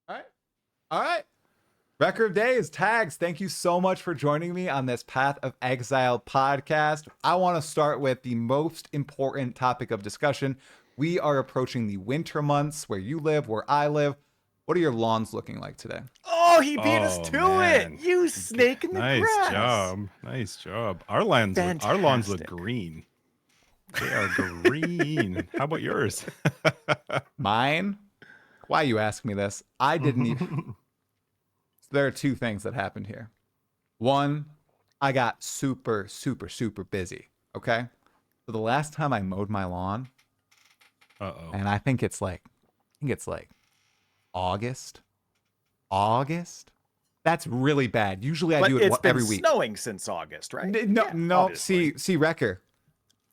All right. All right. Record of Day is Tagz. Thank you so much for joining me on this Path of Exile podcast. I want to start with the most important topic of discussion. We are approaching the winter months where you live, where I live. What are your lawns looking like today? Oh, he beat us Oh, to it. man. You snake in the Nice grass. job. Nice job. Our lawns look Fantastic. green. They are green. How about yours? Mine? Why you ask me this? I didn't even. There are two things that happened here. One, I got super busy. Okay. So the last time I mowed my lawn, Uh-oh. and I think it's like August. August? That's really bad. Usually I But do it's it been every week. snowing since August, right? No, Yeah, no. obviously. See, Wrecker.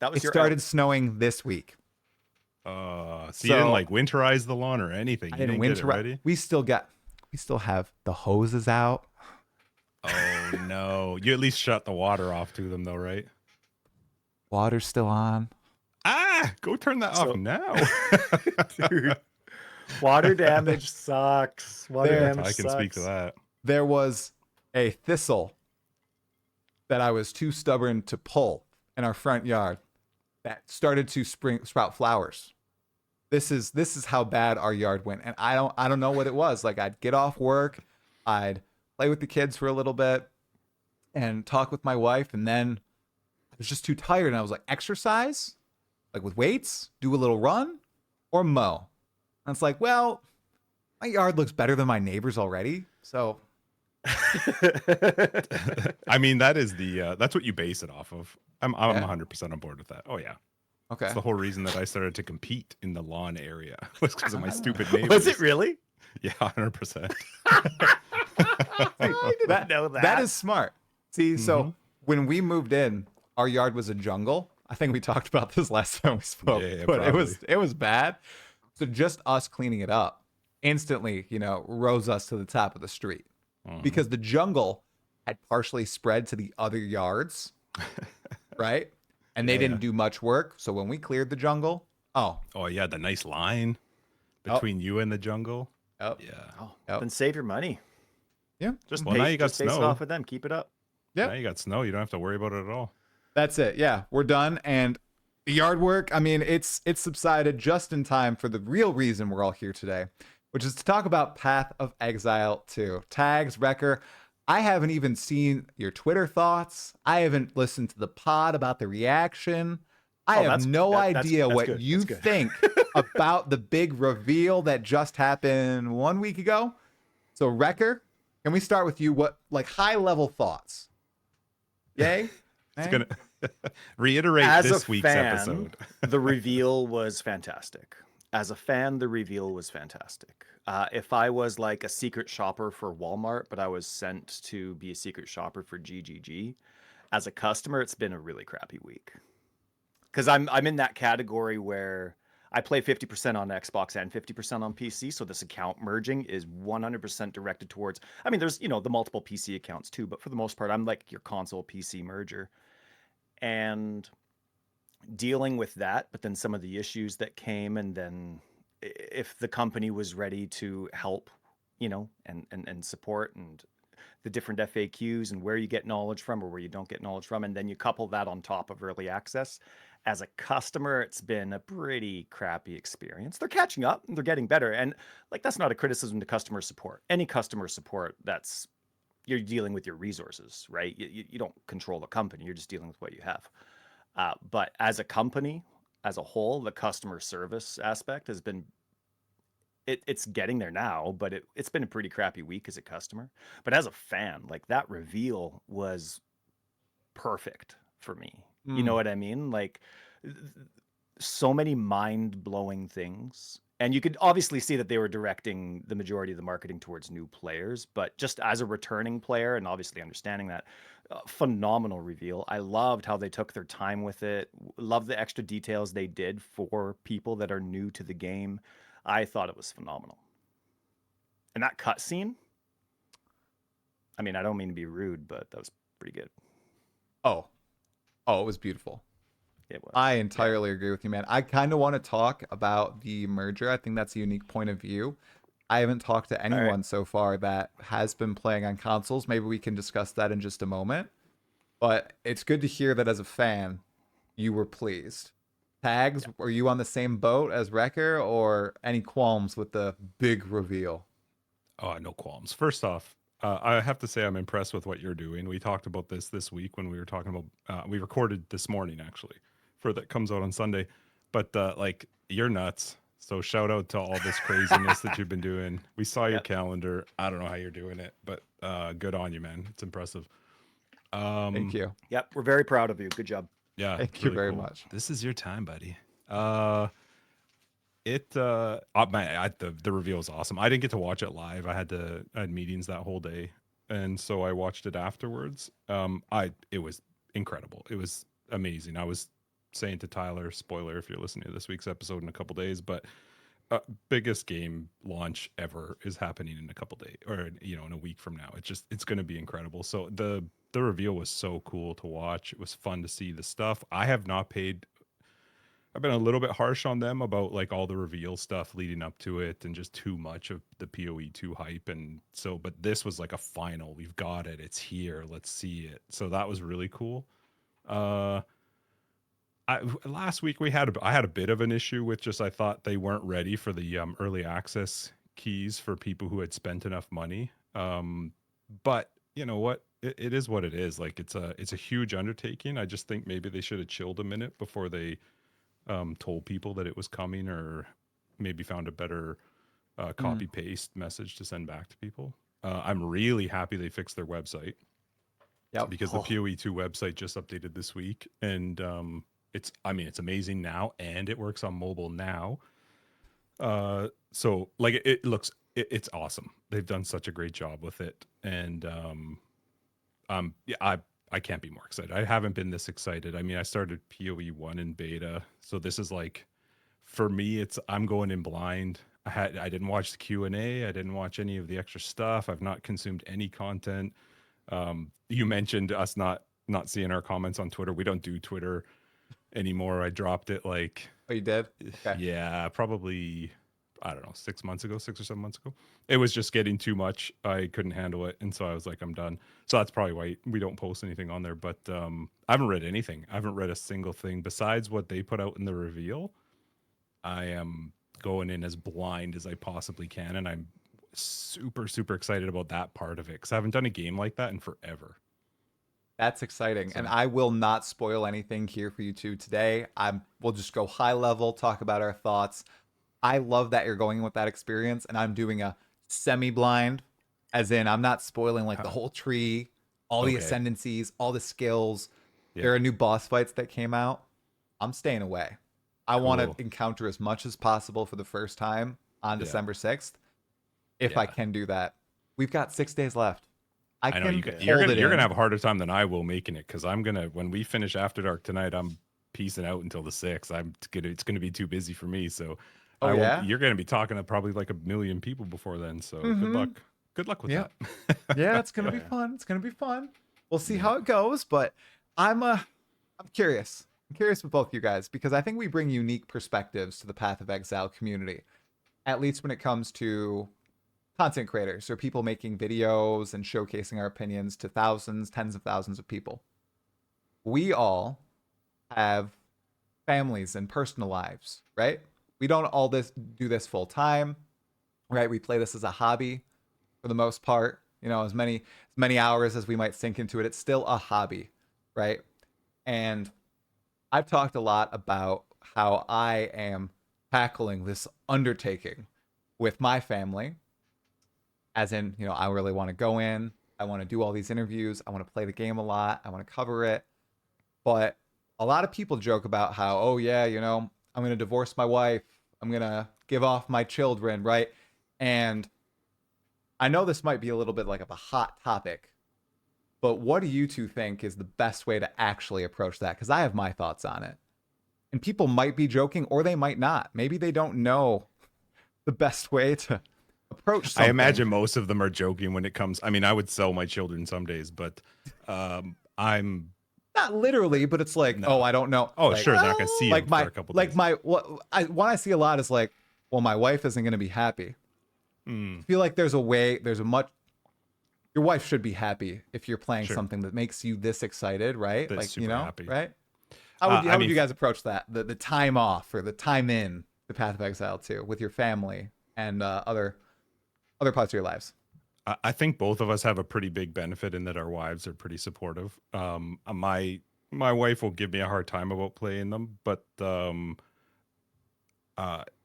That was It your started snowing this week. So you So- didn't like winterize the lawn or anything. I You didn't didn't get it winter. ready? We still have the hoses out. Oh no. You at least shut the water off to them though, right? Water's still on. Ah, go turn that So- off now. Dude, water damage sucks. Water There- damage I can sucks. speak to that. There was a thistle that I was too stubborn to pull in our front yard that started to sprout flowers. This is how bad our yard went, and I don't know what it was. Like, I'd get off work, I'd play with the kids for a little bit, and talk with my wife, and then I was just too tired, and I was like, exercise, like with weights, do a little run, or mow. And it's like, well, my yard looks better than my neighbor's already, so I mean, that is the that's what you base it off of. I'm Yeah. 100% on board with that. Oh yeah. okay. That's the whole reason that I started to compete in the lawn area was because of my stupid neighbors. Was it really? Yeah, 100%. I didn't know that. That is smart. See, so when we moved in, our yard was a jungle. I think we talked about this last time we spoke, Yeah, but probably. it was bad. So just us cleaning it up instantly, rose us to the top of the street because the jungle had partially spread to the other yards, right? And they didn't do much work. So when we cleared the jungle, Oh yeah, the nice line between you and the jungle. oh, Yeah. Oh, Yep. then save your money. yeah, Just Well, now you got just base it snow. off with them. Keep it up. yeah. Now you got snow. You don't have to worry about it at all. That's it. Yeah, we're done. And the yard work, I mean, it's subsided just in time for the real reason we're all here today, which is to talk about Path of Exile 2. Tagz, Wrecker, I haven't even seen your Twitter thoughts. I haven't listened to the pod about the reaction. I Oh, have that's- no that's idea what good. you That's good. think about the big reveal that just happened 1 week ago. So, Wrecker, can we start with you? What, like, high level thoughts? Yay? It's Nay? gonna reiterate As this a week's fan, episode. the reveal was fantastic. As a fan, the reveal was fantastic. If I was like a secret shopper for Walmart, but I was sent to be a secret shopper for GGG, as a customer, it's been a really crappy week. Because I'm in that category where I play 50% on Xbox and 50% on PC, so this account merging is 100% directed towards. I mean, there's the multiple PC accounts too, but for the most part, I'm like your console PC merger, and dealing with that. But then some of the issues that came, and then if the company was ready to help, and support and the different FAQs and where you get knowledge from or where you don't get knowledge from, and then you couple that on top of early access. As a customer, it's been a pretty crappy experience. They're catching up and they're getting better. And like, that's not a criticism to customer support. Any customer support, you're dealing with your resources, right? You don't control the company. You're just dealing with what you have. But as a company, as a whole, the customer service aspect has been, it's getting there now, but it's been a pretty crappy week as a customer. But as a fan, like, that reveal was perfect for me. You know what I mean? Like, so many mind-blowing things. And you could obviously see that they were directing the majority of the marketing towards new players, but just as a returning player and obviously understanding that, phenomenal reveal. I loved how they took their time with it. Love the extra details they did for people that are new to the game. I thought it was phenomenal. And that cutscene, I mean, I don't mean to be rude, but that was pretty good. Oh, it was beautiful. It was. I entirely agree with you, man. I kind of want to talk about the merger. I think that's a unique point of view. I haven't talked to anyone so far that has been playing on consoles. Maybe we can discuss that in just a moment. But it's good to hear that as a fan, you were pleased. Tagz, were you on the same boat as Wrecker, or any qualms with the big reveal? Oh, no qualms. First off, I have to say I'm impressed with what you're doing. We talked about this week when we were talking about. We recorded this morning actually, for that comes out on Sunday. But like, you're nuts. So shout out to all this craziness that you've been doing. We saw your calendar. I don't know how you're doing it, but good on you, man. It's impressive. Thank you. Yep, we're very proud of you. Good job. Yeah, Thank you very much. This is your time, buddy. The reveal is awesome. I didn't get to watch it live. I had meetings that whole day, and so I watched it afterwards. It was incredible. It was amazing. I was saying to Tyler, spoiler if you're listening to this week's episode in a couple days, but biggest game launch ever is happening in a couple days, or in a week from now. It's going to be incredible. So the reveal was so cool to watch. It was fun to see the stuff. I've been a little bit harsh on them about like all the reveal stuff leading up to it and just too much of the PoE2 hype. And so, but this was like a final. We've got it. It's here. Let's see it. So that was really cool. Last week I had a bit of an issue with I thought they weren't ready for the early access keys for people who had spent enough money. But you know what? It is what it is. Like it's a huge undertaking. I just think maybe they should have chilled a minute before they told people that it was coming, or maybe found a better copy paste message to send back to people. I'm really happy they fixed their website. Yep. Because the PoE2 website just updated this week, and it's amazing now, and it works on mobile now. So like it's awesome. They've done such a great job with it, and I can't be more excited. I haven't been this excited. I mean, I started PoE1 in beta, so this is like, for me, I'm going in blind. I didn't watch the Q&A. I didn't watch any of the extra stuff. I've not consumed any content. You mentioned us not seeing our comments on Twitter. We don't do Twitter anymore. I dropped it like. Oh, you did? Okay. Yeah, probably, I don't know, 6 or 7 months ago. It was just getting too much. I couldn't handle it. And so I was like, I'm done. So that's probably why we don't post anything on there. But I haven't read anything. I haven't read a single thing besides what they put out in the reveal. I am going in as blind as I possibly can. And I'm super, super excited about that part of it, because I haven't done a game like that in forever. That's exciting. And I will not spoil anything here for you two today. We'll just go high level, talk about our thoughts. I love that you're going with that experience, and I'm doing a semi-blind, as in I'm not spoiling like the whole tree, all the ascendancies, all the skills. Yeah. There are new boss fights that came out. I'm staying away. I want to encounter as much as possible for the first time on December 6th. If I can do that. We've got 6 days left. I know you're gonna have a harder time than I will making it, because when we finish After Dark tonight, I'm peacing out until the 6th. It's gonna be too busy for me. So you're gonna be talking to probably like 1 million people before then. So good luck with that. Yeah, it's gonna be fun. It's gonna be fun. We'll see how it goes, but I'm curious. I'm curious with both you guys, because I think we bring unique perspectives to the Path of Exile community, at least when it comes to content creators or people making videos and showcasing our opinions to thousands, tens of thousands of people. We all have families and personal lives, right? We don't all do this full time, right? We play this as a hobby for the most part. As many hours as we might sink into it, it's still a hobby, right? And I've talked a lot about how I am tackling this undertaking with my family. As in, I really want to go in. I want to do all these interviews. I want to play the game a lot. I want to cover it. But a lot of people joke about how, I'm going to divorce my wife. I'm going to give off my children, right? And I know this might be a little bit like of a hot topic, but what do you two think is the best way to actually approach that? Because I have my thoughts on it. And people might be joking, or they might not. Maybe they don't know the best way to approach something. I imagine most of them are joking when it comes. I mean, I would sell my children some days, but I'm not literally, but it's like, I don't know. Oh, sure, they're not gonna see like him for a couple days. What I see a lot is like, well, my wife isn't gonna be happy. I feel like there's a much, your wife should be happy if you're playing Sure. something that makes you this excited, right? That's Like, super happy. right? How would I you mean, guys approach that? The time off or the time in the Path of Exile 2 with your family and other parts of your lives? I think both of us have a pretty big benefit in that our wives are pretty supportive. My wife will give me a hard time about playing them, but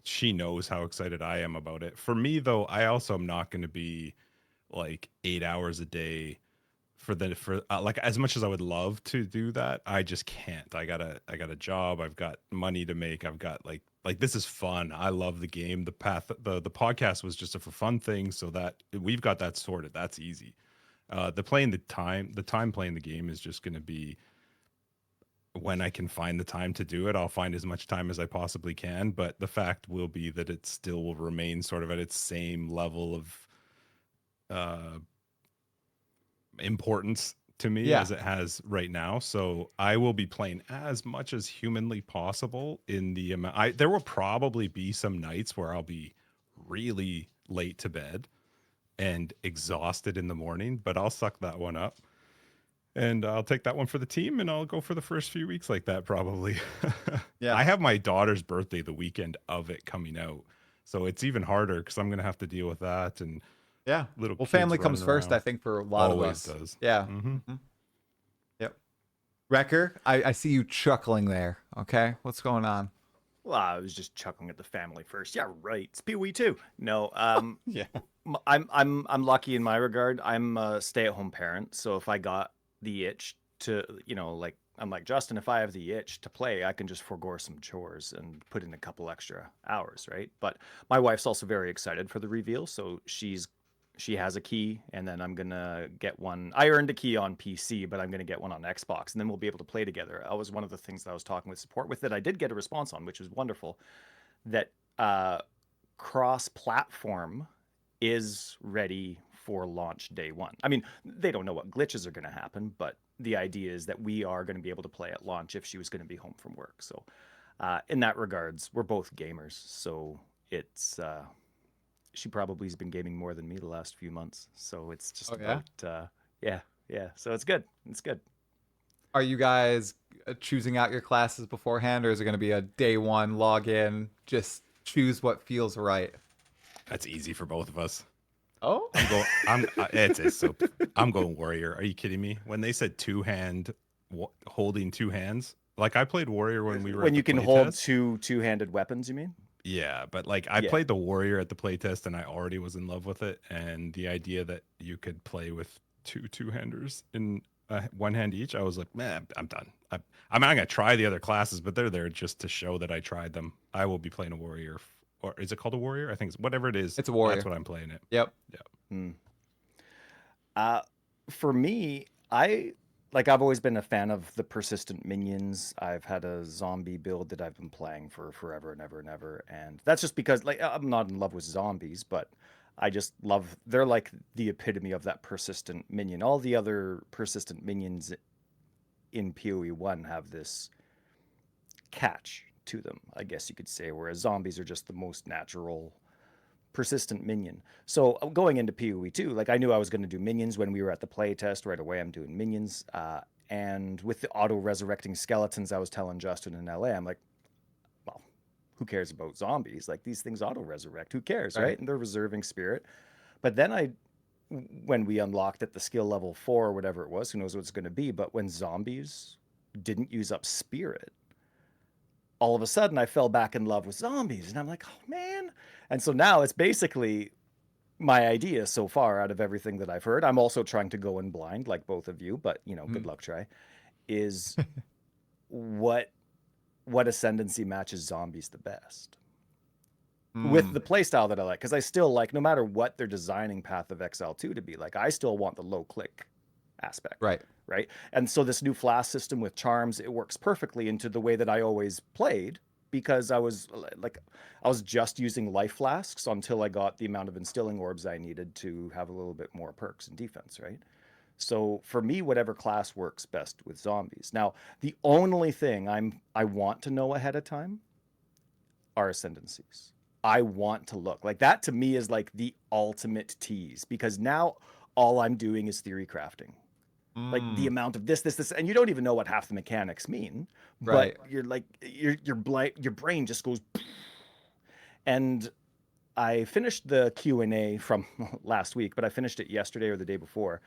she knows how excited I am about it. For me, though, I also am not going to be like 8 hours a day for like, as much as I would love to do that, I just can't. I got a job. I've got money to make. I've got like this is fun. I love the game. The podcast was just a for fun thing, so that we've got that sorted. That's easy. The time playing the game is just going to be when I can find the time to do it. I'll find as much time as I possibly can, but the fact will be that it still will remain sort of at its same level of importance to me Yeah. as it has right now. So I will be playing as much as humanly possible in the amount. There will probably be some nights where I'll be really late to bed and exhausted in the morning, but I'll suck that one up. And I'll take that one for the team, and I'll go for the first few weeks like that, probably. Yeah. I have my daughter's birthday the weekend of it coming out. So it's even harder because I'm going to have to deal with that. And Yeah. little Well, kids family comes running first, I around. think, for a lot Always of us. does. Yeah. Mhm. Mhm. Yep. Wrecker, I see you chuckling there. Okay. What's going on? Well, I was just chuckling at the family first. Yeah, right. It's PoE too. No, Yeah. I'm lucky in my regard. I'm a stay-at-home parent, so if I got the itch to, like I'm like Justin, if I have the itch to play, I can just forego some chores and put in a couple extra hours, right? But my wife's also very excited for the reveal, so she has a key, and then I'm gonna get one. I earned a key on PC, but I'm gonna get one on Xbox, and then we'll be able to play together. That was one of the things that I was talking with support with that I did get a response on, which was wonderful. That cross-platform is ready for launch day one. I mean, they don't know what glitches are going to happen, but the idea is that we are going to be able to play at launch if she was going to be home from work. So, in that regards, we're both gamers. So it's she probably has been gaming more than me the last few months. So it's just Oh, yeah? about yeah. So it's good. It's good. Are you guys choosing out your classes beforehand, or is it going to be a day one login? Just choose what feels right. That's easy for both of us. Oh, It's so. I'm going warrior. Are you kidding me? When they said holding two hands, like I played warrior when we were When at you the can play hold test. two-handed weapons, you mean? Yeah, but like I Yeah. played the warrior at the playtest and I already was in love with it. And the idea that you could play with two-handers in one hand each, I was like, man, I'm done. I'm not gonna try the other classes, but they're there just to show that I tried them. I will be playing a warrior, or is it called a warrior? I think it's whatever it is. it's a warrior. That's what I'm playing it. Yep. Yeah. Hmm. For me, I've always been a fan of the persistent minions. I've had a zombie build that I've been playing for forever and ever and ever, and that's just because like I'm not in love with zombies, but I just love they're like the epitome of that persistent minion. All the other persistent minions in PoE1 have this catch to them, I guess you could say, whereas zombies are just the most natural persistent minion. So going into PoE2, like I knew I was going to do minions when we were at the play test right away. I'm doing minions. And with the auto resurrecting skeletons, I was telling Justin in LA, I'm like, well, who cares about zombies? Like these things auto resurrect. Who cares, right? And they're reserving spirit. But then when we unlocked at the skill level 4 or whatever it was, who knows what it's going to be, but when zombies didn't use up spirit, all of a sudden I fell back in love with zombies. And I'm like, oh man. And so now it's basically my idea so far out of everything that I've heard. I'm also trying to go in blind like both of you, but good luck, try. Is what ascendancy matches zombies the best with the playstyle that I like. Because I still like, no matter what they're designing Path of Exile 2 to be like, I still want the low click aspect. Right. And so this new flash system with charms, it works perfectly into the way that I always played, because I was just using life flasks until I got the amount of instilling orbs I needed to have a little bit more perks and defense, right? So for me, whatever class works best with zombies. Now, the only thing I want to know ahead of time are ascendancies. I want to look. Like that to me is like the ultimate tease, because now all I'm doing is theory crafting. Like the amount of this, and you don't even know what half the mechanics mean, but Right. you're like your brain just goes. And I finished the Q&A from last week, but I finished it yesterday or the day before,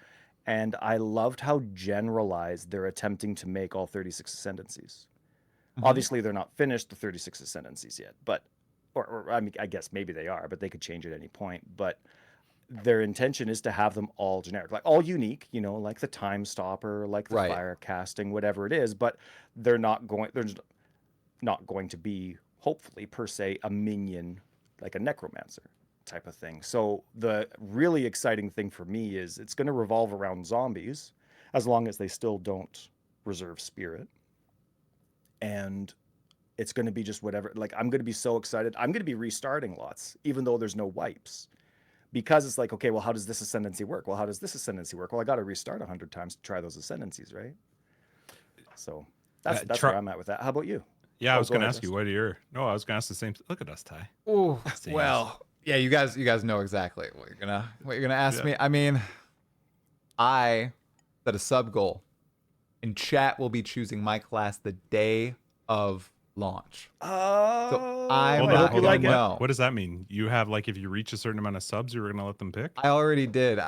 and I loved how generalized they're attempting to make all 36 ascendancies. Obviously, they're not finished the 36 ascendancies yet, but or I mean, I guess maybe they are, but they could change at any point. But their intention is to have them all generic, like all unique, you know, like the time stopper, like the Right. fire casting, whatever it is. But they're not going to be, hopefully, per se, a minion like a necromancer type of thing. So the really exciting thing for me is it's going to revolve around zombies, as long as they still don't reserve spirit. And it's going to be just whatever. Like, I'm going to be so excited. I'm going to be restarting lots, even though there's no wipes. Because it's like, okay, well, how does this ascendancy work? Well, how does this ascendancy work? Well, I got to restart 100 times to try those ascendancies, right? So that's where I'm at with that. How about you? Yeah, I Oh, was go going to ahead, ask you, Justin. what are your... No, I was going to ask the same... Look at us, Ty. Oh, Same. well, yeah, you guys know exactly what you're gonna ask Yeah. me. I mean, I set a sub goal, and chat will be choosing my class the day of launch. Oh, I'm Hold I on, hope you hold like on. it. know. What does that mean? You have, like, if you reach a certain amount of subs, you're going to let them pick? I already did.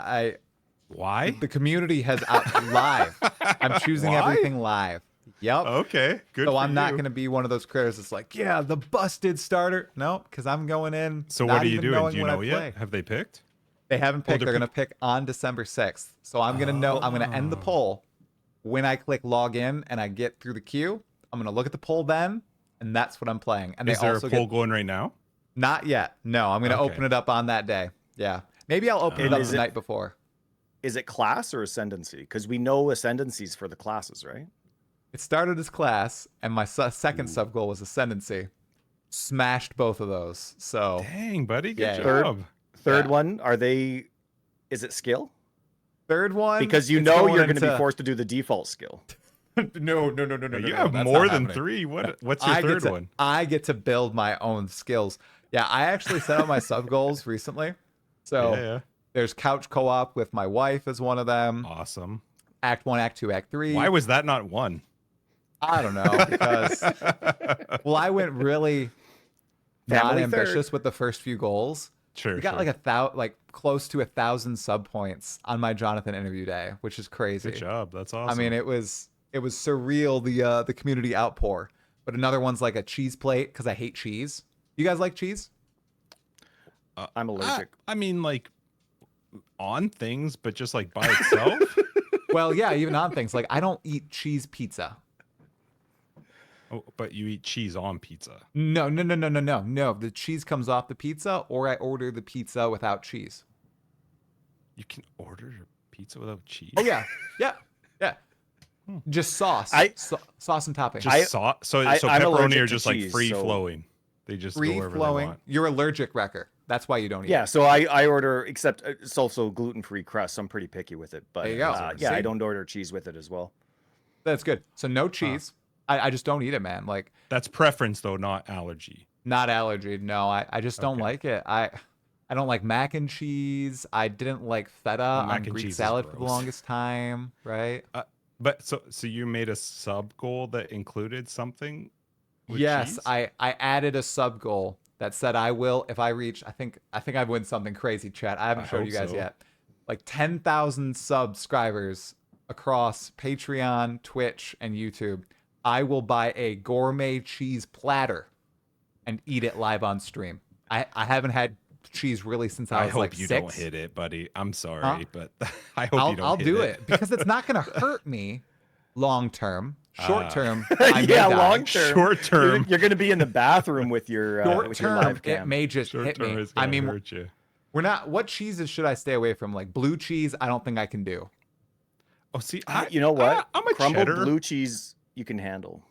Why? The community has out live. I'm choosing Why? everything live. Yep. Okay, good So for I'm not you. going to be one of those critters that's like, yeah, the busted starter. No, because I'm going in. So not what are you even doing? knowing Do you when know I yet? play. Have they picked? They haven't picked. they're They're going to pick on December 6th. So I'm going to know. I'm going to end the Oh. poll when I click log in and I get through the queue. I'm going to look at the poll then, and that's what I'm playing. And Is they there also a poll get going right now? not yet. No, I'm going to Okay. open it up on that day. Yeah, maybe I'll open it And up is the it- night before. Is it class or ascendancy? Because we know ascendancies for the classes, right? It started as class, and my second Ooh. sub goal was ascendancy. Smashed both of those. So Dang, buddy, good Yeah. job. Third Yeah. one, is it skill? third one, Because you it's know going you're going to be into- forced to do the default skill. No. You have more than 3. What's your third one? I get to build my own skills. Yeah, I actually set out my sub goals recently. So Yeah. there's couch co-op with my wife as one of them. Awesome. Act 1, Act 2, Act 3. Why was that not 1? I don't know, because well, I went really not Family ambitious third. with the first few goals. Sure, We got like close to 1,000 sub points on my Jonathan interview day, which is crazy. Good job. That's awesome. I mean, it was surreal, the community outpour. But another one's like a cheese plate because I hate cheese. You guys like cheese? I'm allergic. I mean, like, on things, but just like by itself. Well, yeah, even on things like I don't eat cheese pizza. Oh, but you eat cheese on pizza. No. The cheese comes off the pizza, or I order the pizza without cheese. You can order your pizza without cheese. Oh yeah. Just sauce, sauce and topping. Just sauce. So I'm pepperoni allergic are to just cheese, like free so- flowing. They just go Free wherever they flowing. want. You're allergic wrecker. That's why you don't eat. Yeah, so I order, except it's also gluten-free crust, so I'm pretty picky with it. But There you go. yeah, See? I don't order cheese with it as well. That's good. So no cheese. I just don't eat it, man. Like, That's preference though, not allergy. not allergy. No, I just don't Okay. like it. I don't like mac and cheese. I didn't like feta Mac on and Greek cheese is salad for the gross. longest time, right? But so you made a sub goal that included something? With Yes, cheese? I added a sub goal that said I will, if I reach, I think I've won something crazy, chat. I haven't I showed hope you guys so. yet. Like 10,000 subscribers across Patreon, Twitch, and YouTube. I will buy a gourmet cheese platter and eat it live on stream. I haven't had cheese really since I I was hope like you 6. don't hit it, buddy. I'm sorry, Huh? but I hope you don't I'll hit do it. it because it's not going to hurt me long term. Short term, I may Yeah, die. long term. Short term. You're going to be in the bathroom with your Short with your term, live it cam. may just Short hit term me. is I gonna mean, hurt you. we're not. What cheeses should I stay away from? Like blue cheese, I don't think I can do. Oh, see, You know what? I'm a Crumbled cheddar. blue cheese you can handle.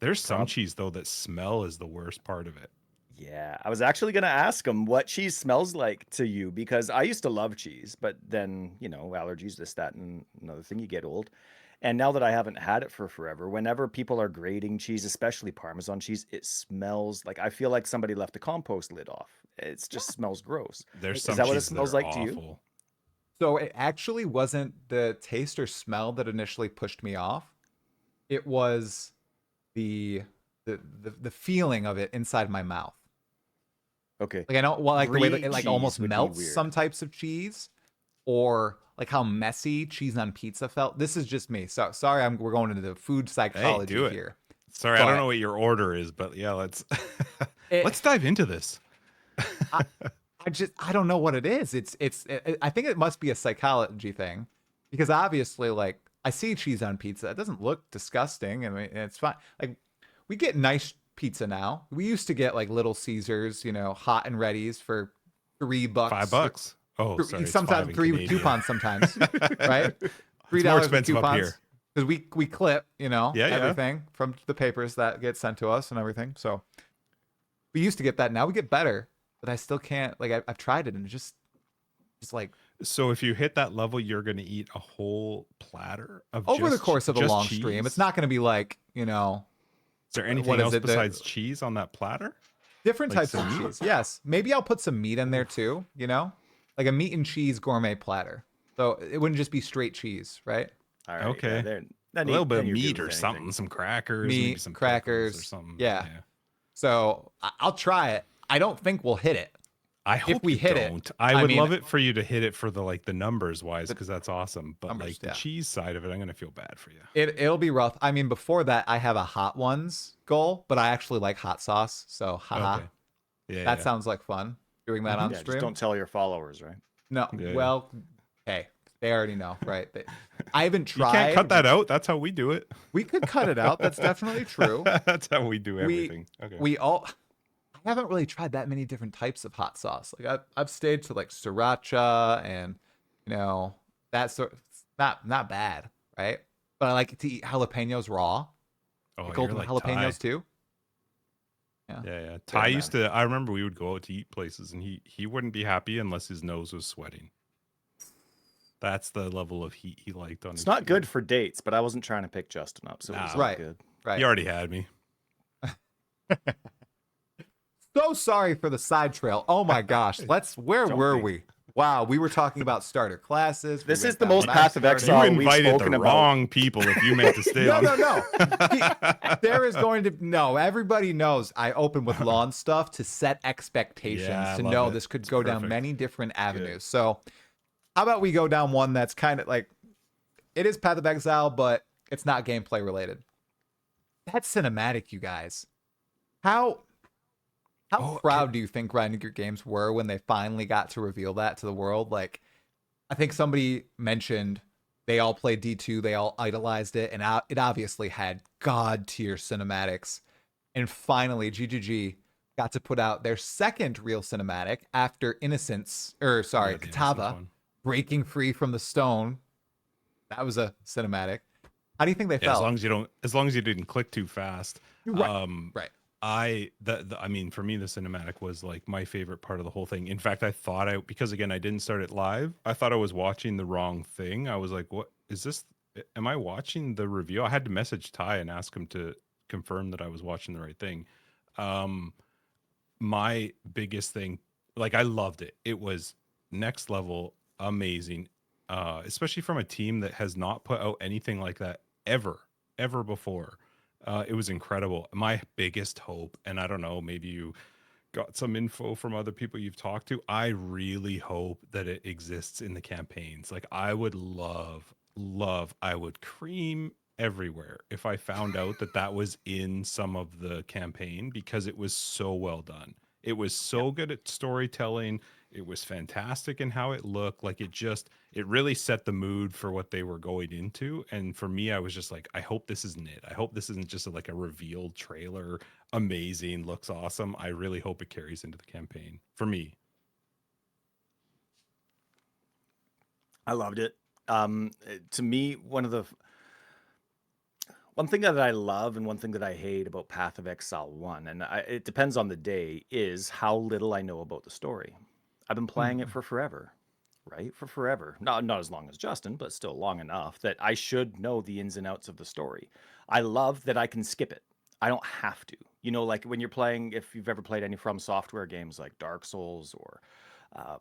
There's some cheese though that smell is the worst part of it. Yeah, I was actually going to ask him what cheese smells like to you, because I used to love cheese, but then, allergies, this, that, and another thing, you get old. And now that I haven't had it for forever, whenever people are grating cheese, especially Parmesan cheese, it smells like, I feel like somebody left the compost lid off. It just smells gross. There's Is some that what it cheeses that smells are like to you? awful. So it actually wasn't the taste or smell that initially pushed me off. It was the the feeling of it inside my mouth. Okay. Like I don't like the way that Brie it like cheese almost would be melts weird. some types of cheese, or like how messy cheese on pizza felt. This is just me. So sorry, we're going into the food psychology do it. here. Sorry, I don't But know what your order is, but yeah, let's it, let's dive into this. I, I don't know what it is. I think it must be a psychology thing, because obviously like I see cheese on pizza. It doesn't look disgusting. I mean, it's fine. Like we get nice pizza now. We used to get like Little Caesars, you know, hot and ready's for $3. $5. Oh, sorry, it's Sometimes 5 in three Canadian. coupons. Sometimes, right? $3 It's more with expensive up coupons. here. Because we clip, you know, Yeah, yeah. everything from the papers that get sent to us and everything. So we used to get that. Now we get better, but I still can't. Like I've tried it and it's like So if you hit that level, you're going to eat a whole platter of over the just course of a just long cheese? stream. It's not going to be like, you know, Is there anything what is else it, besides cheese on that platter? different Like types of some meat? cheese. Yes, maybe I'll put some meat in there too. You know, like a meat and cheese gourmet platter. So it wouldn't just be straight cheese, right? All right. Okay. Yeah, A little bit of meat or something, some crackers, maybe Meat, some pickles crackers, or something. yeah. So I'll try it. I don't think we'll hit it. I hope we you hit it, don't. I I would mean- love it for you to hit it for the like the numbers wise, because that's awesome. But numbers, like the yeah. cheese side of it, I'm gonna feel bad for you. It'll be rough. I mean, before that, I have a hot ones goal, but I actually like hot sauce. So haha, Okay. Yeah. that yeah. sounds like fun doing that on Yeah, stream. just don't tell your followers, right? No, Yeah, yeah. well, hey, they already know, right? I haven't You tried. can't cut that out. That's how we do it. We could cut it out. That's definitely true. That's how we do everything. Okay. We all. I haven't really tried that many different types of hot sauce. Like I've stayed to like sriracha and, you know, that sort. Not bad, right? But I like to eat jalapenos raw. Oh, Pickled you're like jalapenos Ty. too. Yeah. Ty used to. I remember we would go out to eat places, and he wouldn't be happy unless his nose was sweating. That's the level of heat he liked on. It's his not food. good for dates, but I wasn't trying to pick Justin up, so it was all Right. good. Right. He already had me. So sorry for the side trail. Oh my gosh. Where Don't were be. we? Wow, we were talking about starter classes. We This went is the down most max Path of starter- Exile. You we've invited spoken the about- wrong people if you meant to stay No, on. no. There is going to no. Everybody knows I open with lawn stuff to set expectations, Yeah, I to love know it. this could It's go down perfect. many different avenues. So, how about we go down one that's kind of like it is Path of Exile, but it's not gameplay related. That cinematic, you guys. How Oh, proud do you think Grinding Games were when they finally got to reveal that to the world? Like, I think somebody mentioned they all played D2, they all idolized it, and it obviously had god tier cinematics. And finally, GGG got to put out their second real cinematic after Yeah, the Innocence Katava one. breaking free from the stone. That was a cinematic. How do you think they Yeah, felt? as long as you didn't click too fast. Right. Right. I mean, for me, the cinematic was like my favorite part of the whole thing. In fact, because again, I didn't start it live. I thought I was watching the wrong thing. I was like, what is this? Am I watching the review? I had to message Ty and ask him to confirm that I was watching the right thing. My biggest thing, like I loved it. It was next level amazing. Especially from a team that has not put out anything like that ever before. It was incredible. My biggest hope, and I don't know, maybe you got some info from other people you've talked to. I really hope that it exists in the campaigns. Like I would I would cream everywhere if I found out that was in some of the campaign, because it was so well done. It was so good at storytelling. It was fantastic in how it looked. Like it really set the mood for what they were going into. And for me, I was just like, I hope this isn't it. I hope this isn't just like a revealed trailer. Amazing, looks awesome. I really hope it carries into the campaign for me. I loved it. To me, one thing that I love and one thing that I hate about Path of Exile 1, and it depends on the day, is how little I know about the story. I've been playing it for forever. right? For forever. Not as long as Justin, but still long enough that I should know the ins and outs of the story. I love that I can skip it. I don't have to. You know, like when you're playing, if you've ever played any From Software games like Dark Souls or um,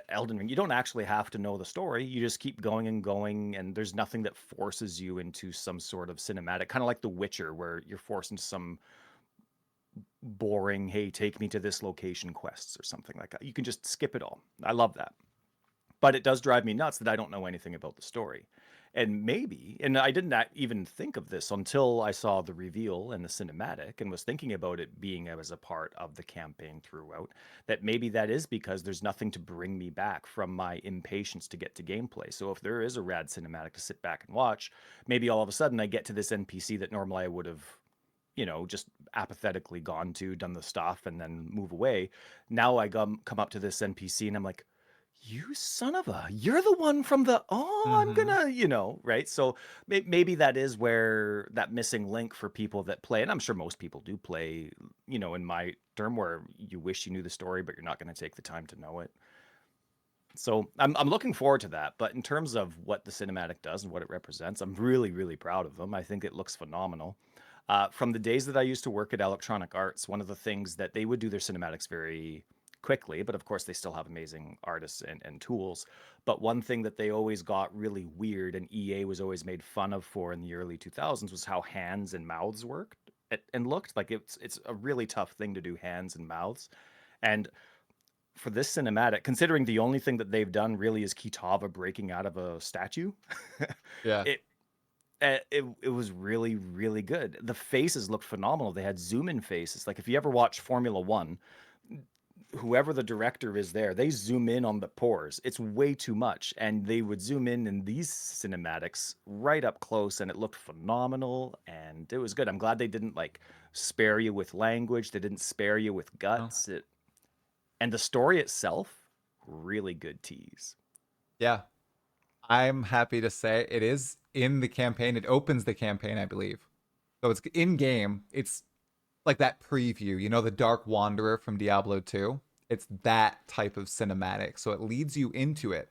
Elden Ring, you don't actually have to know the story. You just keep going and going, and there's nothing that forces you into some sort of cinematic, kind of like The Witcher, where you're forced into some boring, hey, take me to this location quests or something like that. You can just skip it all. I love that. But it does drive me nuts that I don't know anything about the story. And maybe, and I didn't even think of this until I saw the reveal and the cinematic and was thinking about it being as a part of the campaign throughout, that maybe that is because there's nothing to bring me back from my impatience to get to gameplay. So if there is a rad cinematic to sit back and watch, maybe all of a sudden I get to this NPC that normally I would have, you know, just apathetically gone to, done the stuff, and then move away. Now I come up to this NPC and I'm like, you son of a, you're the one from the, I'm gonna, you know, right? So maybe that is where that missing link for people that play, and I'm sure most people do play, you know, in my term where you wish you knew the story, but you're not going to take the time to know it. So I'm looking forward to that. But in terms of what the cinematic does and what it represents, I'm really, really proud of them. I think it looks phenomenal. From the days that I used to work at Electronic Arts, one of the things that they would do their cinematics very quickly, but of course they still have amazing artists and tools. But one thing that they always got really weird and EA was always made fun of for in the early 2000s was how hands and mouths worked and looked. Like it's a really tough thing to do hands and mouths. And for this cinematic, considering the only thing that they've done really is Kitava breaking out of a statue, Yeah. it was really, really good. The faces looked phenomenal. They had zoom in faces. Like if you ever watch Formula One, whoever the director is there, they zoom in on the pores. It's way too much. And they would zoom in these cinematics right up close, and it looked phenomenal. And it was good. I'm glad they didn't like spare you with language. They didn't spare you with guts. And the story itself, really good tease. Yeah. I'm happy to say it is in the campaign. It opens the campaign, I believe. So it's in game. It's like that preview, you know, the Dark Wanderer from Diablo 2. It's that type of cinematic. So it leads you into it.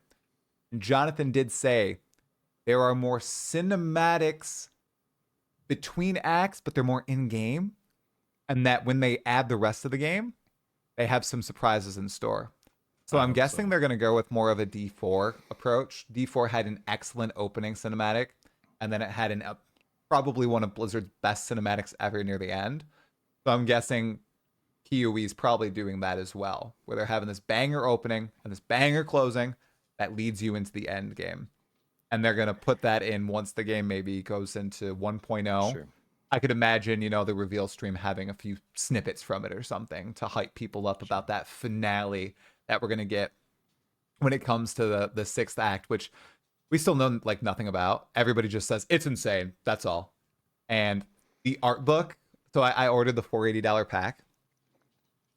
Jonathan did say there are more cinematics between acts, but they're more in game. And that when they add the rest of the game, they have some surprises in store. So I'm guessing they're going to go with more of a D4 approach. D4 had an excellent opening cinematic, and then it had probably one of Blizzard's best cinematics ever near the end. So I'm guessing PoE is probably doing that as well, where they're having this banger opening and this banger closing that leads you into the end game. And they're going to put that in once the game maybe goes into 1.0. Sure. I could imagine, you know, the reveal stream having a few snippets from it or something to hype people up about that finale that we're going to get when it comes to the sixth act, which we still know like nothing about. Everybody just says it's insane. That's all. And the art book. So I ordered the $480 pack,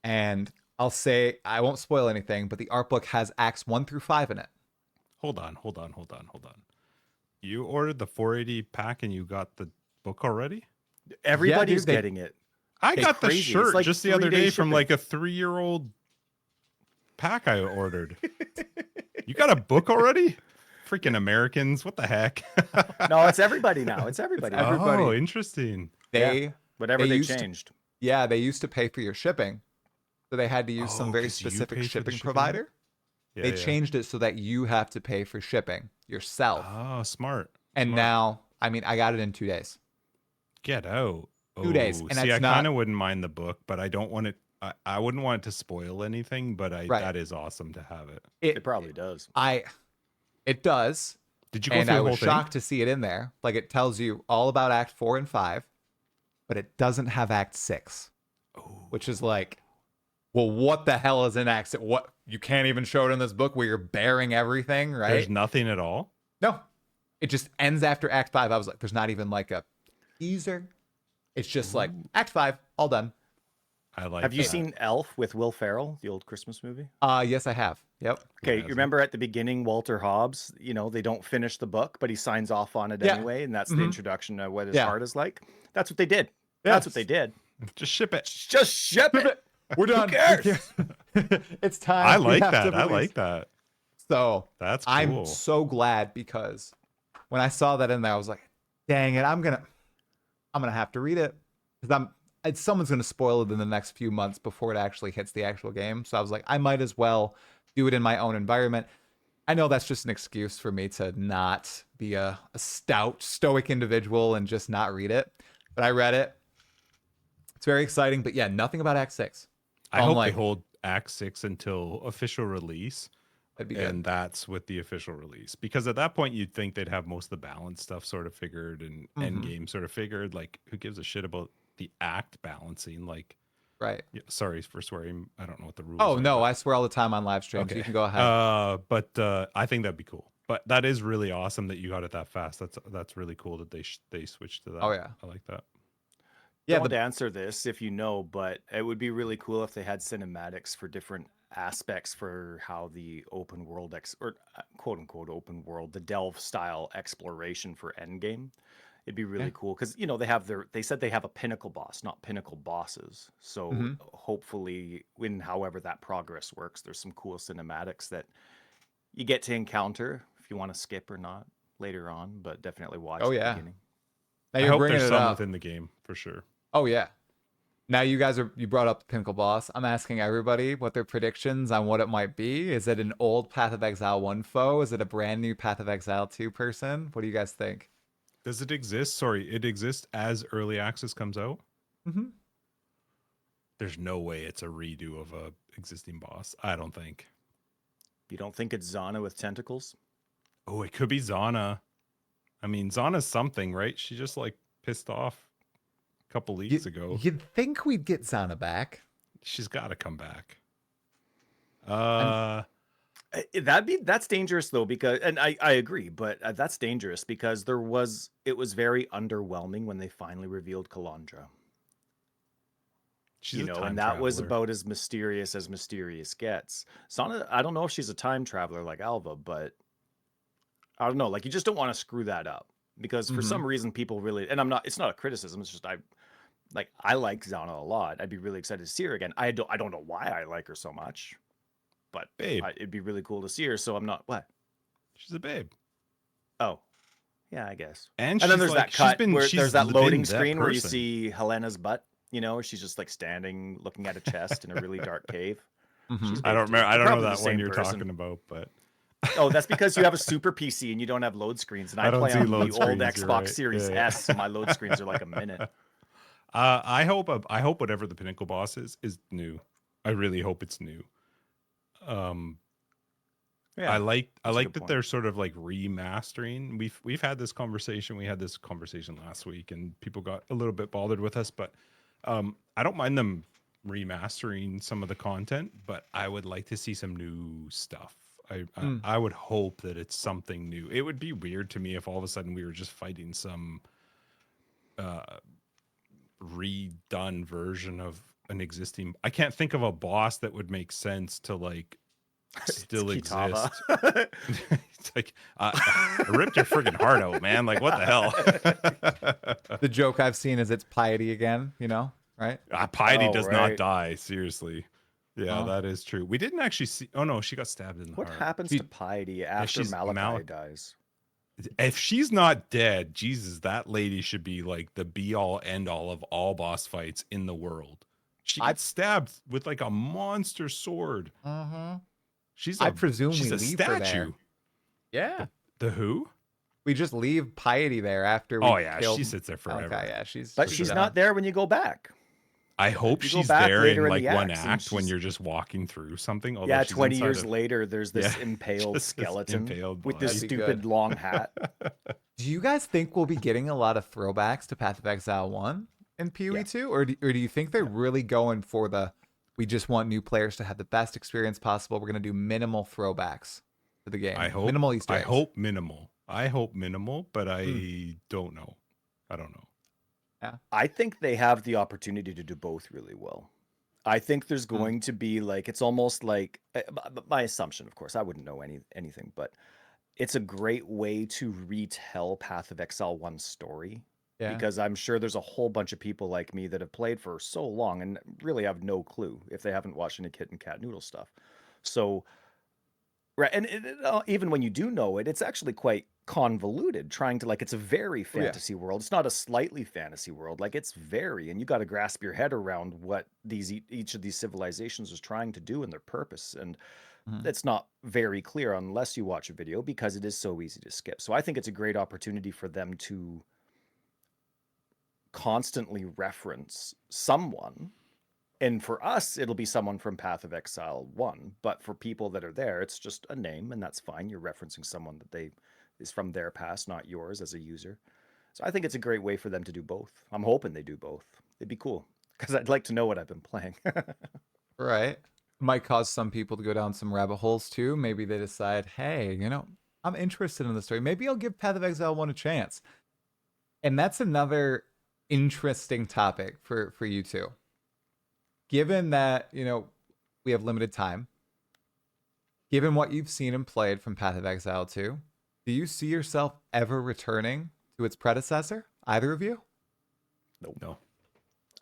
and I'll say I won't spoil anything, but the art book has acts 1 through 5 in it. Hold on. You ordered the 480 pack and you got the book already? Everybody's getting it. I got the crazy. shirt Like just the other 3-day day from shipping. like a 3-year-old pack I ordered. You got a book already? Freaking Americans. What the heck? No, it's everybody now. It's everybody. everybody. Oh, interesting. Whatever they changed. They used to pay for your shipping. So they had to use some very 'cause you specific pay for the shipping shipping? provider. Yeah, They changed it so that you have to pay for shipping yourself. Oh, smart. And Smart. now, I mean, I got it in 2 days. Get out. 2 days. Oh, And see, that's I not- kind of wouldn't mind the book, but I don't want it. I wouldn't want it to spoil anything, but Right. that is awesome to have it. It probably does. It does. Did you go And through I the whole was thing? shocked to see it in there. Like it tells you all about Act 4 and 5, but it doesn't have Act 6, which is like, well, what the hell is in Act 6? What, you can't even show it in this book where you're bearing everything, right? There's nothing at all. No, it just ends after Act 5. I was like, there's not even like a teaser. It's just like Act 5, all done. I like. Have you that. seen Elf with Will Ferrell, the old Christmas movie? Yes, I have. Yep. Okay, hasn't? you remember at the beginning, Walter Hobbs, you know, they don't finish the book, but he signs off on it Yeah. anyway, and that's the introduction of what his Yeah. heart is like. That's what they did. Yes. That's what they did. Just ship it. Just ship it. We're done. cares? It's time. I We like have to that. I release. like that. So That's I'm cool. so glad, because when I saw that in there, I was like, dang it, I'm gonna have to read it, because someone's gonna spoil it in the next few months before it actually hits the actual game. So I was like, I might as well do it in my own environment. I know that's just an excuse for me to not be a stout, stoic individual and just not read it. But I read it. It's very exciting. But yeah, nothing about Act 6. I I'm hope they like, hold Act 6 until official release. that'd be And good. that's with the official release, because at that point you'd think they'd have most of the balance stuff sort of figured and end game sort of figured. Like, who gives a shit about the act balancing? Like, Right. yeah, sorry for swearing, I don't know what the rules Oh, are. no, but, I swear all the time on live streams. okay. You can go ahead. But I think that'd be cool. But that is really awesome that you got it that fast. That's really cool that they switched to that. Oh, yeah. I like that. Yeah, Don't answer this if you know, but it would be really cool if they had cinematics for different aspects for how the open world quote unquote open world, the delve style exploration for endgame. It'd be really cool because they said they have a pinnacle boss, not pinnacle bosses. So hopefully, when however that progress works, there's some cool cinematics that you get to encounter if you want to skip or not later on, but definitely watch Oh, the yeah. beginning. Now I you're hope bringing there's it some up. within the game for sure. Oh, yeah. Now you brought up the pinnacle boss. I'm asking everybody what their predictions on what it might be. Is it an old Path of Exile 1 foe? Is it a brand new Path of Exile 2 person? What do you guys think? Does it exist? Sorry, it exists as early access comes out? Mm-hmm. There's no way it's a redo of a existing boss. I don't think. You don't think it's Zana with tentacles? Oh, it could be Zana. I mean, Zana's something, right? She just like pissed off a couple leagues ago. You'd think we'd get Zana back. She's got to come back. That's dangerous though, because and I agree, but that's dangerous because it was very underwhelming when they finally revealed Kalandra. She's a time and that was traveler. about as mysterious gets. Zana, I don't know if she's a time traveler like Alva, but I don't know. Like, you just don't want to screw that up because for some reason people really, and it's not a criticism. It's just I like Zana a lot. I'd be really excited to see her again. I don't know why I like her so much, but Babe. it'd be really cool to see her. So I'm not what. She's a babe. Oh, yeah, I guess. And then there's like, that cut where there's that loading that screen where you person. see Helena's butt. She's just like standing, looking at a chest in a really dark cave. She's I don't babe, remember. too. I don't know Probably the that one same you're person. talking about, but Oh, that's because you have a super PC and you don't have load screens. And I don't play see on load the old screens, you're Xbox right. Series Yeah. S. So my load screens are like a minute. I hope whatever the pinnacle boss is new. I really hope it's new. Yeah, I like a good that point. they're sort of like remastering. We've had this conversation. We had this conversation last week, and people got a little bit bothered with us. But I don't mind them remastering some of the content, but I would like to see some new stuff. I would hope that it's something new. It would be weird to me if all of a sudden we were just fighting some redone version of an existing. I can't think of a boss that would make sense to like still Kitava. exist. It's like I ripped your friggin' heart out, man. Like, what the hell? The joke I've seen is it's piety again, right? Piety Oh, does right. not die. Seriously. Yeah, Oh. that is true. We didn't actually see. Oh no, she got stabbed in the What heart. happens to Piety after she's Malachi dies? If she's not dead, Jesus, that lady should be like the be all end all of all boss fights in the world. She got stabbed with like a monster sword. I presume she's we a leave her there. statue. Yeah. The who? We just leave Piety there after we Oh yeah, kill... she sits there forever. Okay, yeah, she's She's done. not there when you go back. I hope You go she's back there later in in like the one acts and act when she's- you're just walking through something. Yeah, she's 20 inside years of- later, there's this Yeah, impaled just this skeleton impaled with this body. That'd be stupid good. long hat. Do you guys think we'll be getting a lot of throwbacks to Path of Exile 1 in PoE2? Or do you think they're really going for we just want new players to have the best experience possible? We're going to do minimal throwbacks to the game. I hope Minimal Easter I eggs. hope minimal, but I don't know. I don't know. I think they have the opportunity to do both really well. I think there's going to be like, it's almost like my assumption, of course, I wouldn't know anything, but it's a great way to retell Path of Exile 1's story. Yeah. Because I'm sure there's a whole bunch of people like me that have played for so long and really have no clue if they haven't watched any Kit and Cat Noodle stuff. So Right, and even when you do know it, it's actually quite convoluted. Trying to it's a very Oh, yeah. fantasy world. It's not a slightly fantasy world. It's very, and you got to grasp your head around what each of these civilizations is trying to do and their purpose. And Mhm. it's not very clear unless you watch a video because it is so easy to skip. So I think it's a great opportunity for them to constantly reference someone. And for us, it'll be someone from Path of Exile 1. But for people that are there, it's just a name, and that's fine. You're referencing someone that is from their past, not yours as a user. So I think it's a great way for them to do both. I'm hoping they do both. It'd be cool because I'd like to know what I've been playing. Right. Might cause some people to go down some rabbit holes too. Maybe they decide, hey, I'm interested in the story. Maybe I'll give Path of Exile 1 a chance. And that's another interesting topic for you two. Given that, we have limited time, given what you've seen and played from Path of Exile 2, do you see yourself ever returning to its predecessor? Either of you? No.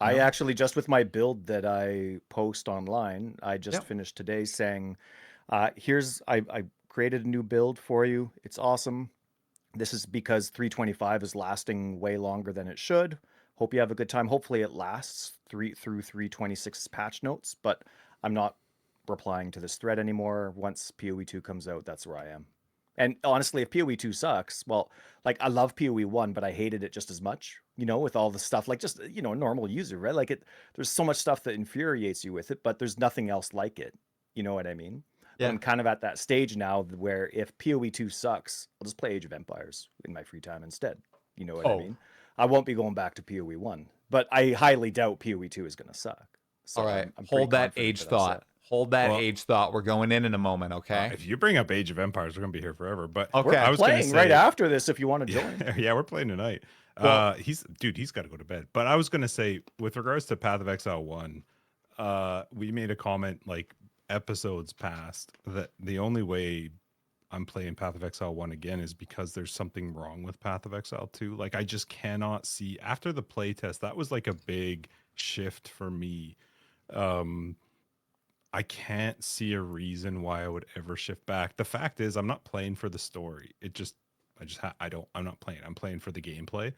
I No? actually, just with my build that I post online, I just Yep. finished today saying, I created a new build for you. It's awesome. This is because 325 is lasting way longer than it should. Hope you have a good time. Hopefully it lasts through 326's patch notes, but I'm not replying to this thread anymore. Once PoE2 comes out, that's where I am. And honestly, if PoE2 sucks, well, I love PoE1, but I hated it just as much, with all the stuff, just, a normal user, right? There's so much stuff that infuriates you with it, but there's nothing else like it. You know what I mean? But Yeah. I'm kind of at that stage now where if PoE2 sucks, I'll just play Age of Empires in my free time instead. You know what I Oh, mean? I won't be going back to PoE1, but I highly doubt PoE2 is going to suck. all So right. I'm pretty Hold that confident age that I'm set. thought. Hold that Well, age thought. We're going in a moment, okay? if you bring up Age of Empires, we're gonna be here forever. But Okay. I We're was gonna playing right say, after this if you want to join. yeah, we're playing tonight. Well, He's got to go to bed. But I was gonna say, with regards to Path of Exile 1, we made a comment episodes past that the only way I'm playing Path of Exile 1 again is because there's something wrong with Path of Exile 2. I just cannot see after the playtest. That was a big shift for me. I can't see a reason why I would ever shift back. The fact is, I'm not playing for the story. I'm not playing. I'm playing for the gameplay.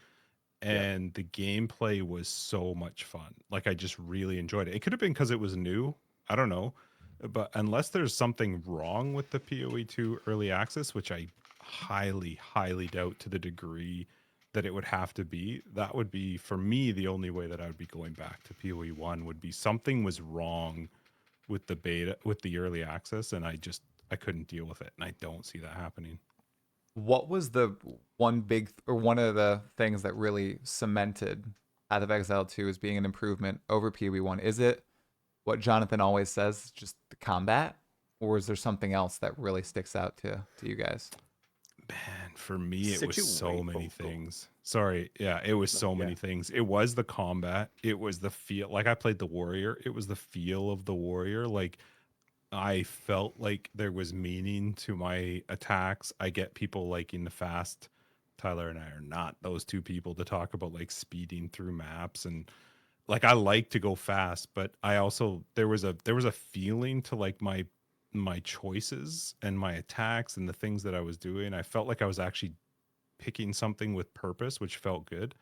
And the gameplay was so much fun. I just really enjoyed it. It could have been because it was new. I don't know. But unless there's something wrong with the PoE2 early access, which I highly, highly doubt to the degree that it would have to be, that would be, for me, the only way that I would be going back to PoE1 would be something was wrong with the beta, with the early access, and I couldn't deal with it. And I don't see that happening. what was the one of the things that really cemented Path of Exile 2 as being an improvement over PoE1? Is it what Jonathan always says, just the combat? Or is there something else that really sticks out to you guys? Man, for me, it was so many things. Sorry. Yeah, it was so many yeah. things. It was the combat. It was the feel. I played the warrior. It was the feel of the warrior. I felt like there was meaning to my attacks. I get people in the fast. Tyler and I are not those two people to talk about speeding through maps, and I like to go fast, but I also there was a feeling to my choices and my attacks and the things that I was doing. I felt like I was actually picking something with purpose, which felt good.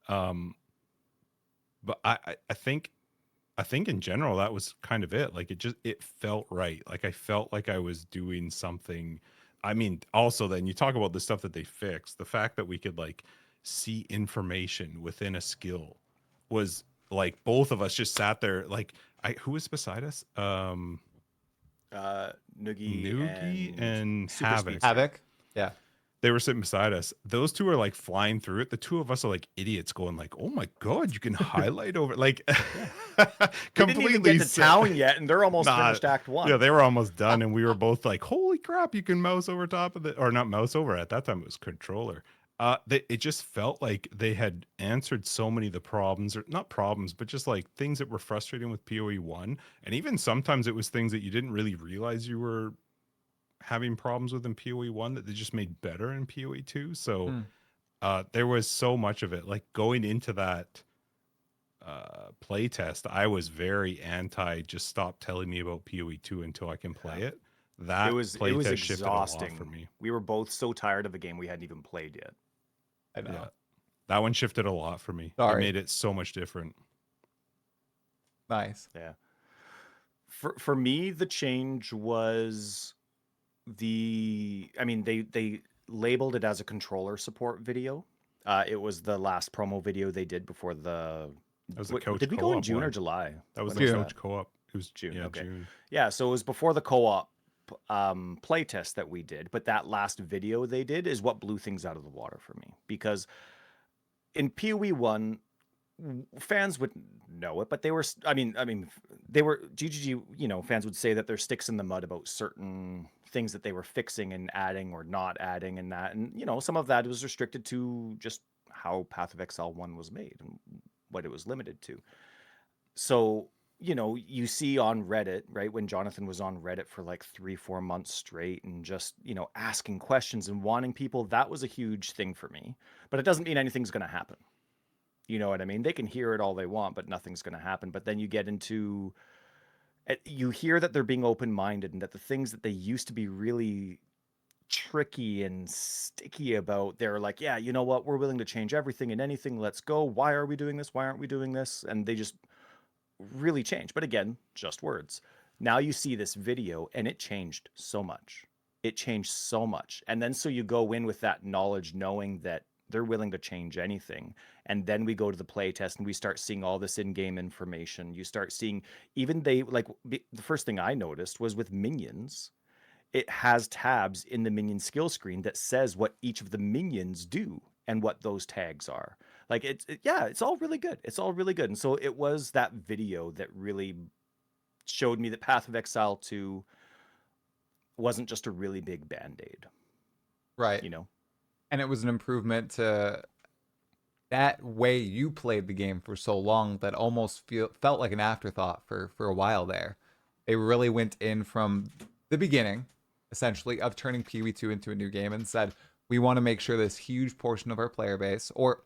But I think in general that was kind of it. It felt right. I felt like I was doing something. I mean, also then you talk about the stuff that they fixed. The fact that we could see information within a skill was both of us just sat there who was beside us? Noogie and Super Havoc. Speedster. Havoc? Yeah. They were sitting beside us. Those two are flying through it. The two of us are idiots going oh my God, you can highlight over We didn't even get to town yet, and they're almost finished Act 1. Yeah, they were almost done, and we were both holy crap, you can mouse over top of it. Or not mouse over, at that time it was controller. It just felt like they had answered so many of the problems, or not problems, but just things that were frustrating with PoE1. And even sometimes it was things that you didn't really realize you were having problems with in PoE1 that they just made better in PoE2. So there was so much of it. Going into that playtest, I was very anti just stop telling me about PoE2 until I can play it. That it was playtest shifted a lot exhausting for me. We were both so tired of a game we hadn't even played yet. I know. Yeah, that one shifted a lot for me. Sorry. It made it so much different. Nice. Yeah. For me, the change was they labeled it as a controller support video. It was the last promo video they did before the. That was the coach Did we go in co-op June or one. July? That was When the June. coach co-op. It was June, Yeah, okay. June. Yeah, so it was before the co-op playtest that we did, but that last video they did is what blew things out of the water for me, because in PoE1 fans would know it, but they were they were GGG, fans would say that there's sticks in the mud about certain things that they were fixing and adding or not adding, and that, and some of that was restricted to just how Path of Exile 1 was made and what it was limited to. So you see on Reddit, right, when Jonathan was on Reddit for like 3-4 months straight and just, asking questions and wanting people, that was a huge thing for me. But it doesn't mean anything's going to happen. You know what I mean? They can hear it all they want, but nothing's going to happen. But then you get into, you hear that they're being open-minded and that the things that they used to be really tricky and sticky about, they're like, yeah, you know what? We're willing to change everything and anything. Let's go. Why are we doing this? Why aren't we doing this? And they just really change. But again, just words. Now you see this video and it changed so much. It changed so much. And then so you go in with that knowledge, knowing that they're willing to change anything. And then we go to the play test and we start seeing all this in-game information. You start seeing, even the first thing I noticed was with minions, it has tabs in the minion skill screen that says what each of the minions do and what those tags are. Like it's all really good. It's all really good. And so it was that video that really showed me that Path of Exile 2 wasn't just a really big band-aid. Right. And it was an improvement to that way you played the game for so long that almost felt like an afterthought for a while there. They really went in from the beginning, essentially, of turning PoE2 into a new game and said, we want to make sure this huge portion of our player base, or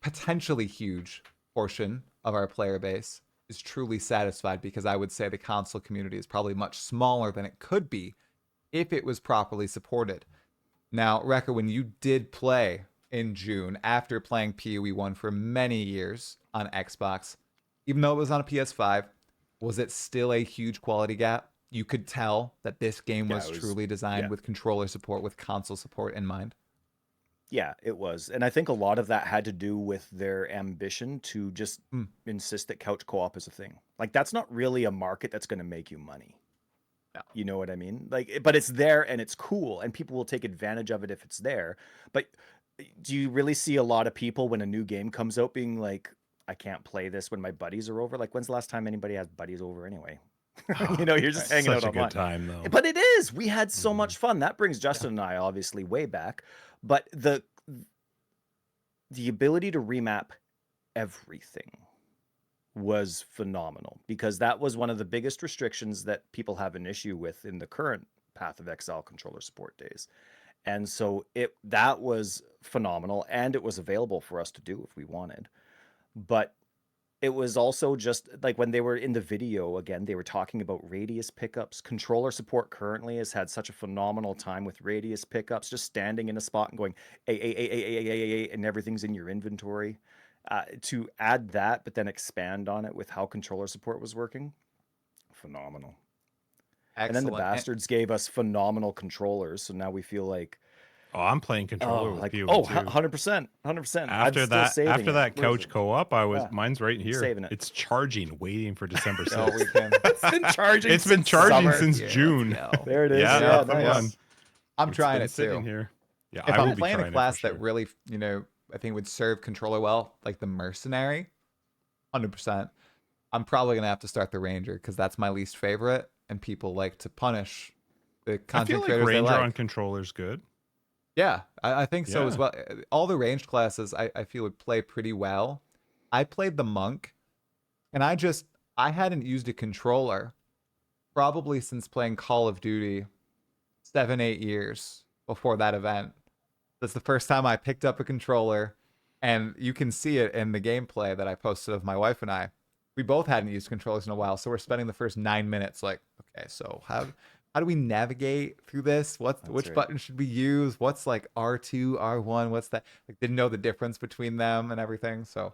potentially huge portion of our player base, is truly satisfied, because I would say the console community is probably much smaller than it could be if it was properly supported. Now, Rekka, when you did play in June, after playing PoE1 for many years on Xbox, even though it was on a PS5, was it still a huge quality gap? You could tell that this game was truly designed with controller support, with console support in mind. Yeah, it was. And I think a lot of that had to do with their ambition to just insist that couch co-op is a thing. Like, that's not really a market that's going to make you money. No. You know what I mean? Like, but it's there and it's cool and people will take advantage of it if it's there. But do you really see a lot of people when a new game comes out being like, I can't play this when my buddies are over? Like, when's the last time anybody has buddies over anyway? You're just hanging out online. Such a good time, though. But it is. We had so much fun. That brings Justin and I obviously way back. But the ability to remap everything was phenomenal, because that was one of the biggest restrictions that people have an issue with in the current Path of Exile controller support days. And so that was phenomenal, and it was available for us to do if we wanted. But it was also just like when they were in the video, again, they were talking about radius pickups. Controller support currently has had such a phenomenal time with radius pickups, just standing in a spot and going, and everything's in your inventory. To add that, but then expand on it with how controller support was working, phenomenal. Excellent. And then the bastards gave us phenomenal controllers, so now we feel like, I'm playing controller with PoE2. 100%. After that couch co-op, mine's right here. Saving it. It's charging, waiting for December 6th. we can. It's been charging since June. There it is. Yeah, Nice. I'm trying it too. Here. Yeah, If I will I'm be playing a trying class it for that sure. really, I think would serve controller well, like the mercenary, 100%. I'm probably gonna have to start the ranger, because that's my least favorite, and people like to punish the I content feel like creators they ranger like. on controller's good. Yeah, I think so as Yeah. well. All the ranged classes I feel would play pretty well. I played the monk, and I hadn't used a controller probably since playing Call of Duty 7-8 years before that event. That's the first time I picked up a controller, and you can see it in the gameplay that I posted of my wife and I. We both hadn't used controllers in a while, so we're spending the first 9 minutes like, okay, so how do we navigate through this? That's Which right. button should we use? What's like R2, R1? What's that? Like, didn't know the difference between them and everything. So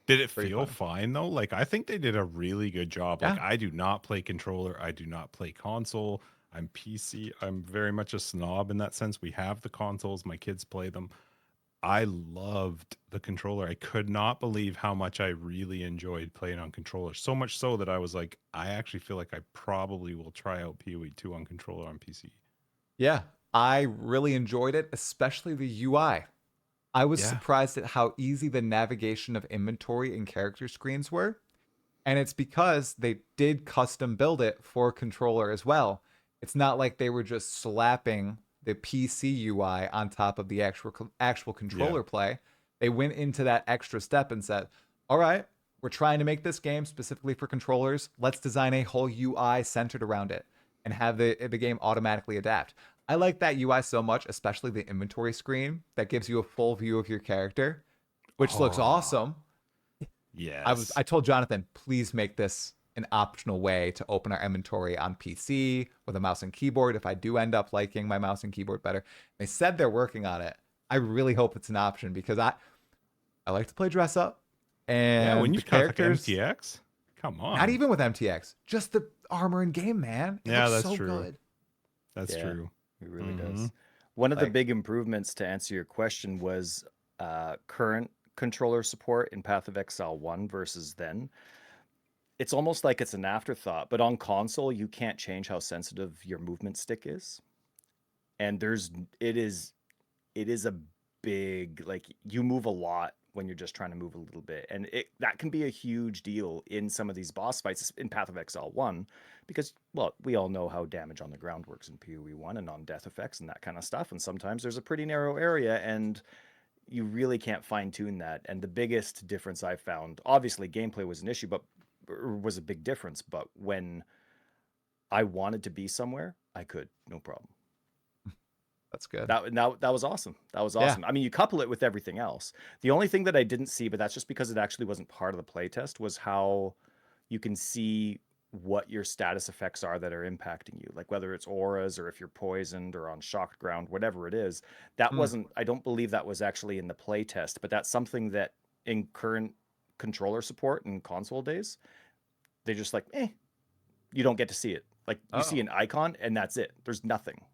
Did it pretty feel fun. fine though? Like I think they did a really good job. Like Yeah. I do not play controller. I do not play console. I'm PC. I'm very much a snob in that sense. We have the consoles. My kids play them. I loved the controller. I could not believe how much I really enjoyed playing on controller. So much so that I was like, I actually feel like I probably will try out PoE2 on controller on PC. Yeah. I really enjoyed it, especially the UI. I was Yeah. surprised at how easy the navigation of inventory and character screens were. And it's because they did custom build it for controller as well. It's not like they were just slapping the PC UI on top of the actual Yeah. controller play. They went into that extra step and said, "All right, we're trying to make this game specifically for controllers. Let's design a whole UI centered around it and have the game automatically adapt." I like that UI so much, especially the inventory screen that gives you a full view of your character, which looks Oh, awesome. yes. I told Jonathan, please make this an optional way to open our inventory on PC with a mouse and keyboard if I do end up liking my mouse and keyboard better. They said they're working on it. I really hope it's an option because I like to play dress up Yeah, when and the you've got like characters, MTX, come not on. even with MTX, just the armor in game, man. It Yeah, looks that's so true. good. That's Yeah, true. it really Hmm. does. One of the Like, big improvements to answer your question was current controller support in Path of Exile 1 versus then. It's almost like it's an afterthought, but on console, you can't change how sensitive your movement stick is. And it is a big, like, you move a lot when you're just trying to move a little bit, and that can be a huge deal in some of these boss fights in Path of Exile 1, because, well, we all know how damage on the ground works in PoE1 and on death effects and that kind of stuff, and sometimes there's a pretty narrow area and you really can't fine tune that. And the biggest difference I found, obviously gameplay was an issue, but was a big difference, but when I wanted to be somewhere, I could, no problem. that's good. That was awesome. That was Yeah. awesome. I mean, you couple it with everything else. The only thing that I didn't see, but that's just because it actually wasn't part of the playtest, was how you can see what your status effects are that are impacting you, like whether it's auras or if you're poisoned or on shocked ground, whatever it is. That Hmm. wasn't. I don't believe that was actually in the playtest, but that's something that in current controller support and console days, they just like, you don't get to see it. Like you see Oh, an icon and that's it. There's nothing.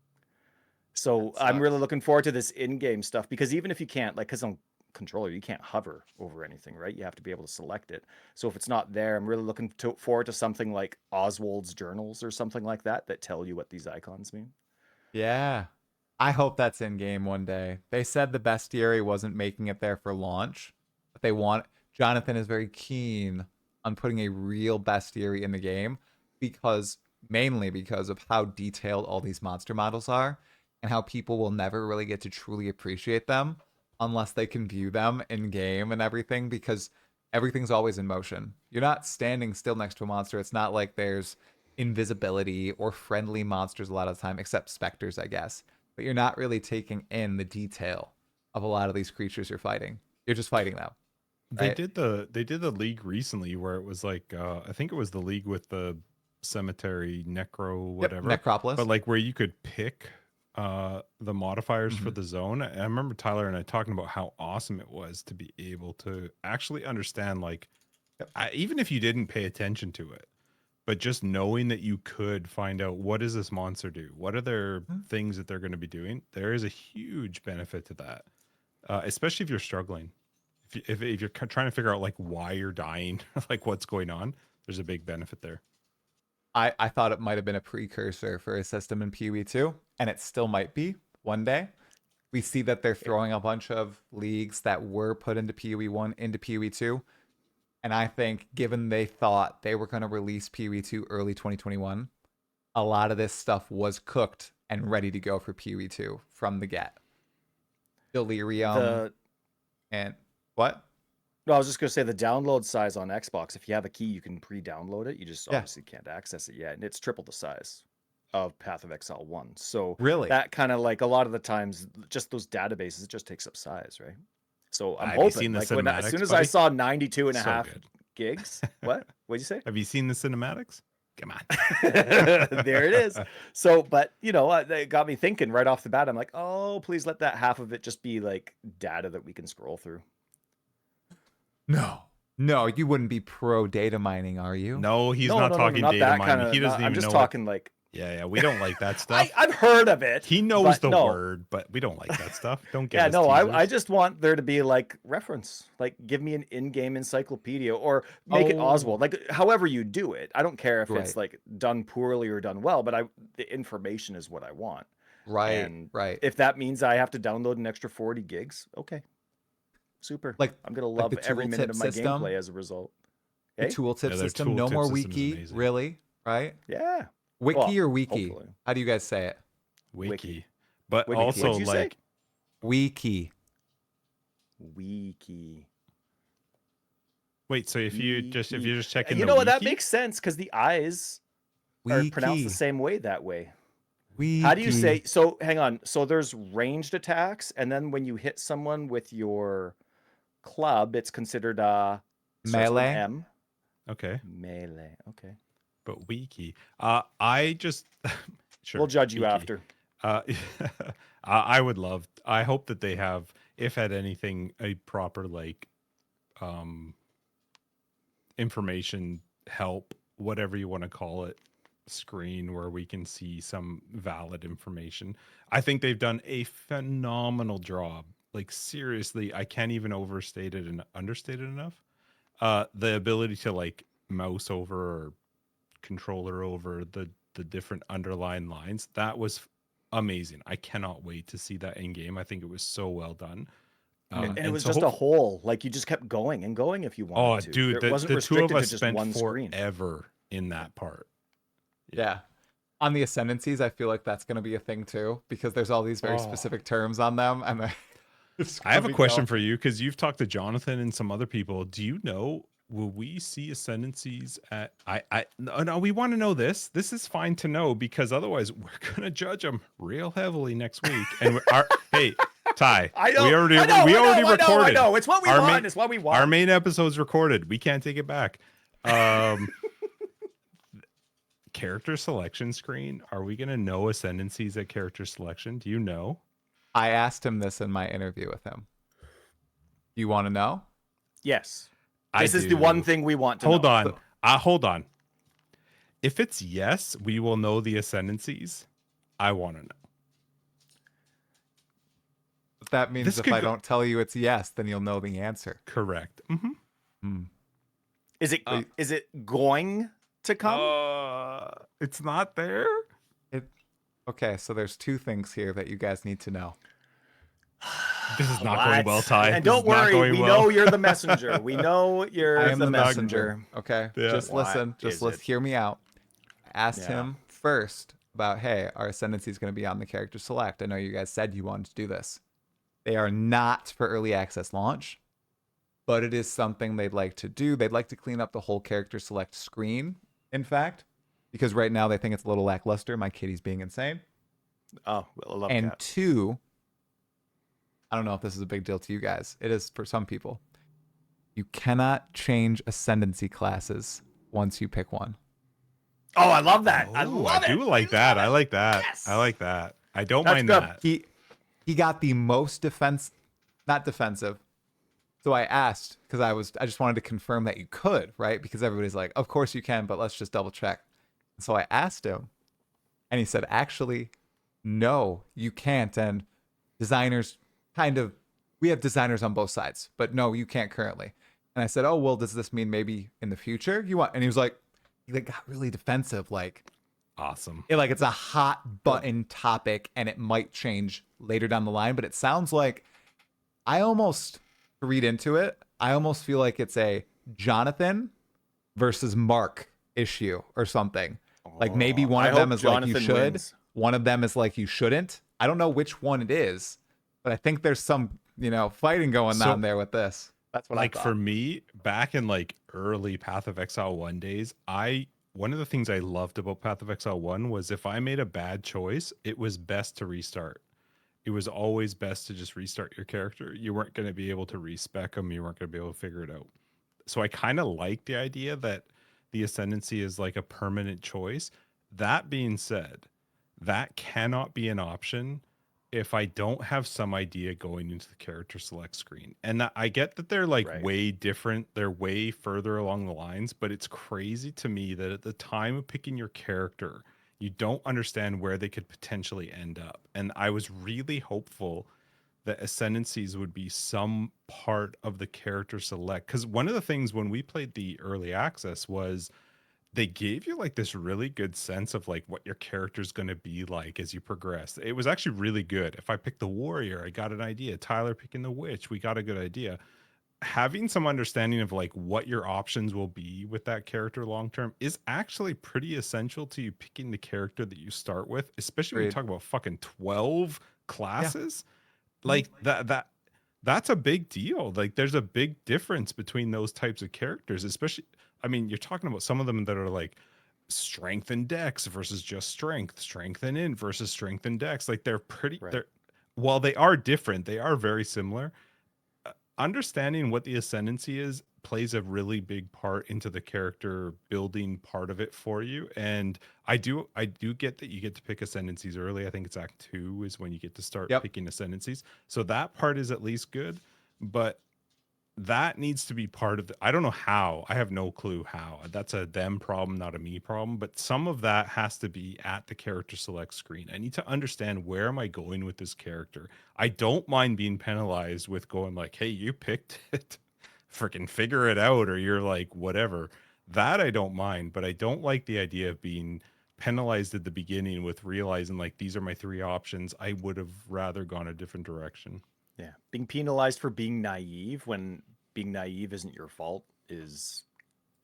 that So I'm really sucks. looking forward to this in-game stuff, because even if you can't, like, because on controller you can't hover over anything, right? You have to be able to select it. So if it's not there, I'm really forward to something like Oswald's journals or something like that that tell you what these icons mean. Yeah. I hope that's in game one day. They said the bestiary wasn't making it there for launch, but they want Jonathan is very keen on putting a real bestiary in the game because mainly because of how detailed all these monster models are and how people will never really get to truly appreciate them unless they can view them in game and everything because everything's always in motion. You're not standing still next to a monster. It's not like there's invisibility or friendly monsters a lot of the time, except specters, I guess. But you're not really taking in the detail of a lot of these creatures you're fighting. You're just fighting them, right? They did the league recently where it was like I think it was the league with the cemetery necro Yep, whatever, but Necropolis. like where you could pick the modifiers for Mm-hmm. the zone. I remember Tyler and I talking about how awesome it was to be able to actually understand like Yep. even if you didn't pay attention to it, but just knowing that you could find out what does this monster do, what are their Mhm. things that they're going to be doing, there is a huge benefit to that, especially if you're struggling, if you're trying to figure out like why you're dying, like what's going on, there's a big benefit there. I thought it might have been a precursor for a system in PoE2, and it still might be one day. We see that they're throwing a bunch of leagues that were put into PoE1 into PoE2. And I think, given they thought they were going to release PoE2 early 2021, a lot of this stuff was cooked and ready to go for PoE2 from the get. Delirium The and what? No, I was just gonna say the download size on Xbox. If you have a key, you can pre-download it. You just Yeah, obviously can't access it yet, and it's triple the size of Path of Exile 1. So really? that kind of, like, a lot of the times, just those databases, it just takes up size, right? So I'm Have you seen hoping, the like, as soon cinematics, as I buddy? saw 92 and a So half good. gigs, what? What'd you say? Have you seen the cinematics? Come on. There it is. So, but you know, it got me thinking right off the bat. I'm like, oh, please let that half of it just be like data that we can scroll through. No, you wouldn't be pro data mining, are you? No, he's No, not no, talking not data that mining. kind of. He doesn't I'm even just know. talking like. Yeah, we don't like that stuff. I've heard of it. He knows but the no. word, but we don't like that stuff. Don't get Yeah, us no, teasers. I just want there to be like reference, like give me an in-game encyclopedia or make it Oswald, like however you do it. I don't care if it's like done poorly or done well, but the information is what I want. Right, And right. if that means I have to download an extra 40 gigs, okay, super. Like I'm gonna like love the every minute tooltip of my system. gameplay as a result. The Okay? tooltip their system, no tooltip more system's wiki, amazing. really, right? Yeah. Wiki Well, or wiki? hopefully. How do you guys say it? Wiki. But Wiki. also What'd you say? like Wiki. Wiki. wait, so if you're just checking You the know what? That wiki? makes sense because the eyes are pronounced the Wiki. same way that way. Wiki. How do you say? So hang on. So there's ranged attacks, and then when you hit someone with your club, it's considered starts with an Melee? M. Okay. Melee. Okay. But wiki. I just sure. We'll judge you wiki. after. I would love. I hope that they have, if at anything, a proper like, information help, whatever you want to call it, screen where we can see some valid information. I think they've done a phenomenal job. Like seriously, I can't even overstate it and understate it enough. The ability to like mouse over or controller over the different underlying lines, that was amazing. I cannot wait to see that in game. I think it was so well done. And it was so just a hole. Like you just kept going and going if you wanted to. Oh, dude, It wasn't the two of restricted us to just spent one screen. forever in that part. Yeah. On the ascendancies, I feel like that's going to be a thing too, because there's all these very specific terms on them. And I have a question for you because you've talked to Jonathan and some other people. Do you know, will we see ascendancies at no, we want to know this. This is fine to know because otherwise we're going to judge them real heavily next week. And hey, Ty, I know. we already recorded. I know. It's what we want. It's what we want. Our main episode's recorded. We can't take it back. Character selection screen. Are we going to know ascendancies at character selection? Do you know? I asked him this in my interview with him. You want to know? Yes. I This is do. the one thing we want to Hold know. on. Hold on. If it's yes, we will know the ascendancies. I want to know. That means This if could I go- don't tell you it's yes, then you'll know the answer. Correct. Mm-hmm. Is it going to come? It's not there. Okay, so there's two things here that you guys need to know. This is not going well, Ty. And This don't is not worry, going we well. know you're the messenger. We know you're I am the the messenger. messenger. Okay, Yeah. just What listen. Just is let's it? hear me out. I asked Yeah. him first about, hey, our ascendancy is going to be on the character select. I know you guys said you wanted to do this. They are not for early access launch, but it is something they'd like to do. They'd like to clean up the whole character select screen, in fact, because right now they think it's a little lackluster. My kitty's being insane. Oh, well, I love And cats. two, I don't know if this is a big deal to you guys. It is for some people. You cannot change ascendancy classes once you pick one. Oh, I love that. I Oh, love it. do like that. I like that. Yes. I like that. I don't That's mind good. that. He got the most not defensive. So I asked because I just wanted to confirm that you could, right? Because everybody's like, of course you can, but let's just double check. So I asked him, and he said, actually, no, you can't. And designers we have designers on both sides, but no, you can't currently. And I said, oh, well, does this mean maybe in the future you want? And he was like, he got really defensive, like Awesome. it's a hot button topic and it might change later down the line. But it sounds like I almost read into it. I almost feel like it's a Jonathan versus Mark issue or something. Like maybe one I of them hope is like you Jonathan should. wins. One of them is like you shouldn't. I don't know which one it is, but I think there's some, fighting going So, on there with this. That's what Like I for thought. me, back in like early Path of Exile 1 days, one of the things I loved about Path of Exile 1 was if I made a bad choice, it was best to restart. It was always best to just restart your character. You weren't going to be able to respec them. You weren't going to be able to figure it out. So I kind of like the idea that the ascendancy is like a permanent choice. That being said, that cannot be an option if I don't have some idea going into the character select screen. And that, I get that they're like Right. way different, they're way further along the lines, but it's crazy to me that at the time of picking your character, you don't understand where they could potentially end up. And I was really hopeful that ascendancies would be some part of the character select, because one of the things when we played the early access was they gave you like this really good sense of like what your character's going to be like as you progress. It was actually really good. If I picked the warrior, I got an idea. Tyler picking the witch, we got a good idea. Having some understanding of like what your options will be with that character long term is actually pretty essential to you picking the character that you start with, especially when you Agreed. talk about fucking 12 Yeah. classes. Like that's a big deal. Like there's a big difference between those types of characters, especially, I mean, you're talking about some of them that are like strength and dex versus just strength, strength and int versus strength and dex. Like they're pretty, Right. they're, while they are different, they are very similar. Understanding what the ascendancy is plays a really big part into the character building part of it for you. And I do get that you get to pick ascendancies early. I think it's act 2 is when you get to start Yep. picking ascendancies, so that part is at least good. But that needs to be part of the, I don't know how, I have no clue how. That's a them problem, not a me problem, but some of that has to be at the character select screen. I need to understand, where am I going with this character? I don't mind being penalized with going like, hey, you picked it, freaking figure it out, or you're like whatever. That I don't mind, but I don't like the idea of being penalized at the beginning with realizing like these are my 3 options. I would have rather gone a different direction. Yeah. Being penalized for being naive when being naive isn't your fault is,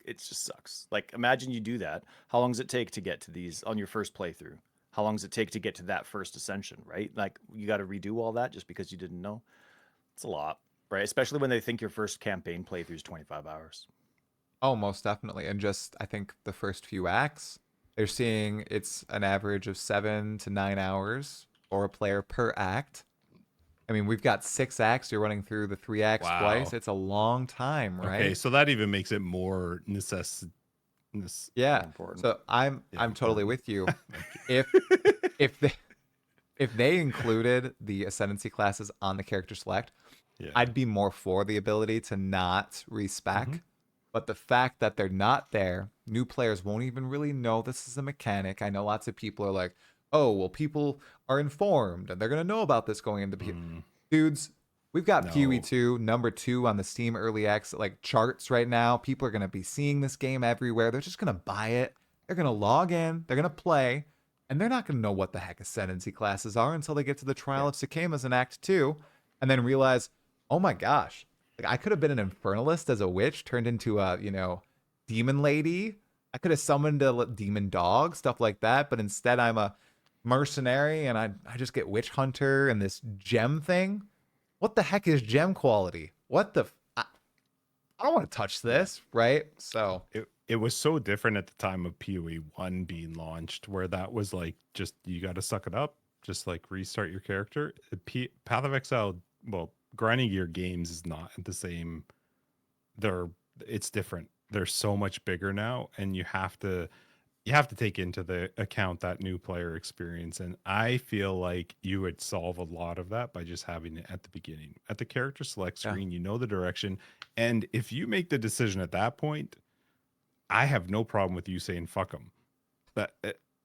it just sucks. Like imagine you do that. How long does it take to get to these on your first playthrough? How long does it take to get to that first ascension, right? Like you got to redo all that just because you didn't know. It's a lot, right? Especially when they think your first campaign playthrough is 25 hours. Oh, most definitely. And just, I think the first few acts, they're seeing it's an average of 7 to 9 hours for a player per act. I mean, we've got 6 acts. You're running through the 3 acts twice. Wow. It's a long time, Okay, right? so that even makes it more Yeah. More important. So I'm yeah, I'm totally important. with you. Thank If if they if they included the ascendancy classes on the character select, you. Yeah. I'd be more for the ability to not respec. Mhm. But the fact that they're not there, new players won't even really know this is a mechanic. I know lots of people are like, oh, well, people are informed and they're going to know about this going into Mm, dudes. We've got no. PoE2 #2 on the Steam early access like charts right now. People are going to be seeing this game everywhere. They're just going to buy it. They're going to log in. They're going to play. And they're not going to know what the heck ascendancy classes are until they get to the Trial Yeah. of Sikamas in Act 2 and then realize, oh my gosh, like I could have been an infernalist as a witch turned into a, demon lady. I could have summoned a demon dog, stuff like that, but instead I'm a mercenary and I just get witch hunter and this gem thing. What the heck is gem quality? What the I don't want to touch Yeah. this, right? So, It was so different at the time of PoE1 being launched, where that was like, just you got to suck it up, just like restart your character. Path of Exile, well, grinding gear games is not the same. They're It's different. They're so much bigger now, and you have to take into the account that new player experience. And I feel like you would solve a lot of that by just having it at the beginning, at the character select yeah. screen. You know the direction, and if you make the decision at that point, I have no problem with you saying fuck them. That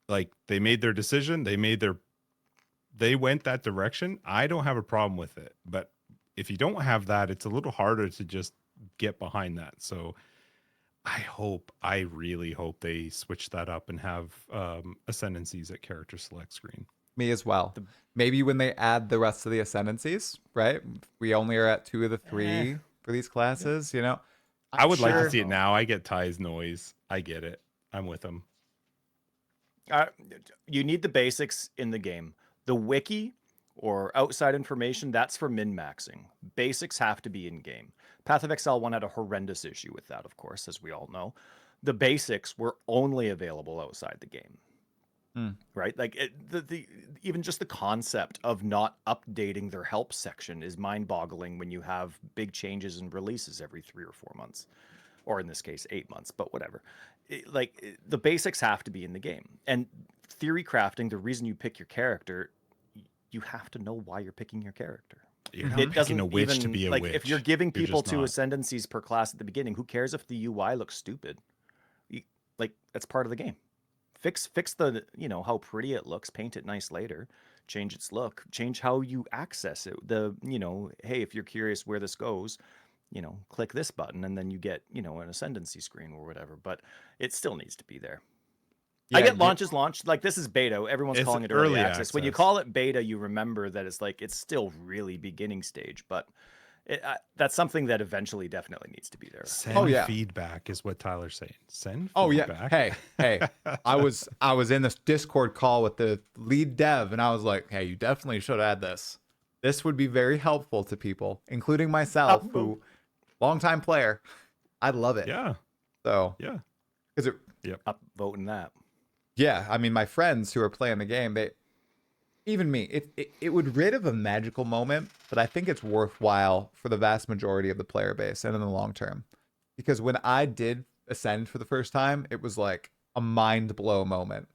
like they made their decision, they went that direction. I don't have a problem with it. But if you don't have that, it's a little harder to just get behind that. So I really hope they switch that up and have ascendancies at character select screen. Me as well. The- Maybe when they add the rest of the ascendancies, right? We only are at 2 of the Eh, 3 for these classes, I would like to sure. see it now. I get Ty's noise. I get it. I'm with him. Uh, you need the basics in the game. The wiki or outside information, that's for min-maxing. Basics have to be in game. Path of Exile 1 had a horrendous issue with that, of course, as we all know. The basics were only available outside the game. Right? Like the even just the concept of not updating their help section is mind-boggling when you have big changes and releases every 3 or 4 months. or in this case 8 months, but whatever. The basics have to be in the game. And theory crafting, the reason you pick your character, you have to know why you're picking your character. You're not picking a witch to be a witch. If you're giving You're people just 2 not. ascendancies per class at the beginning, who cares if the UI looks stupid? That's part of the game. Fix the, how pretty it looks, paint it nice later, change its look, change how you access it. Hey, if you're curious where this goes, click this button and then you get, an ascendancy screen or whatever, but it still needs to be there. Yeah, I get launch is launch. Like, this is beta. Everyone's It's calling it early early access. When you access. call it beta, you remember that it's still really beginning stage, but that's something that eventually definitely needs to be there. Send feedback is what Tyler's saying. Send feedback. Hey, I was in this Discord call with the lead dev, and I was like, hey, you definitely should add this. This would be very helpful to people, including myself, who longtime player. I love it. Yeah. So Yeah. because Upvoting that. yeah, I mean, my friends who are playing the game, even me, it would rid of a magical moment, but I think it's worthwhile for the vast majority of the player base and in the long term. Because when I did Ascend for the first time, it was like a mind blow moment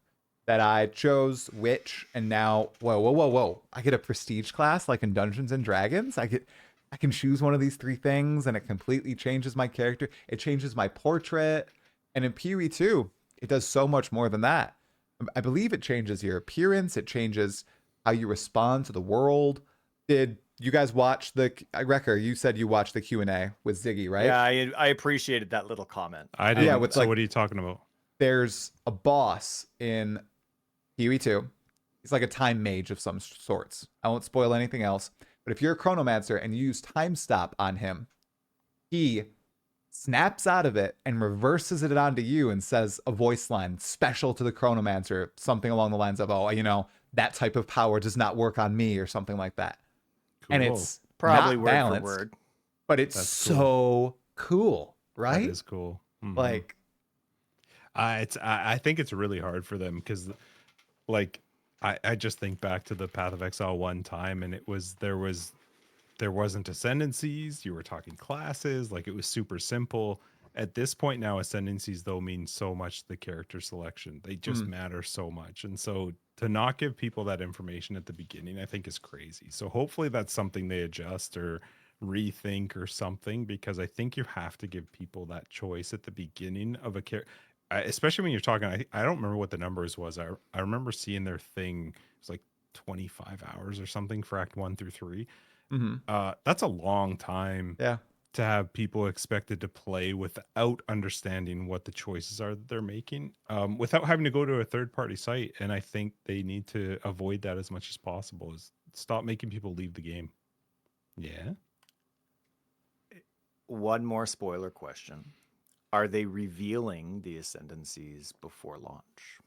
that I chose Witch, and now, whoa. I get a prestige class like in Dungeons and Dragons. I can choose one of these 3 things, and it completely changes my character. It changes my portrait. And in PoE2, it does so much more than that. I believe it changes your appearance. It changes how you respond to the world. Did you guys watch Wrecker, you said you watched the Q&A with Ziggy, right? Yeah, I appreciated that little comment. I did. Yeah, So what are you talking about? There's a boss in PoE2. He's like a time mage of some sorts. I won't spoil anything else. But if you're a chronomancer and you use time stop on him, he snaps out of it and reverses it onto you and says a voice line special to the chronomancer, something along the lines of, that type of power does not work on me, or something like that. Cool. And it's Probably not word balanced, for word. but it's That's so cool, right? That is cool. Mhm. Like, I think it's really hard for them because, like, I just think back to the Path of Exile one time, and there wasn't ascendancies. You were talking classes, like it was super simple. At this point now, ascendancies though mean so much to the character selection. They just matter so much, and so to not give people that information at the beginning, I think is crazy. So hopefully that's something they adjust or rethink or something, because I think you have to give people that choice at the beginning of a character. Especially when you're talking, I don't remember what the numbers was. I remember seeing their thing. It's like 25 hours or something for Act 1 through 3. That's a long time to have people expected to play without understanding what the choices are that they're making, without having to go to a third-party site. And I think they need to avoid that as much as possible. Is stop making people leave the game. Yeah. One more spoiler question. Are they revealing the ascendancies before launch?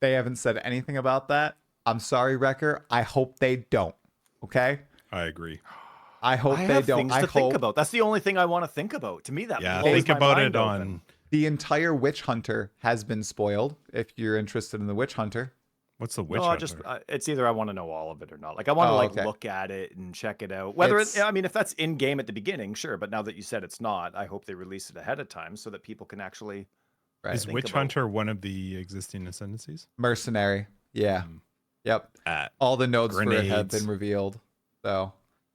they haven't said anything about that. I'm sorry, Wrecker. I hope they don't. Okay? I agree. I hope I they have don't. things to think about. That's the only thing I want to think about. To me, that blows Think my about mind it open. on The entire Witch Hunter has been spoiled. If you're interested in the Witch Hunter, what's the witch No, hunter? it's either I want to know all of it or not. Like I want to okay. look at it and check it out. Whether It's- I mean, if that's in game at the beginning, sure. But now that you said it's not, I hope they release it ahead of time so that people can actually. right? Is think witch about- hunter one of the existing ascendancies? Mercenary. Yeah. Yep. At All the nodes for it have Grenades. been revealed. So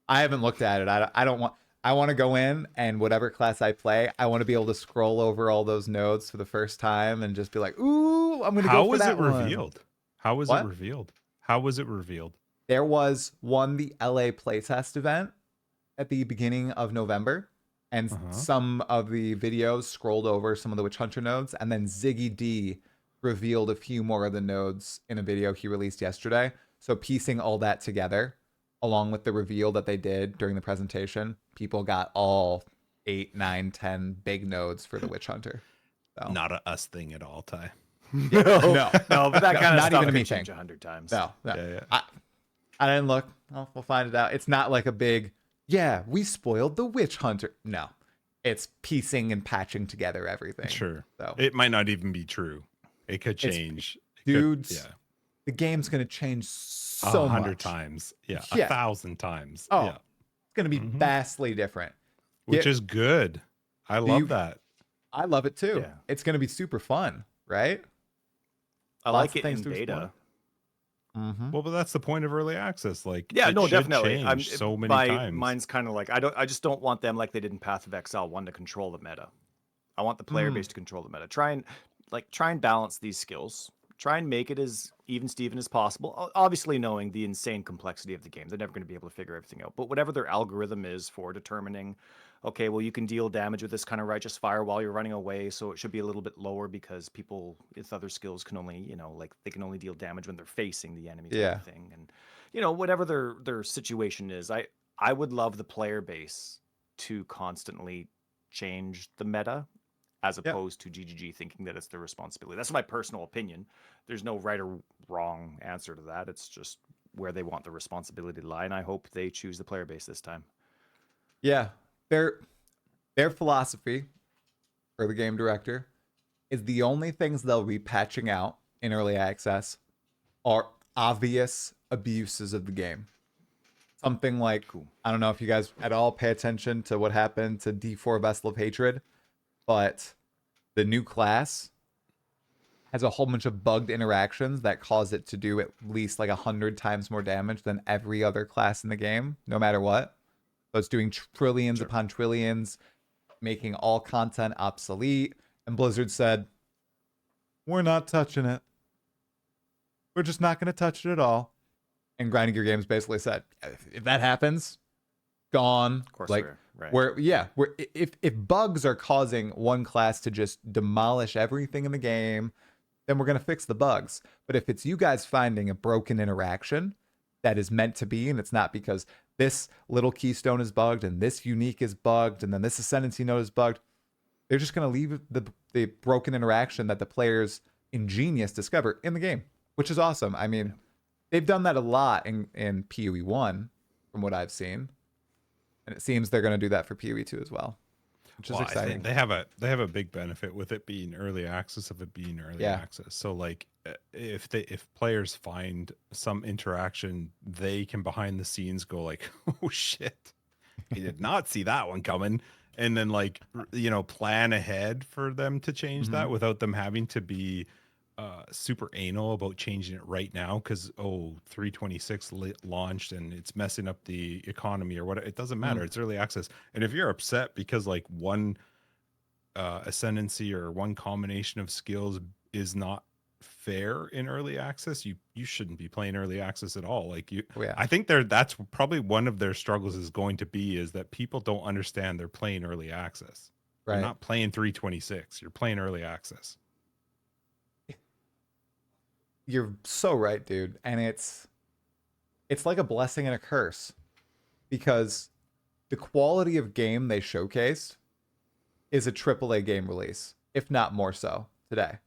I haven't looked at it. I don't want. I want to go in and whatever class I play, I want to be able to scroll over all those nodes for the first time and just be like, "Ooh, I'm going to go for that one." How was it revealed? How was What? it revealed? How was it revealed? There was the LA playtest event at the beginning of November, and some of the videos scrolled over some of the Witch Hunter nodes, and then Ziggy D revealed a few more of the nodes in a video he released yesterday. So piecing all that together, along with the reveal that they did during the presentation, people got all 8, 9, 10 big nodes for the Witch Hunter. So. Not a us thing at all, Ty. No, No, but that kind of not stuff even a can me change thing. 100 times. No. Yeah. I didn't look. Well, we'll find it out. It's not like a big, we spoiled the Witch Hunter. No, it's piecing and patching together everything. Sure. So It might not even be true. It could change. dudes, the game's going to change so 100 much. times. Yeah. Yeah. 1,000 times. Oh, it's going to be vastly different. Which Yeah. is good. I you- love that. I love it too. Yeah. It's going to be super fun, right? I Lots like of it things in to explore. beta. Mm-hmm. Well, but that's the point of early access. Like, Yeah, it no, should definitely. change so many times. Mine's kind of like I just don't want them like they did in Path of Exile 1 to control the meta. I want the player base to control the meta. Try and balance these skills. Try and make it as even Steven as possible. Obviously knowing the insane complexity of the game. They're never going to be able to figure everything out. But whatever their algorithm is for determining, okay, well, you can deal damage with this kind of righteous fire while you're running away, so it should be a little bit lower because people with other skills can only, like they can only deal damage when they're facing the enemy type of thing. And whatever their situation is, I would love the player base to constantly change the meta as opposed to GGG thinking that it's their responsibility. That's my personal opinion. There's no right or wrong answer to that. It's just where they want the responsibility to lie, and I hope they choose the player base this time. Yeah. Their philosophy for the game director is the only things they'll be patching out in early access are obvious abuses of the game. Something like, I don't know if you guys at all pay attention to what happened to D4 Vessel of Hatred, but the new class has a whole bunch of bugged interactions that cause it to do at least like 100 times more damage than every other class in the game, no matter what. So it's doing trillions upon trillions, making all content obsolete. And Blizzard said, we're not touching it. We're just not going to touch it at all. And Grinding Gear Games basically said, if that happens, gone. Of course, like if bugs are causing one class to just demolish everything in the game, then we're going to fix the bugs. But if it's you guys finding a broken interaction that is meant to be, and it's not because this little keystone is bugged and this unique is bugged and then this ascendancy node is bugged, they're just going to leave the broken interaction that the players ingenious discover in the game, which is awesome. I mean, they've done that a lot in PoE1 from what I've seen. And it seems they're going to do that for PoE2 as well, which is exciting. They have a big benefit with it being early access of it being early access. So like if players find some interaction, they can behind the scenes go like, oh shit, I did not see that one coming. And then like, plan ahead for them to change that without them having to be super anal about changing it right now because 326 launched and it's messing up the economy or what. It doesn't matter. It's early access. And if you're upset because like one ascendancy or one combination of skills is not fair in early access, you shouldn't be playing early access at all. Like I think that's probably one of their struggles is going to be is that people don't understand they're playing early access. You're not playing 326. You're playing early access. You're so right, dude. And it's like a blessing and a curse because the quality of game they showcased is a AAA game release, if not more so today.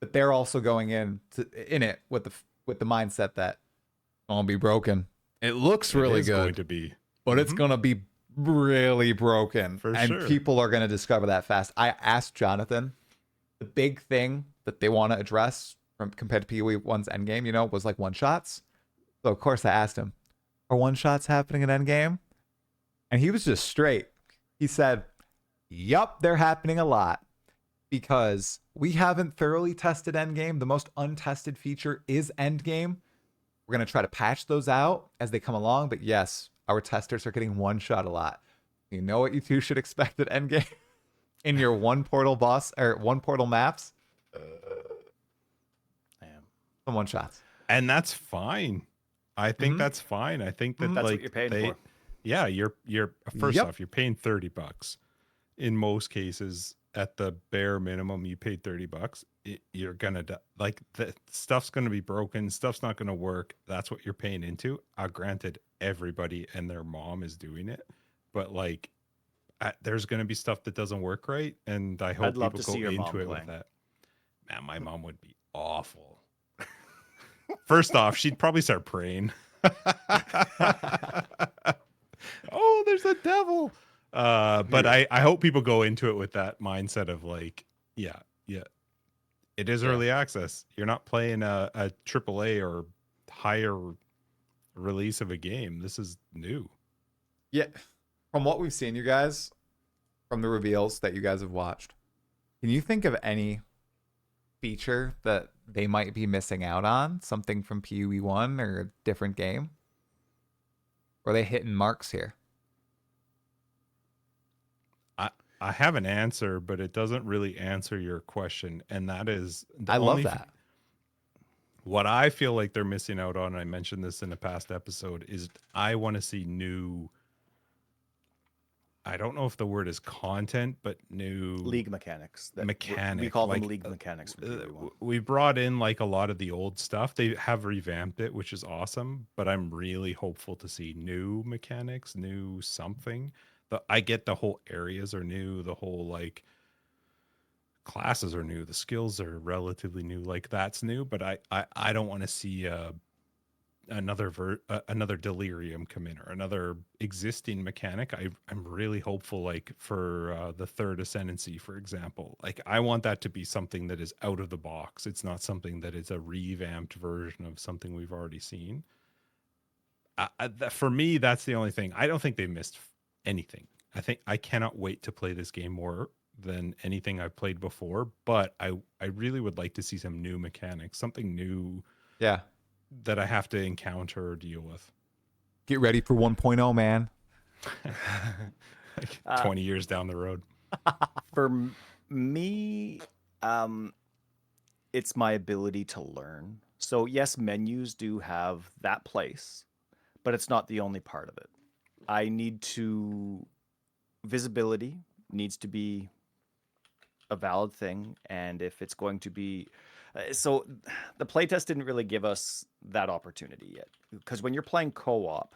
But they're also going in it with the mindset that it won't be broken. It looks really good, going to be, but it's going to be really broken. And people are going to discover that fast. I asked Jonathan, the big thing that they want to address from compared to PoE1's endgame, was like one-shots. So of course I asked him, are one-shots happening in endgame? And he was just straight. He said, yup, they're happening a lot because we haven't thoroughly tested endgame. The most untested feature is endgame. We're going to try to patch those out as they come along. But yes, our testers are getting one-shot a lot. You know what you two should expect at endgame in your one portal maps? Some one shots, and that's fine. I think that's fine. I think that that's like what you're paying for. Yeah, you're first off, you're paying $30. In most cases, at the bare minimum, you paid $30. You're gonna like the stuff's gonna be broken. Stuff's not gonna work. That's what you're paying into. Granted, everybody and their mom is doing it, but like, there's gonna be stuff that doesn't work right, and I hope people go into it with that. Man, my mom would be awful. First off, she'd probably start praying. Oh, there's a devil. But I hope people go into it with that mindset of like, yeah, it is early access. You're not playing a AAA or higher release of a game. This is new. Yeah. From what we've seen, you guys, from the reveals that you guys have watched, Can you think of any feature that they might be missing out on? Something from PoE1 or a different game? Or are they hitting marks here? I have an answer, but it doesn't really answer your question, and that is the I love only that. what I feel like they're missing out on. I mentioned this in a past episode. Is I want to see new. I don't know if the word is content, but new League mechanics. We mechanic. call them like, league mechanics from PoE1. we brought in like a lot of the old stuff. They have revamped it, which is awesome. But I'm really hopeful to see new mechanics, new something. I get the whole areas are new, the whole like classes are new, the skills are relatively new. Like that's new, but I don't want to see another delirium come in or another existing mechanic. I'm really hopeful, like for the third ascendancy, for example. Like I want that to be something that is out of the box. It's not something that is a revamped version of something we've already seen. For me, that's the only thing. I don't think they missed anything. I think I cannot wait to play this game more than anything I've played before, but I really would like to see some new mechanics, something new Yeah. that I have to encounter or deal with. Get ready for 1.0, man. Like 20 years down the road. For me, it's my ability to learn. So yes, menus do have that place, but it's not the only part of it. I need to visibility needs to be a valid thing, and if it's going to be so the playtest didn't really give us that opportunity yet, because when you're playing co-op,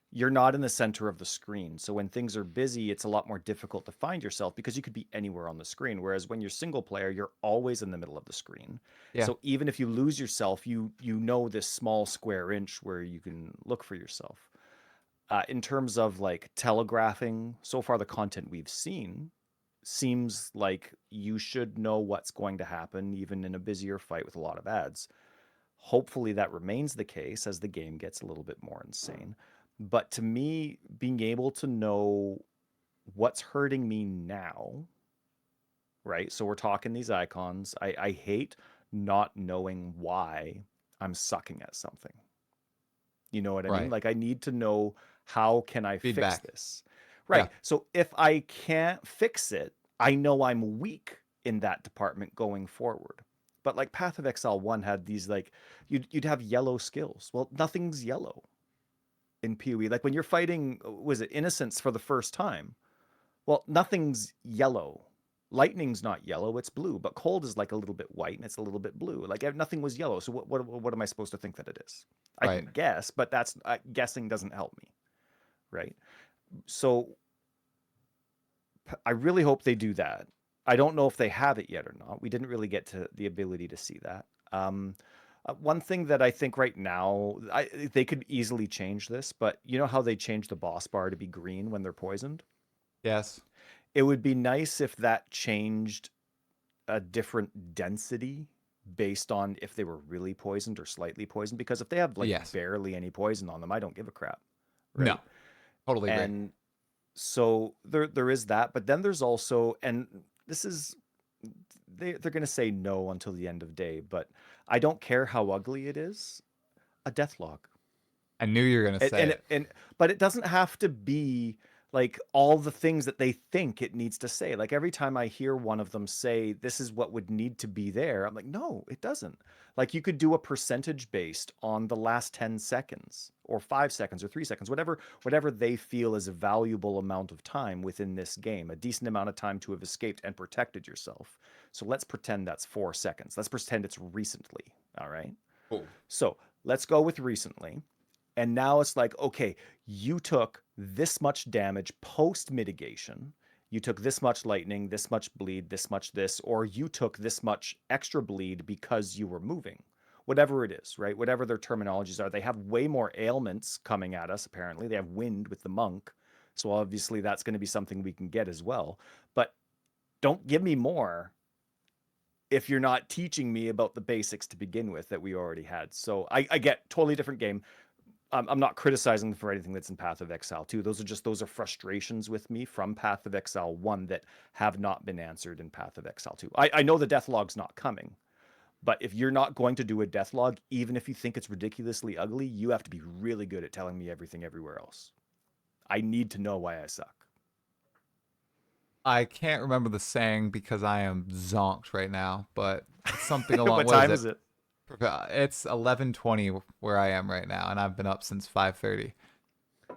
you're not in the center of the screen. So when things are busy, it's a lot more difficult to find yourself because you could be anywhere on the screen. Whereas when you're single player, you're always in the middle of the screen. Yeah. So even if you lose yourself, you know this small square inch where you can look for yourself. In terms of like telegraphing, so far the content we've seen seems like you should know what's going to happen even in a busier fight with a lot of ads. Hopefully that remains the case as the game gets a little bit more insane. But to me, being able to know what's hurting me now, right? So we're talking these icons. I hate not knowing why I'm sucking at something. You know what I mean? Right. Like I need to know, how can I Feedback. fix this? Right. Yeah. So if I can't fix it, I know I'm weak in that department going forward. But like Path of Exile 1 had these like you'd have yellow skills. Well, nothing's yellow in PoE. Like when you're fighting, was it Innocence for the first time? Well, nothing's yellow. Lightning's not yellow, it's blue, but cold is like a little bit white and it's a little bit blue. Like nothing was yellow. So what am I supposed to think that it is? I Right. can guess, but that's guessing doesn't help me, right? So I really hope they do that. I don't know if they have it yet or not. We didn't really get to the ability to see that. One thing that I think right now, they could easily change this, but you know how they change the boss bar to be green when they're poisoned? Yes. It would be nice if that changed a different density based on if they were really poisoned or slightly poisoned. Because if they have like Yes. barely any poison on them, I don't give a crap. Right? No. Totally agree. And so there is that, but then there's also, and this is, they're going to say no until the end of day, but I don't care how ugly it is, a death log. I knew you were gonna say it. But it doesn't have to be like all the things that they think it needs to say. Like every time I hear one of them say this is what would need to be there, I'm like, no, it doesn't. Like you could do a percentage based on the last 10 seconds or 5 seconds or 3 seconds, whatever they feel is a valuable amount of time within this game, a decent amount of time to have escaped and protected yourself. So let's pretend that's 4 seconds. Let's pretend it's recently. All right. Cool. So let's go with recently. And now it's like, okay, you took this much damage post mitigation. You took this much lightning, this much bleed, this much this, or you took this much extra bleed because you were moving. Whatever it is, right? Whatever their terminologies are. They have way more ailments coming at us, apparently. They have wind with the monk. So obviously that's going to be something we can get as well. But don't give me more if you're not teaching me about the basics to begin with that we already had. So I get totally different game. I'm not criticizing them for anything that's in Path of Exile 2. Those are frustrations with me from Path of Exile 1 that have not been answered in Path of Exile 2. I know the deathlog's not coming, but if you're not going to do a deathlog, even if you think it's ridiculously ugly, you have to be really good at telling me everything everywhere else. I need to know why I suck. I can't remember the saying because I am zonked right now, but it's something along. What time is it? It's 11:20 where I am right now, and I've been up since 5:30.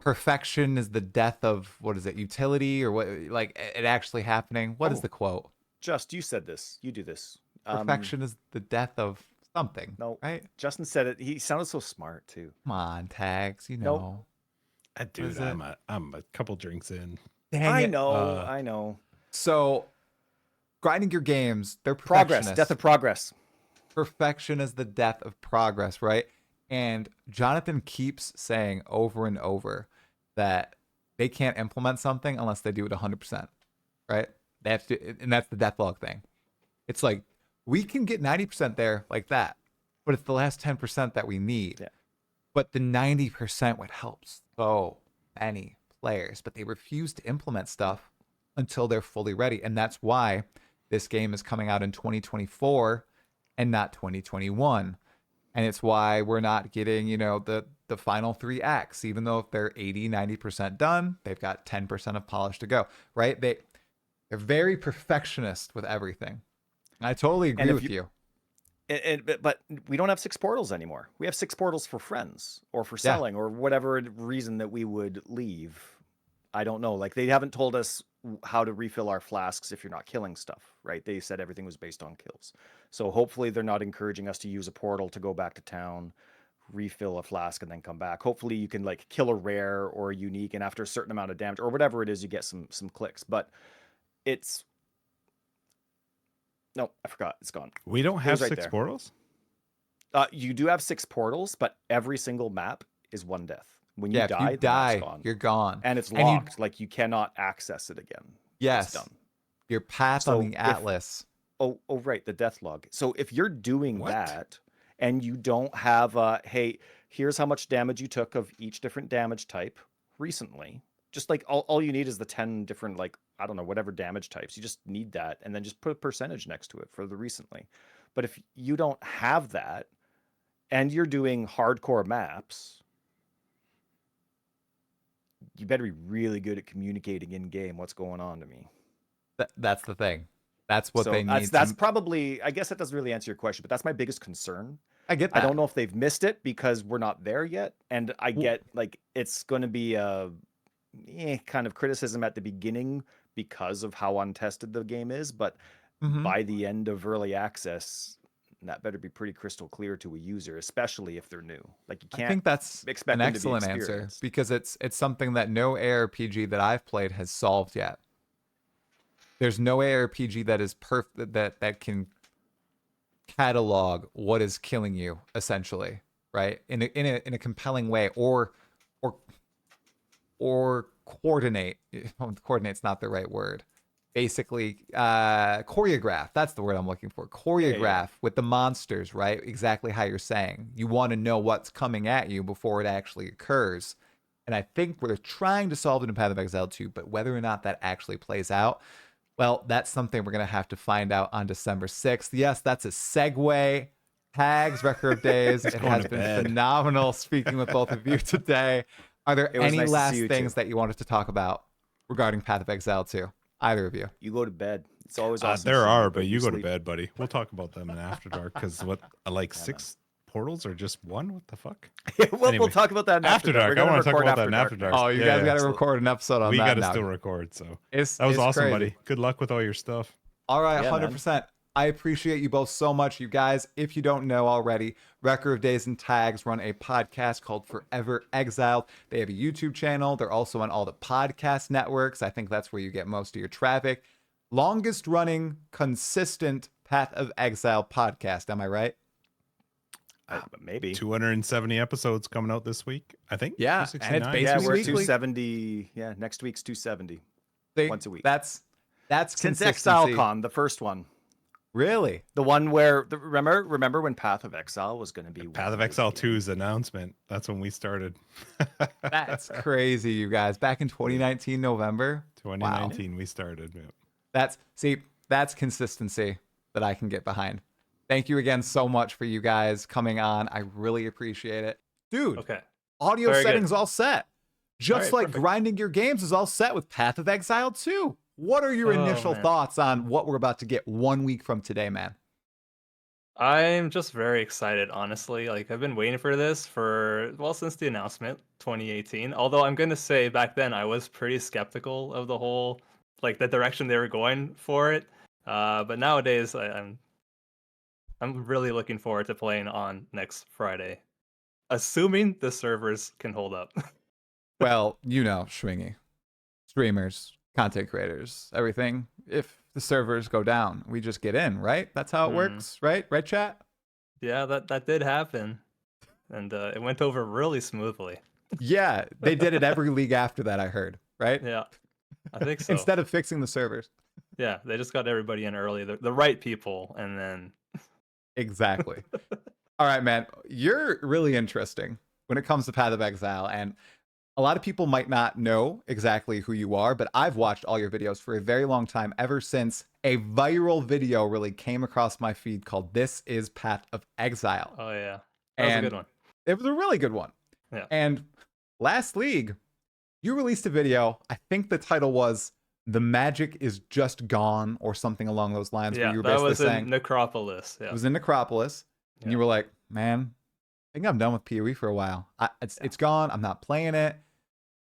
Perfection is the death of, what is it, utility, or what? Like it actually happening. What is the quote? Just, you said this. You do this. Perfection is the death of something. No, right? Justin said it. He sounded so smart too. Come on, Tagz. You know. Dude, I'm a couple drinks in. Dang I it. know. I know. So, grinding your games, they're Progress. perfectionists. Death of progress. Perfection is the death of progress, right? And Jonathan keeps saying over and over that they can't implement something unless they do it 100%, right? They have to, and that's the deathlog thing. It's like, we can get 90% there like that, but it's the last 10% that we need. Yeah. But the 90% would help so many players, but they refuse to implement stuff until they're fully ready. And that's why this game is coming out in 2024 and not 2021. And it's why we're not getting, the final 3 acts, even though if they're 80, 90% done, they've got 10% of polish to go, right? They're very perfectionist with everything. I totally agree with you. But we don't have 6 portals anymore. We have 6 portals for friends or for selling or whatever reason that we would leave. I don't know. Like, they haven't told us how to refill our flasks if you're not killing stuff, right? They said everything was based on kills. So hopefully they're not encouraging us to use a portal to go back to town, refill a flask, and then come back. Hopefully you can like kill a rare or a unique, and after a certain amount of damage or whatever it is, you get some clicks. But it's... No, I forgot. It's gone. We don't have right 6 there. portals? You do have 6 portals, but every single map is 1 death. When you If die, you the map's die, gone. you're gone. And it's locked. Like, you cannot access it again. Yes. It's done. Your path on the atlas. Oh, right, the death log. So if you're doing What? that and you don't have hey, here's how much damage you took of each different damage type recently. Just like all you need is the 10 different, like, I don't know, whatever damage types. You just need that, and then just put a percentage next to it for the recently. But if you don't have that and you're doing hardcore maps, you better be really good at communicating in game what's going on to me. That's the thing. That's what they need. That's probably, I guess that doesn't really answer your question, but that's my biggest concern. I get that. I don't know if they've missed it because we're not there yet. And I get, like, it's going to be a kind of criticism at the beginning because of how untested the game is. But by the end of early access, that better be pretty crystal clear to a user, especially if they're new. Like, you can't. I think that's expect an them to be excellent answer experienced. because it's something that no ARPG that I've played has solved yet. There's no ARPG that is perfect that can catalog what is killing you, essentially, right? In a compelling way, or coordinate. Coordinate's not the right word. Basically, choreograph. That's the word I'm looking for. Choreograph with the monsters, right? Exactly how you're saying. You want to know what's coming at you before it actually occurs. And I think we're trying to solve it in Path of Exile 2, but whether or not that actually plays out, well, that's something we're going to have to find out on December 6th. Yes, that's a segue. Tagz, Record of Days. It has been phenomenal speaking with both of you today. Are there any last things that you wanted to talk about regarding Path of Exile 2? Either of you. You go to bed. It's always awesome. There are, but you go to bed, buddy. We'll talk about them in After Dark because like 6 portals or just 1? What the fuck? We'll talk about that in After Dark. I want to talk about that in After Dark. Oh, you guys got to record an episode on that. We got to now. still record. So that was awesome, crazy. buddy. Good luck with all your stuff. All right, 100%. I appreciate you both so much, you guys. If you don't know already, Record of Days and Tagz run a podcast called Forever Exiled. They have a YouTube channel. They're also on all the podcast networks. I think that's where you get most of your traffic. Longest running, consistent Path of Exile podcast. Am I right? Maybe 270 episodes coming out this week, I think. Yeah, and it's basically we're weekly. 270. Yeah, next week's 270. Once a week. That's since consistency. ExileCon, the first one. Really? The one where remember when Path of Exile was going to be Path of one Exile big game? 2's announcement. That's when we started. That's crazy, you guys. Back in 2019 November. Wow. 2019 we started. Yeah. That's consistency that I can get behind. Thank you again so much for you guys coming on. I really appreciate it. Dude, Okay. audio Very settings good. all set. Just right, like perfect. grinding your games is all set with Path of Exile 2. What are your Oh, initial man. thoughts on what we're about to get 1 week from today, man? I'm just very excited, honestly. Like I've been waiting for this since the announcement, 2018. Although I'm gonna say back then I was pretty skeptical of the whole like the direction they were going for it. But nowadays I'm really looking forward to playing on next Friday, assuming the servers can hold up. Well, you know, Schwingy. Streamers, content creators, everything. If the servers go down, we just get in, right? That's how it works, right? Right, chat? Yeah, that did happen, and it went over really smoothly. Yeah, they did it every league after that, I heard, right? Yeah, I think so. Instead of fixing the servers. Yeah, they just got everybody in early, the right people, and then Exactly. All right, man. You're really interesting when it comes to Path of Exile. And a lot of people might not know exactly who you are, but I've watched all your videos for a very long time, ever since a viral video really came across my feed called This is Path of Exile. oh yeah, that was a good one. It was a really good one. Yeah. And last league, you released a video. I think the title was "The Magic is Just Gone" or something along those lines. Yeah, where you were that basically was saying in Necropolis. Yeah, it was in Necropolis, and you Yeah. were like, "Man, I think I'm done with PoE for a while. It's gone. I'm not playing it."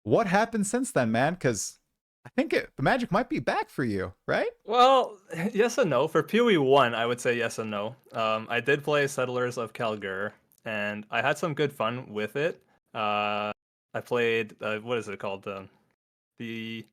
What happened since then, man? Because I think the Magic might be back for you, right? Well, yes and no. For PoE1, I would say yes and no. I did play Settlers of Kalgur, and I had some good fun with it. I played what is it called? The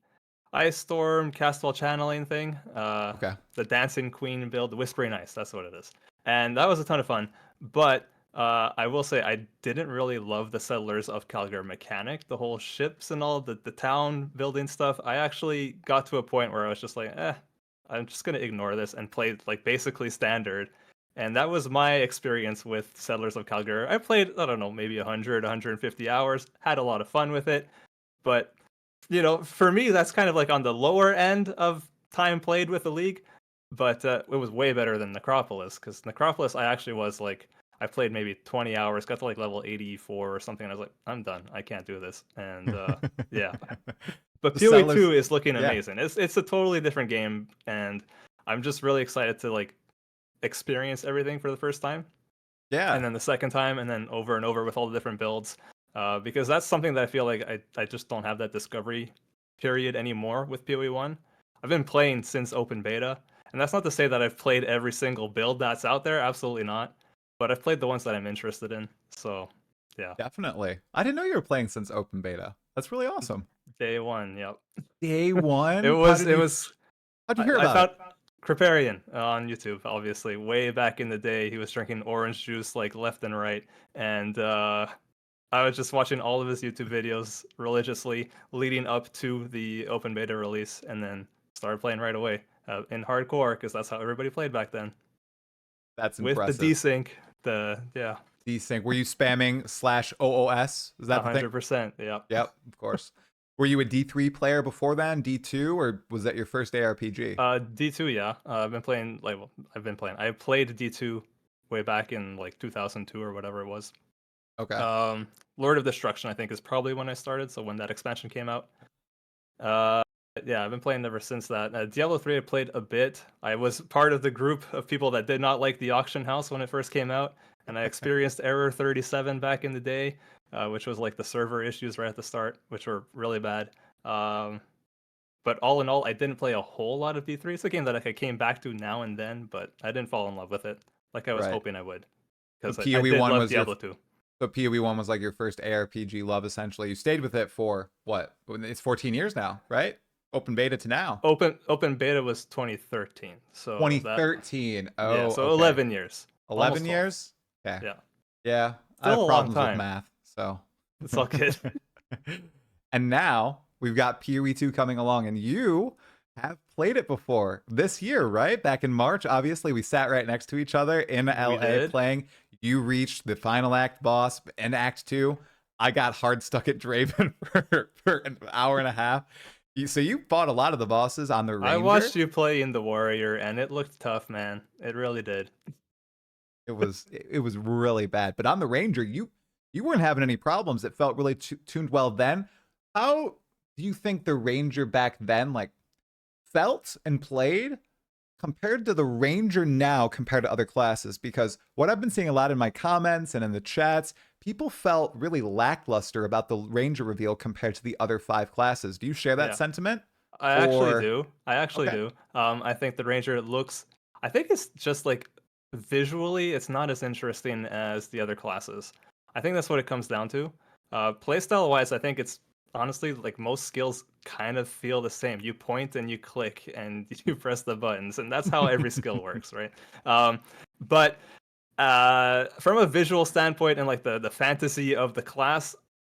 Ice Storm Castwell channeling thing. Okay. The Dancing Queen build, the Whispering Ice. That's what it is, and that was a ton of fun. But I will say I didn't really love the Settlers of Kalgur mechanic, the whole ships and all the town building stuff. I actually got to a point where I was just like, I'm just gonna ignore this and play like basically standard. And that was my experience with Settlers of Kalgur. I played, I don't know, maybe 100, 150 hours, had a lot of fun with it. But, for me, that's kind of like on the lower end of time played with the league. But it was way better than Necropolis, because Necropolis, I actually was like, I played maybe 20 hours, got to like level 84 or something, and I was like, I'm done. I can't do this. And yeah. But The PoE2 Settlers- is looking yeah. amazing. It's a totally different game, and I'm just really excited to like experience everything for the first time, Yeah. and then the second time, and then over and over with all the different builds. Because that's something that I feel like I just don't have that discovery period anymore with PoE1. I've been playing since open beta, and that's not to say that I've played every single build that's out there. Absolutely not. But I've played the ones that I'm interested in. So, yeah. Definitely. I didn't know you were playing since open beta. That's really awesome. Day one, yep. Day one? How'd you hear about I found Kriparian on YouTube, obviously. Way back in the day, he was drinking orange juice like left and right. And I was just watching all of his YouTube videos religiously leading up to the open beta release, and then started playing right away in hardcore, because that's how everybody played back then. That's With impressive. the desync, Desync. Were you spamming /OOS? Is that the thing? 100%. Yeah. Yep, of course. Were you a D3 player before then, D2, or was that your first ARPG? D2, yeah. I played D2 way back in like 2002 or whatever it was. Okay. Lord of Destruction, I think, is probably when I started. So when that expansion came out. Yeah, I've been playing ever since that. Diablo 3, I played a bit. I was part of the group of people that did not like the auction house when it first came out, and I experienced Error 37 back in the day, which was like the server issues right at the start, which were really bad. But all in all, I didn't play a whole lot of D3. It's a game that I came back to now and then, but I didn't fall in love with it like I was Right. hoping I would. Because So I did PoE1 love was your- Diablo 2. So PoE1 was like your first ARPG love, essentially. You stayed with it for what? It's 14 years now, right? Open beta to now. Open beta was 2013. So 2013. Oh, yeah, so okay. 11 years. 11 Almost 12. years? Okay. Yeah. Yeah. I Still have a long problems with time. math, so. It's all good. And now we've got PoE2 coming along, and you have played it before this year, right? Back in March, obviously, we sat right next to each other in LA did. playing. You reached the final act boss in Act 2. I got hard stuck at Draven for an hour and a half. So you fought a lot of the bosses on the Ranger. I watched you play in the Warrior, and it looked tough, man. It really did. It was really bad. But on the Ranger, you weren't having any problems. It felt really tuned well then. How do you think the Ranger back then like felt and played compared to the Ranger now compared to other classes? Because what I've been seeing a lot in my comments and in the chats, people felt really lackluster about the Ranger reveal compared to the other 5 classes. Do you share that Yeah. sentiment? I actually do. Okay. do. I think the Ranger looks. I think it's just like visually, it's not as interesting as the other classes. I think that's what it comes down to. Playstyle wise, I think it's honestly like most skills kind of feel the same. You point and you click and you press the buttons, and that's how every skill works, right? But from a visual standpoint and like the fantasy of the class,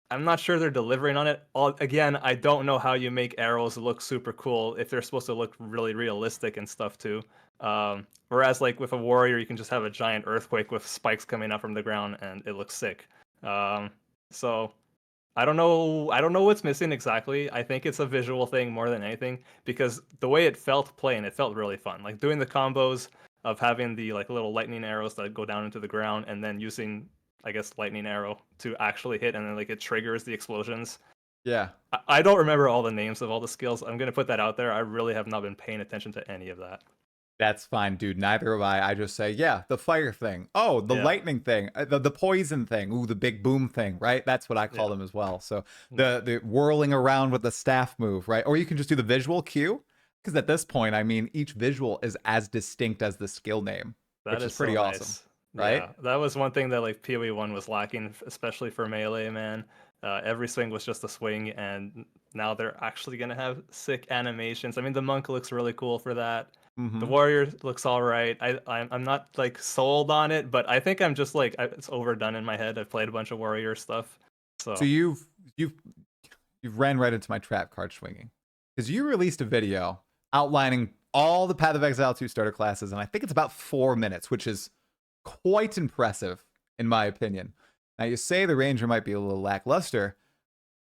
I'm not sure they're delivering on it. Again, I don't know how you make arrows look super cool if they're supposed to look really realistic and stuff too. Whereas like with a warrior, you can just have a giant earthquake with spikes coming up from the ground and it looks sick. So I don't know. I don't know what's missing exactly. I think it's a visual thing more than anything because the way it felt playing, it felt really fun. Like doing the combos of having the like little lightning arrows that go down into the ground and then using, I guess, lightning arrow to actually hit and then like it triggers the explosions. Yeah. I don't remember all the names of all the skills. I'm gonna put that out there. I really have not been paying attention to any of that. That's fine, dude. Neither have I. I just say, yeah, the fire thing. Oh, the Yeah. lightning thing. The poison thing. Ooh, the big boom thing, right? That's what I call Yeah. them as well. So the whirling around with the staff move, right? Or you can just do the visual cue. Because at this point, I mean, each visual is as distinct as the skill name, That which is is pretty so awesome, nice. right? Yeah, that was one thing that like PoE1 was lacking, especially for melee, man. Every swing was just a swing, and now they're actually gonna have sick animations. I mean, the monk looks really cool for that. The Mm-hmm. warrior looks all right. I'm not like sold on it, but I think I'm just like it's overdone in my head. I've played a bunch of warrior stuff, So so you've ran right into my trap card swinging because you released a video outlining all the Path of Exile 2 starter classes, and I think it's about 4 minutes, which is quite impressive in my opinion. Now you say the Ranger might be a little lackluster,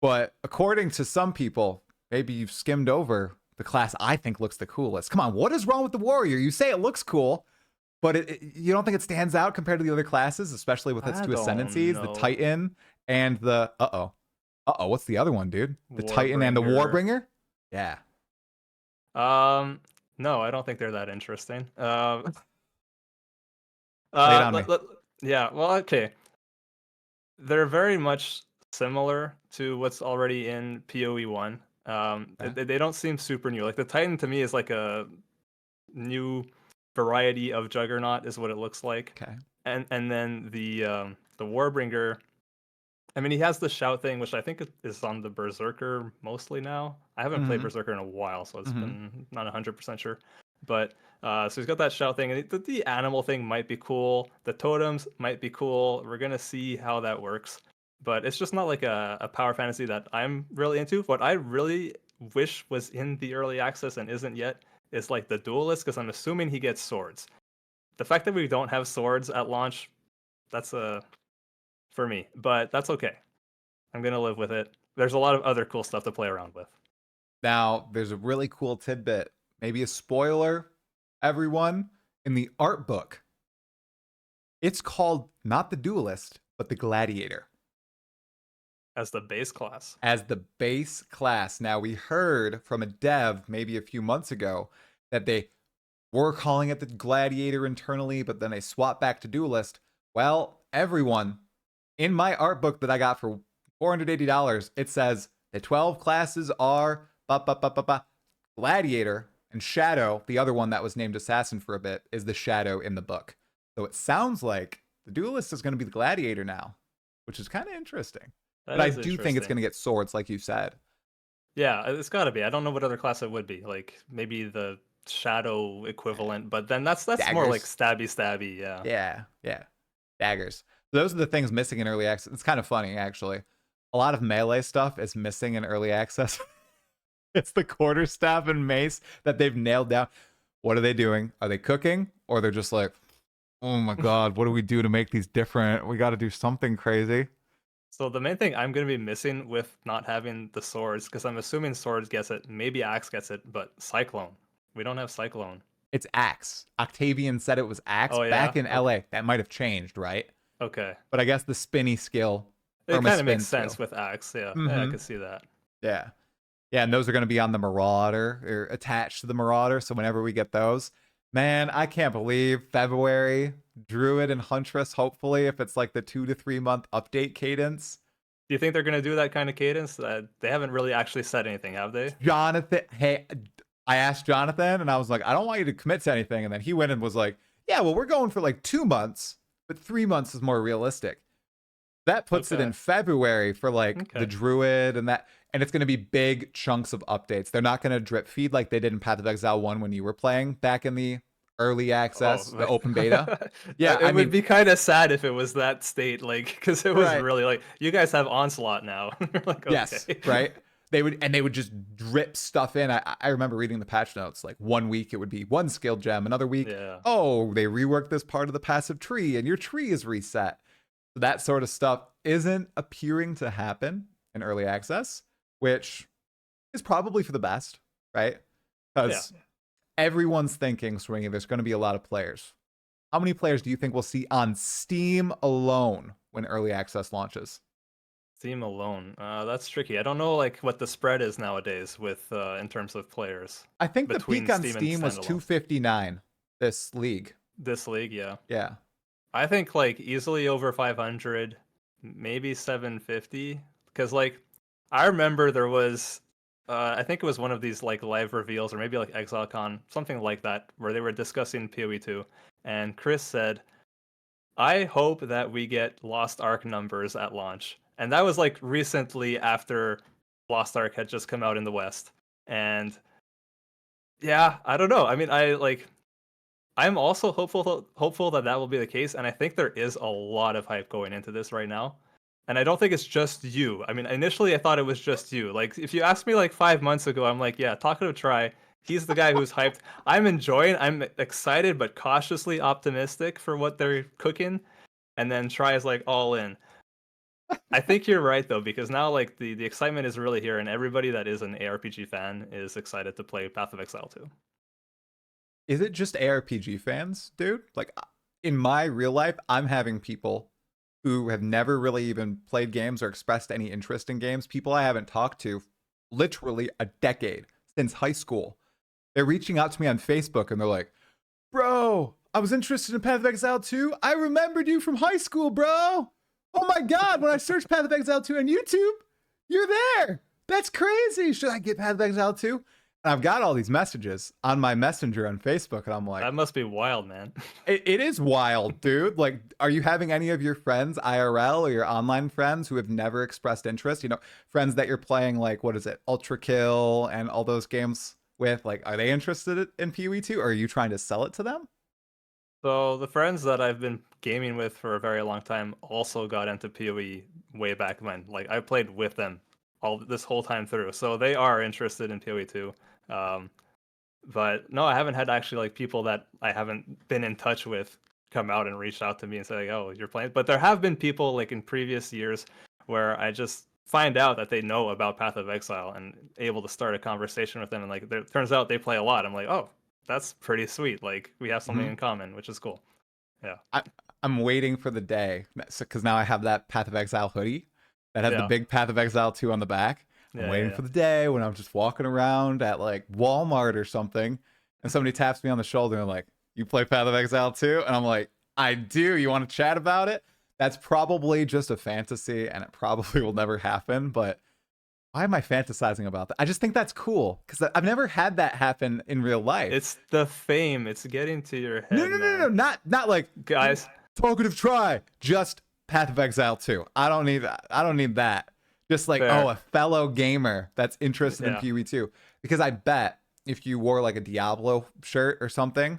but according to some people, maybe you've skimmed over the class I think looks the coolest. Come on, what is wrong with the Warrior? You say it looks cool, but you don't think it stands out compared to the other classes, especially with its I 2 don't ascendancies, the know. Titan and the what's the other one, dude? The Titan and the Warbringer. Warbringer? Yeah. No, I don't think they're that interesting. Lay it on me. Yeah, well, okay. They're very much similar to what's already in PoE1. Okay. They don't seem super new. Like the Titan to me is like a new variety of Juggernaut, is what it looks like. Okay. And then the Warbringer. I mean, he has the shout thing, which I think is on the Berserker mostly now. I haven't played Mm-hmm. Berserker in a while, so it's Mm-hmm. been not 100% sure. But so he's got that shout thing, and the animal thing might be cool. The totems might be cool. We're gonna see how that works, but it's just not like a power fantasy that I'm really into. What I really wish was in the early access and isn't yet is like the duelist, because I'm assuming he gets swords. The fact that we don't have swords at launch, that's a for me, but that's okay. I'm gonna live with it. There's a lot of other cool stuff to play around with. Now, there's a really cool tidbit, maybe a spoiler, everyone. In the art book, it's called not the Duelist, but the Gladiator As the base class. as the base class. Now, we heard from a dev maybe a few months ago that they were calling it the Gladiator internally, but then they swapped back to Duelist. Well, everyone, in my art book that I got for $480, it says the 12 classes are Gladiator, and Shadow, the other one that was named Assassin for a bit, is the Shadow in the book. So it sounds like the Duelist is going to be the Gladiator now, which is kind of interesting. That But I is do think it's interesting. going to get swords, like you said. Yeah, it's got to be. I don't know what other class it would be. Like maybe the shadow equivalent, but then that's more like Daggers. stabby. Yeah. Yeah. Daggers. Those are the things missing in early access. It's kind of funny, actually. A lot of melee stuff is missing in early access. It's the quarterstaff and mace that they've nailed down. What are they doing? Are they cooking? Or they're just like, oh my God, what do we do to make these different? We got to do something crazy. So the main thing I'm going to be missing with not having the swords, because I'm assuming swords gets it, maybe axe gets it, but cyclone. We don't have cyclone. It's axe. Octavian said it was axe Oh, yeah? back in Okay. LA. That might have changed, right? Okay. But I guess the spinny skill. It perma kind of spin makes sense skill. with axe. Yeah. Yeah, I Mhm. could see that. Yeah. Yeah, and those are going to be on the Marauder or attached to the Marauder. So whenever we get those, man, I can't believe February, Druid and Huntress, hopefully, if it's like the 2 to 3 month update cadence. Do you think they're going to do that kind of cadence? They haven't really actually said anything, have they? Jonathan, hey, I asked Jonathan and I was like, I don't want you to commit to anything. And then he went and was like, yeah, well, we're going for like 2 months, but 3 months is more realistic. That puts it Okay. in February for like the Okay. Druid and that. And it's going to be big chunks of updates. They're not going to drip feed like they did in Path of Exile 1 when you were playing back in the early access, the open beta. Yeah, it I would mean- be kind of sad if it was that state, like, because it was Right. really like, you guys have Onslaught now. You're like, okay. Yes, right? They would just drip stuff in. I remember reading the patch notes. Like 1 week it would be 1 skill gem, another week, Yeah. oh, they reworked this part of the passive tree and your tree is reset. So that sort of stuff isn't appearing to happen in early access, which is probably for the best, right? Because everyone's thinking, Schwingy, there's going to be a lot of players. How many players do you think we'll see on Steam alone when early access launches? Steam alone. That's tricky. I don't know like what the spread is nowadays with in terms of players. I think the Between peak on Steam and Steam was standalone. 259 this league. This league, yeah. Yeah. I think like easily over 500, maybe 750. Because like I remember there was, I think it was one of these like live reveals or maybe like ExileCon, something like that, where they were discussing PoE2, and Chris said, "I hope that we get Lost Ark numbers at launch." And that was like recently after Lost Ark had just come out in the West, and yeah, I don't know. I mean, I'm also hopeful that will be the case, and I think there is a lot of hype going into this right now. And I don't think it's just you. I mean, initially I thought it was just you. Like, if you asked me like 5 months ago, I'm like, yeah, Talkative Try. He's the guy who's hyped. I'm excited but cautiously optimistic for what they're cooking. And then Try is like all in. I think you're right though, because now like the excitement is really here, and everybody that is an ARPG fan is excited to play Path of Exile 2. Is it just ARPG fans, dude? Like in my real life, I'm having people who have never really even played games or expressed any interest in games, people I haven't talked to literally a decade since high school. They're reaching out to me on Facebook and they're like, bro, I was interested in Path of Exile 2. I remembered you from high school, bro. Oh my God, when I searched Path of Exile 2 on YouTube, you're there. That's crazy. Should I get Path of Exile 2? And I've got all these messages on my messenger on Facebook, and I'm like, That must be wild, man. it is wild, dude. Like, are you having any of your friends IRL or your online friends who have never expressed interest? You know, friends that you're playing, like, what is it, Ultra Kill and all those games with? Like, are they interested in PoE2, or are you trying to sell it to them? So the friends that I've been gaming with for a very long time also got into PoE way back when. Like, I played with them this whole time through, so they are interested in PoE 2. But no, I haven't had actually like people that I haven't been in touch with come out and reach out to me and say, like, "Oh, you're playing." But there have been people like in previous years where I just find out that they know about Path of Exile and able to start a conversation with them, and like it turns out they play a lot. I'm like, "Oh, that's pretty sweet. Like we have something in common, which is cool." Yeah. I'm waiting for the day, because now I have that Path of Exile hoodie that has the big Path of Exile 2 on the back. I'm waiting for the day when I'm just walking around at like Walmart or something, and somebody taps me on the shoulder and like, "You play Path of Exile 2?" And I'm like, "I do. You want to chat about it?" That's probably just a fantasy, and it probably will never happen. But why am I fantasizing about that? I just think that's cool because I've never had that happen in real life. It's the fame. It's getting to your head. No, not like Guys, Talkative Try, just Path of Exile 2. I don't need that. I don't need that. Just like, Fair. oh, a fellow gamer that's interested in Yeah. PoE2. Because I bet if you wore like a Diablo shirt or something,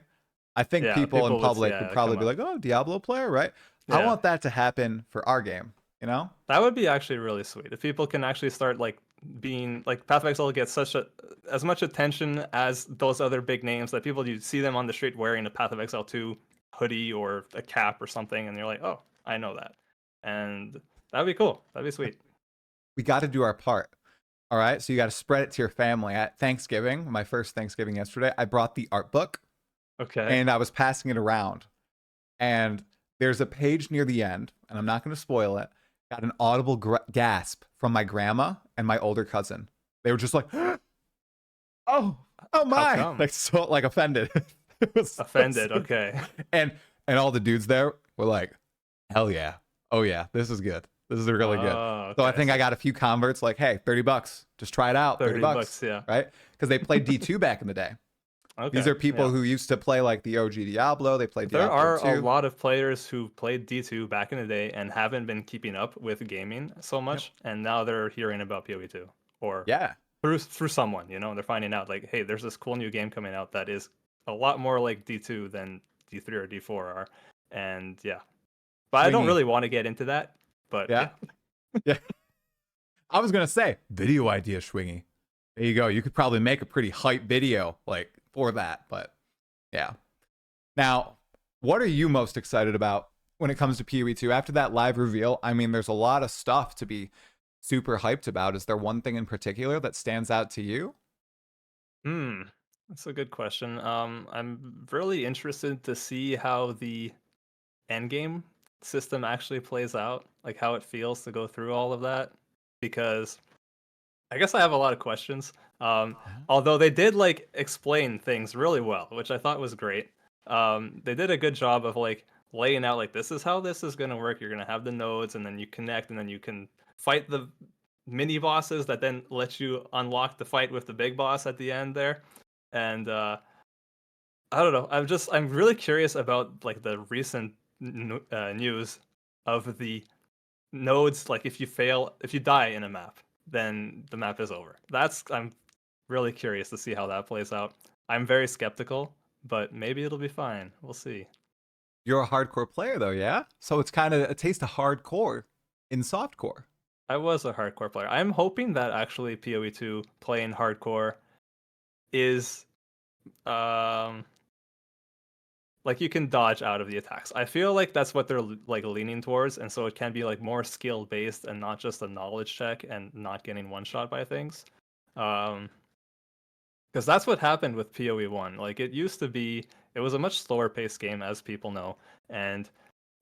I think Yeah, people in people would- public yeah, would probably come be up. like, oh, Diablo player, right? I Yeah. want that to happen for our game, you know? that would be actually really sweet if people can actually start like being like Path of Exile gets as much attention as those other big names that you see them on the street wearing a Path of Exile 2 hoodie or a cap or something, and you're like, oh, I know that, and that'd be cool. That'd be sweet. We got to do our part. All right. So you got to spread it to your family. At Thanksgiving, my first Thanksgiving yesterday, I brought the art book Okay. and I was passing it around. And there's a page near the end, and I'm not going to spoil it. Got an audible gasp from my grandma and my older cousin. They were just like, oh my, come? like so like offended. It was Offended. so- Okay. And all the dudes there were like, hell yeah. Oh yeah, this is good. This is really good. Oh, So I okay. think I got a few converts like, hey, $30. Just try it out. 30 bucks. Yeah. Right? Because they played D2 back in the day. Okay. These are people yeah. who used to play like the OG Diablo. They played There Diablo are 2. a lot of players who played D2 back in the day and haven't been keeping up with gaming so much, and now they're hearing about PoE2 or Yeah. through someone, you know, they're finding out like, hey, there's this cool new game coming out that is a lot more like D2 than D3 or D4 are, and yeah. But I don't Schwingy. really want to get into that. But Yeah. Yeah. I was going to say, video idea, Schwingy. There you go. You could probably make a pretty hype video like for that, but yeah. Now, what are you most excited about when it comes to PoE2? After that live reveal, I mean, there's a lot of stuff to be super hyped about. Is there one thing in particular that stands out to you? That's a good question. I'm really interested to see how the endgame system actually plays out, like how it feels to go through all of that, because I guess I have a lot of questions. Although they did like explain things really well, which I thought was great. They did a good job of like laying out like this is how this is gonna work. You're gonna have the nodes, and then you connect, and then you can fight the mini bosses that then let you unlock the fight with the big boss at the end there. And I don't know. I'm really curious about like the recent news of the nodes. Like if you die in a map, then the map is over. I'm really curious to see how that plays out. I'm very skeptical, but maybe it'll be fine. We'll see. You're a hardcore player though, yeah? So it's kind of a taste of hardcore in softcore. I was a hardcore player. I'm hoping that actually PoE2 playing hardcore is like you can dodge out of the attacks. I feel like that's what they're like leaning towards, and so it can be like more skill based and not just a knowledge check and not getting one shot by things. Because that's what happened with PoE1. Like it was a much slower paced game, as people know, and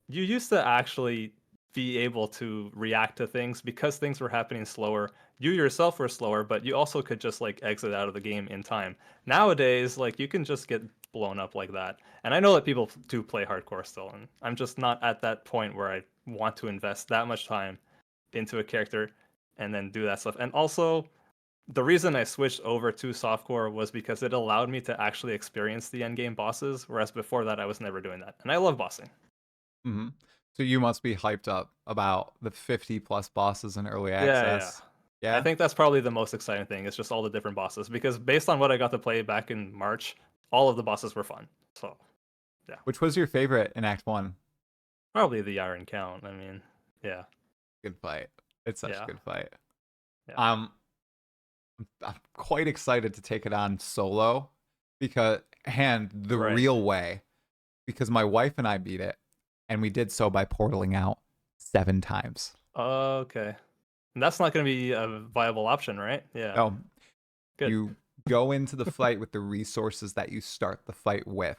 you used to actually be able to react to things because things were happening slower. You yourself were slower, but you also could just like exit out of the game in time. Nowadays, like you can just get blown up like that. And I know that people do play hardcore still, and I'm just not at that point where I want to invest that much time into a character and then do that stuff. And also, the reason I switched over to softcore was because it allowed me to actually experience the endgame bosses, whereas before that I was never doing that. And I love bossing. Mm-hmm. So you must be hyped up about the 50 plus bosses in early Yeah. access. Yeah. I think that's probably the most exciting thing. It's just all the different bosses, because based on what I got to play back in March, all of the bosses were fun. So, yeah. Which was your favorite in Act 1? Probably the Iron Count. I mean, yeah. Good fight. It's such a good fight. Yeah. I'm quite excited to take it on solo the real way, because my wife and I beat it, and we did so by portaling out 7 times. Okay. And that's not going to be a viable option, right? Yeah. Oh, Good. you go into the fight with the resources that you start the fight with.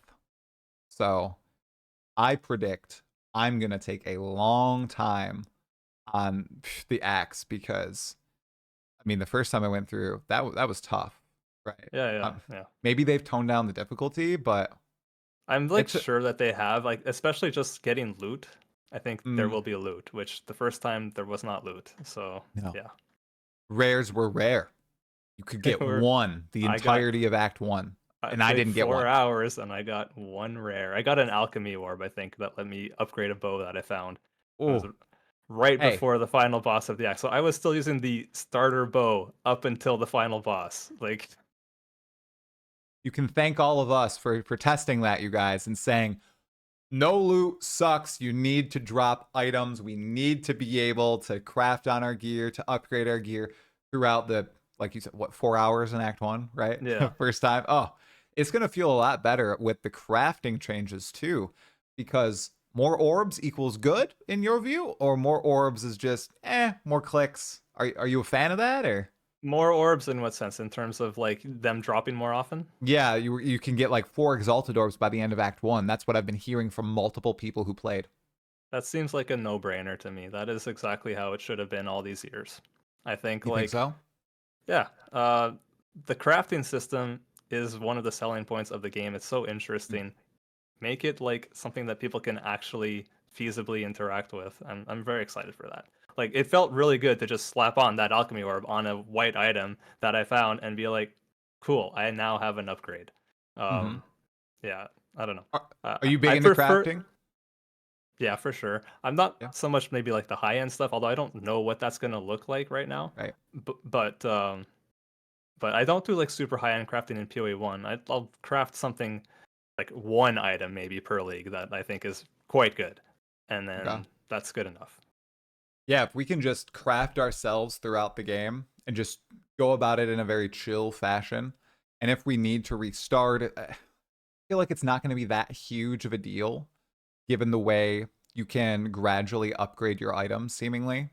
So I predict I'm going to take a long time on the axe, because I mean, the first time I went through, that was tough, right? Yeah. Maybe they've toned down the difficulty, but I'm like sure that they have, like, especially just getting loot. I think there will be loot, which the first time there was not loot. So yeah, rares were rare. You could get one the entirety of Act 1, and I didn't get 4 one. hours, and I got 1 rare. I got an alchemy orb, I think, that let me upgrade a bow that I found. It was right before the final boss of the act. So I was still using the starter bow up until the final boss. Like, you can thank all of us for testing that, you guys, and saying no loot sucks. You need to drop items. We need to be able to craft on our gear, to upgrade our gear. throughout the, like you said, what, 4 hours in Act 1, right? Yeah. First time. Oh, it's going to feel a lot better with the crafting changes too, because more orbs equals good in your view, or more orbs is just, more clicks. Are you a fan of that, or? More orbs in what sense? In terms of like them dropping more often? Yeah, you can get like 4 exalted orbs by the end of Act 1. That's what I've been hearing from multiple people who played. That seems like a no-brainer to me. That is exactly how it should have been all these years. I think You think so? yeah, the crafting system is one of the selling points of the game. It's so interesting. Make it like something that people can actually feasibly interact with. I'm very excited for that. Like it felt really good to just slap on that alchemy orb on a white item that I found and be like, cool, I now have an upgrade. Mhm. Yeah, I don't know. Are you big I into prefer, crafting? yeah, for sure. I'm not Yeah. so much maybe like the high end stuff, although I don't know what that's gonna look like right now. Right. But I don't do like super high end crafting in PoE1. I'll craft something like one item maybe per league that I think is quite good, and then Okay. that's good enough. Yeah, if we can just craft ourselves throughout the game and just go about it in a very chill fashion, and if we need to restart, I feel like it's not going to be that huge of a deal, given the way you can gradually upgrade your items, seemingly,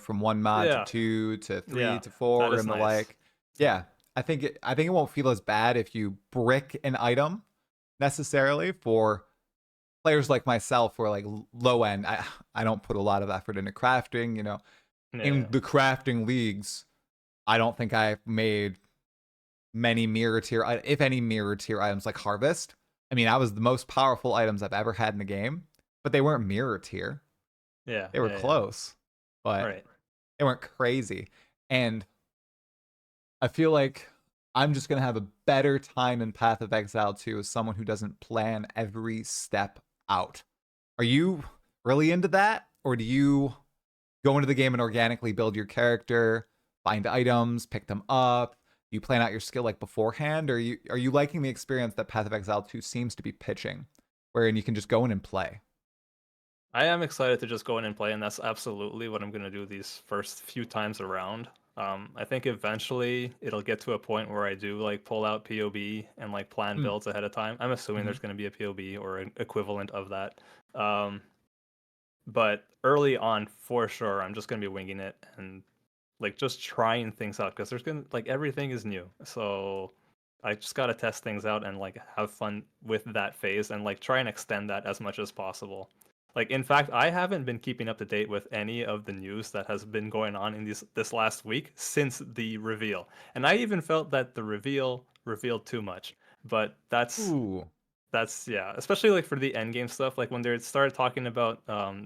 from 1 mod to Yeah, 2 to 3 yeah, to that 4 is and the nice. like. Yeah, I think it won't feel as bad if you brick an item necessarily for players like myself who are like low end. I don't put a lot of effort into crafting, in Yeah, the crafting leagues. I don't think I've made many mirror tier, if any mirror tier items like harvest. I mean, I was the most powerful items I've ever had in the game, but they weren't mirror tier. yeah, They were yeah, yeah. close, but Right. they weren't crazy. And I feel like I'm just gonna have a better time in Path of Exile 2 as someone who doesn't plan every step out. Are you really into that? Or do you go into the game and organically build your character, find items, pick them up? You plan out your skill like beforehand? Or are you liking the experience that Path of Exile 2 seems to be pitching, wherein you can just go in and play? I am excited to just go in and play, and that's absolutely what I'm gonna do these first few times around. I think eventually it'll get to a point where I do like pull out POB and like plan Mm. builds ahead of time. I'm assuming Mhm. there's gonna be a POB or an equivalent of that. Um, but early on, for sure, I'm just gonna be winging it and like just trying things out because there's gonna like everything is new. So I just gotta test things out and like have fun with that phase and like try and extend that as much as possible. Like in fact, I haven't been keeping up to date with any of the news that has been going on in this last week since the reveal. And I even felt that the reveal revealed too much. But Ooh. that's yeah, especially like for the end game stuff, like when they started talking about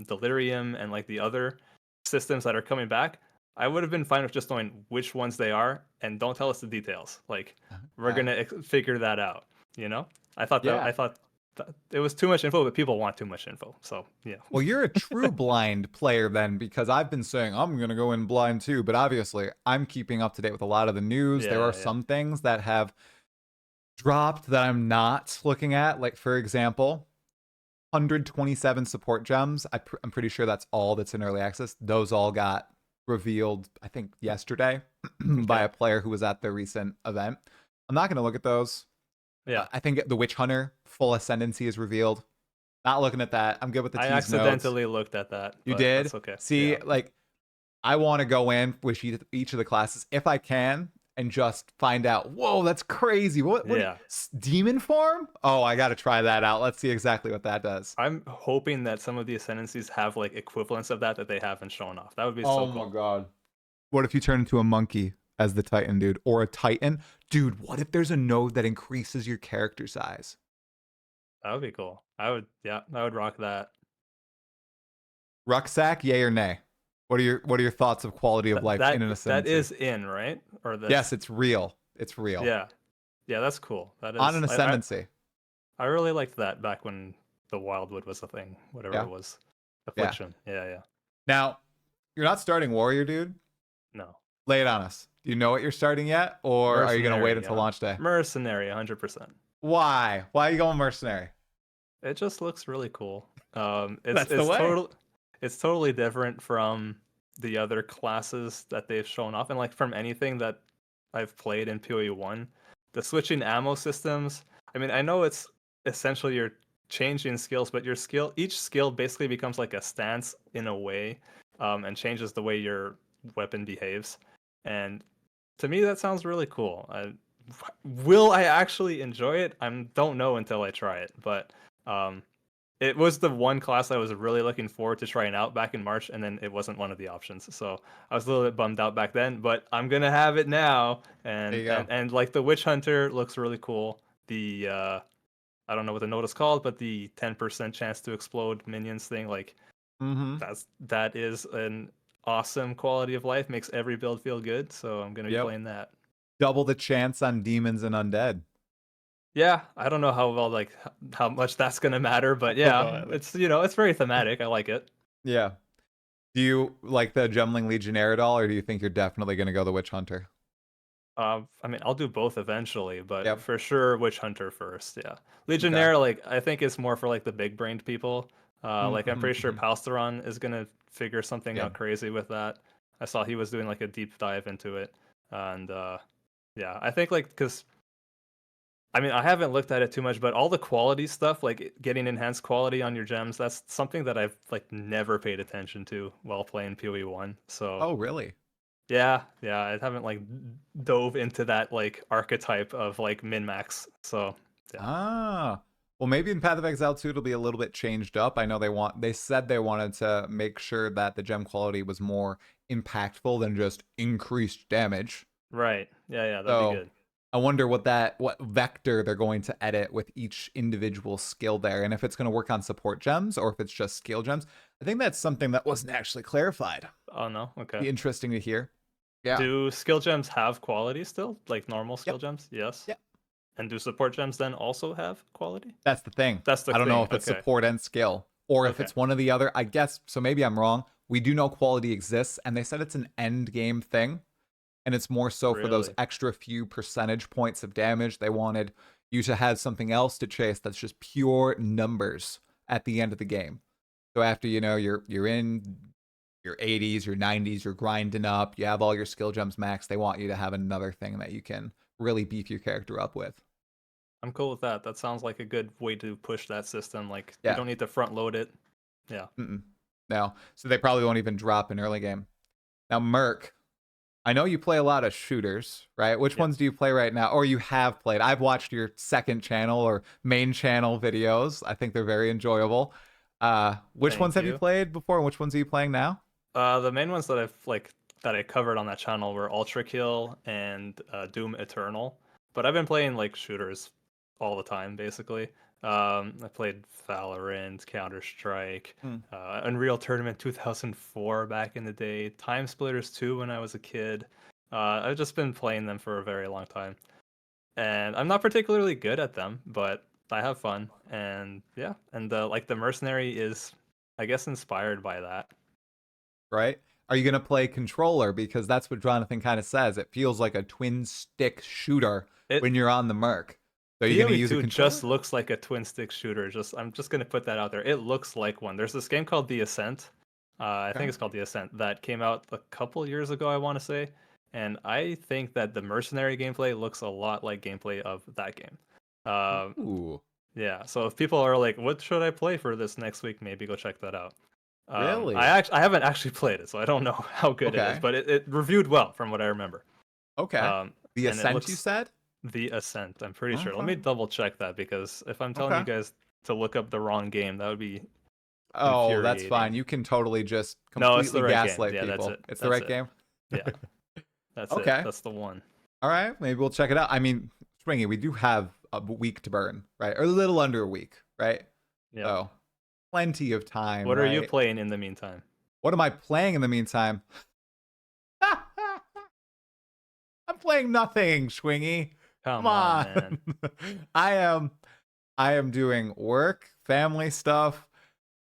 Delirium and like the other systems that are coming back, I would have been fine with just knowing which ones they are and don't tell us the details. Like we're Okay. gonna figure that out. You know, Yeah. I thought that it was too much info, but people want too much info. So yeah, Well, you're a true blind player then, because I've been saying I'm going to go in blind too, but obviously I'm keeping up to date with a lot of the news. There are yeah, yeah. some things that have dropped that I'm not looking at. Like, for example, 127 support gems. I'm pretty sure that's all that's in early access. Those all got revealed, I think, yesterday by Okay, a player who was at the recent event. I'm not going to look at those. yeah. I think the Witch Hunter full ascendancy is revealed. Not looking at that. I'm good with the I tease notes. accidentally looked at that, You but did? that's okay. See, Yeah, like, I want to go in with each of the classes if I can and just find out, whoa, that's crazy. What yeah. demon form? Oh, I got to try that out. Let's see exactly what that does. I'm hoping that some of the ascendancies have like equivalents of that they haven't shown off. That would be so Oh my cool. god. What if you turn into a monkey as the Titan, dude? Or a Titan? Dude, what if there's a node that increases your character size? That would be cool. Yeah, I would rock that. Rucksack, yay or nay? What are your thoughts of quality of life in an That ascendancy? is in, right? Or Yes, that's it's real. It's real. yeah. Yeah, that's cool. That On is an ascendancy. I really liked that back when the Wildwood was a thing, whatever Yeah. it was. Yeah. Affliction. Yeah, yeah. Now, you're not starting warrior, dude. No. Lay it on us. Do you know what you're starting yet, or are you gonna wait Mercenary, until launch day? Mercenary, 100%. Why? Why are you going mercenary? It just looks really cool. That's the way. It's totally different from the other classes that they've shown off, and like from anything that I've played in PoE1, the switching ammo systems. I mean, I know it's essentially you're changing skills, but each skill basically becomes like a stance in a way, and changes the way your weapon behaves. And to me, that sounds really cool. Will I actually enjoy it? I don't know until I try it, but it was the one class I was really looking forward to trying out back in March, and then it wasn't one of the options. So I was a little bit bummed out back then, but I'm gonna have it now. There you And go. and like the Witch Hunter looks really cool. The I don't know what the note is called, but the 10% chance to explode minions thing, like Mm-hmm. that is an awesome quality of life. Makes every build feel good. So I'm gonna be Yep. playing that. Double the chance on demons and undead. Yeah, I don't know how well how much that's gonna matter, but yeah, it's it's very thematic. I like it. Yeah. Do you like the Gemling Legionnaire at all, or do you think you're definitely going to go the Witch Hunter? I mean, I'll do both eventually, but Yep. for sure, Witch Hunter first. Yeah, Okay. Legionnaire, like I think it's more for like the big-brained people. Like I'm pretty sure Mhm. Palsteron is gonna figure something Yeah. out crazy with that. I saw he was doing like a deep dive into it, and yeah, I think like because I mean I haven't looked at it too much, but all the quality stuff, like getting enhanced quality on your gems, that's something that I've like never paid attention to while playing PoE1. So Oh, really? yeah, I haven't like dove into that like archetype of like min max. So yeah, Ah. Well, maybe in Path of Exile 2 it'll be a little bit changed up. I know they said they wanted to make sure that the gem quality was more impactful than just increased damage. right. Yeah, that'd be So good. I wonder what vector they're going to edit with each individual skill there, and if it's going to work on support gems or if it's just skill gems. I think that's something that wasn't actually clarified. Oh no, okay. Be interesting to hear. Yeah. Do skill gems have quality still, like normal skill Yep. gems? Yes. Yep. And do support gems then also have quality? That's the thing. That's the I don't know thing. if it's Okay. support and skill or if Okay. it's one or the other. I guess so. Maybe I'm wrong. We do know quality exists, and they said it's an end game thing, and it's more so for those Really? extra few percentage points of damage. They wanted you to have something else to chase that's just pure numbers at the end of the game. So after you're in your 80s, your 90s, you're grinding up, you have all your skill gems maxed. They want you to have another thing that you can really beef your character up with. I'm cool with that. That sounds like a good way to push that system. Like you Yeah. don't need to front load it. Yeah. No. So they probably won't even drop in early game. Now, Merc, I know you play a lot of shooters, right? Which ones do you play right now? Or you have played? I've watched your second channel or main channel videos. I think they're very enjoyable. Which Thank ones have you you. played before, and which ones are you playing now? The main ones that I covered on that channel were Ultra Kill and Doom Eternal. But I've been playing like shooters all the time, basically. I played Valorant, Counter Strike, Hmm. Unreal Tournament 2004 back in the day, Time Splitters 2 when I was a kid. I've just been playing them for a very long time, and I'm not particularly good at them, but I have fun. And yeah, and like the Mercenary is, I guess, inspired by that. Right? Are you going to play controller? Because that's what Jonathan kind of says. It feels like a twin stick shooter It when you're on the Merc. So you're going to use a PoE2 controller? just looks like a twin stick shooter. I'm just gonna put that out there. It looks like one. There's this game called The Ascent. I Okay. think it's called The Ascent that came out a couple years ago, I want to say. And I think that the Mercenary gameplay looks a lot like gameplay of that game. Ooh, Yeah. So if people are like, "What should I play for this next week?" Maybe go check that out. really? I haven't actually played it, so I don't know how good it is, Okay. but it reviewed well from what I remember. Okay. The And it Ascent, you looks said? The Ascent. I'm pretty sure. Let Okay. me double check that because if I'm telling you Okay. guys to look up the wrong game, that would be Oh, that's fine. infuriating. You can totally just No, it's the completely right game. gaslight Yeah, that's people. it. It's the That's right it. game? Yeah, that's Okay. it. That's the one. All right. Maybe we'll check it out. I mean, Schwingy, we do have a week to burn, right? Or a little under a week, right? Yeah. So plenty of time. What are you right? playing in the meantime? What am I playing in the meantime? I'm playing nothing, Schwingy. Come Come on, on. man. I am doing work, family stuff,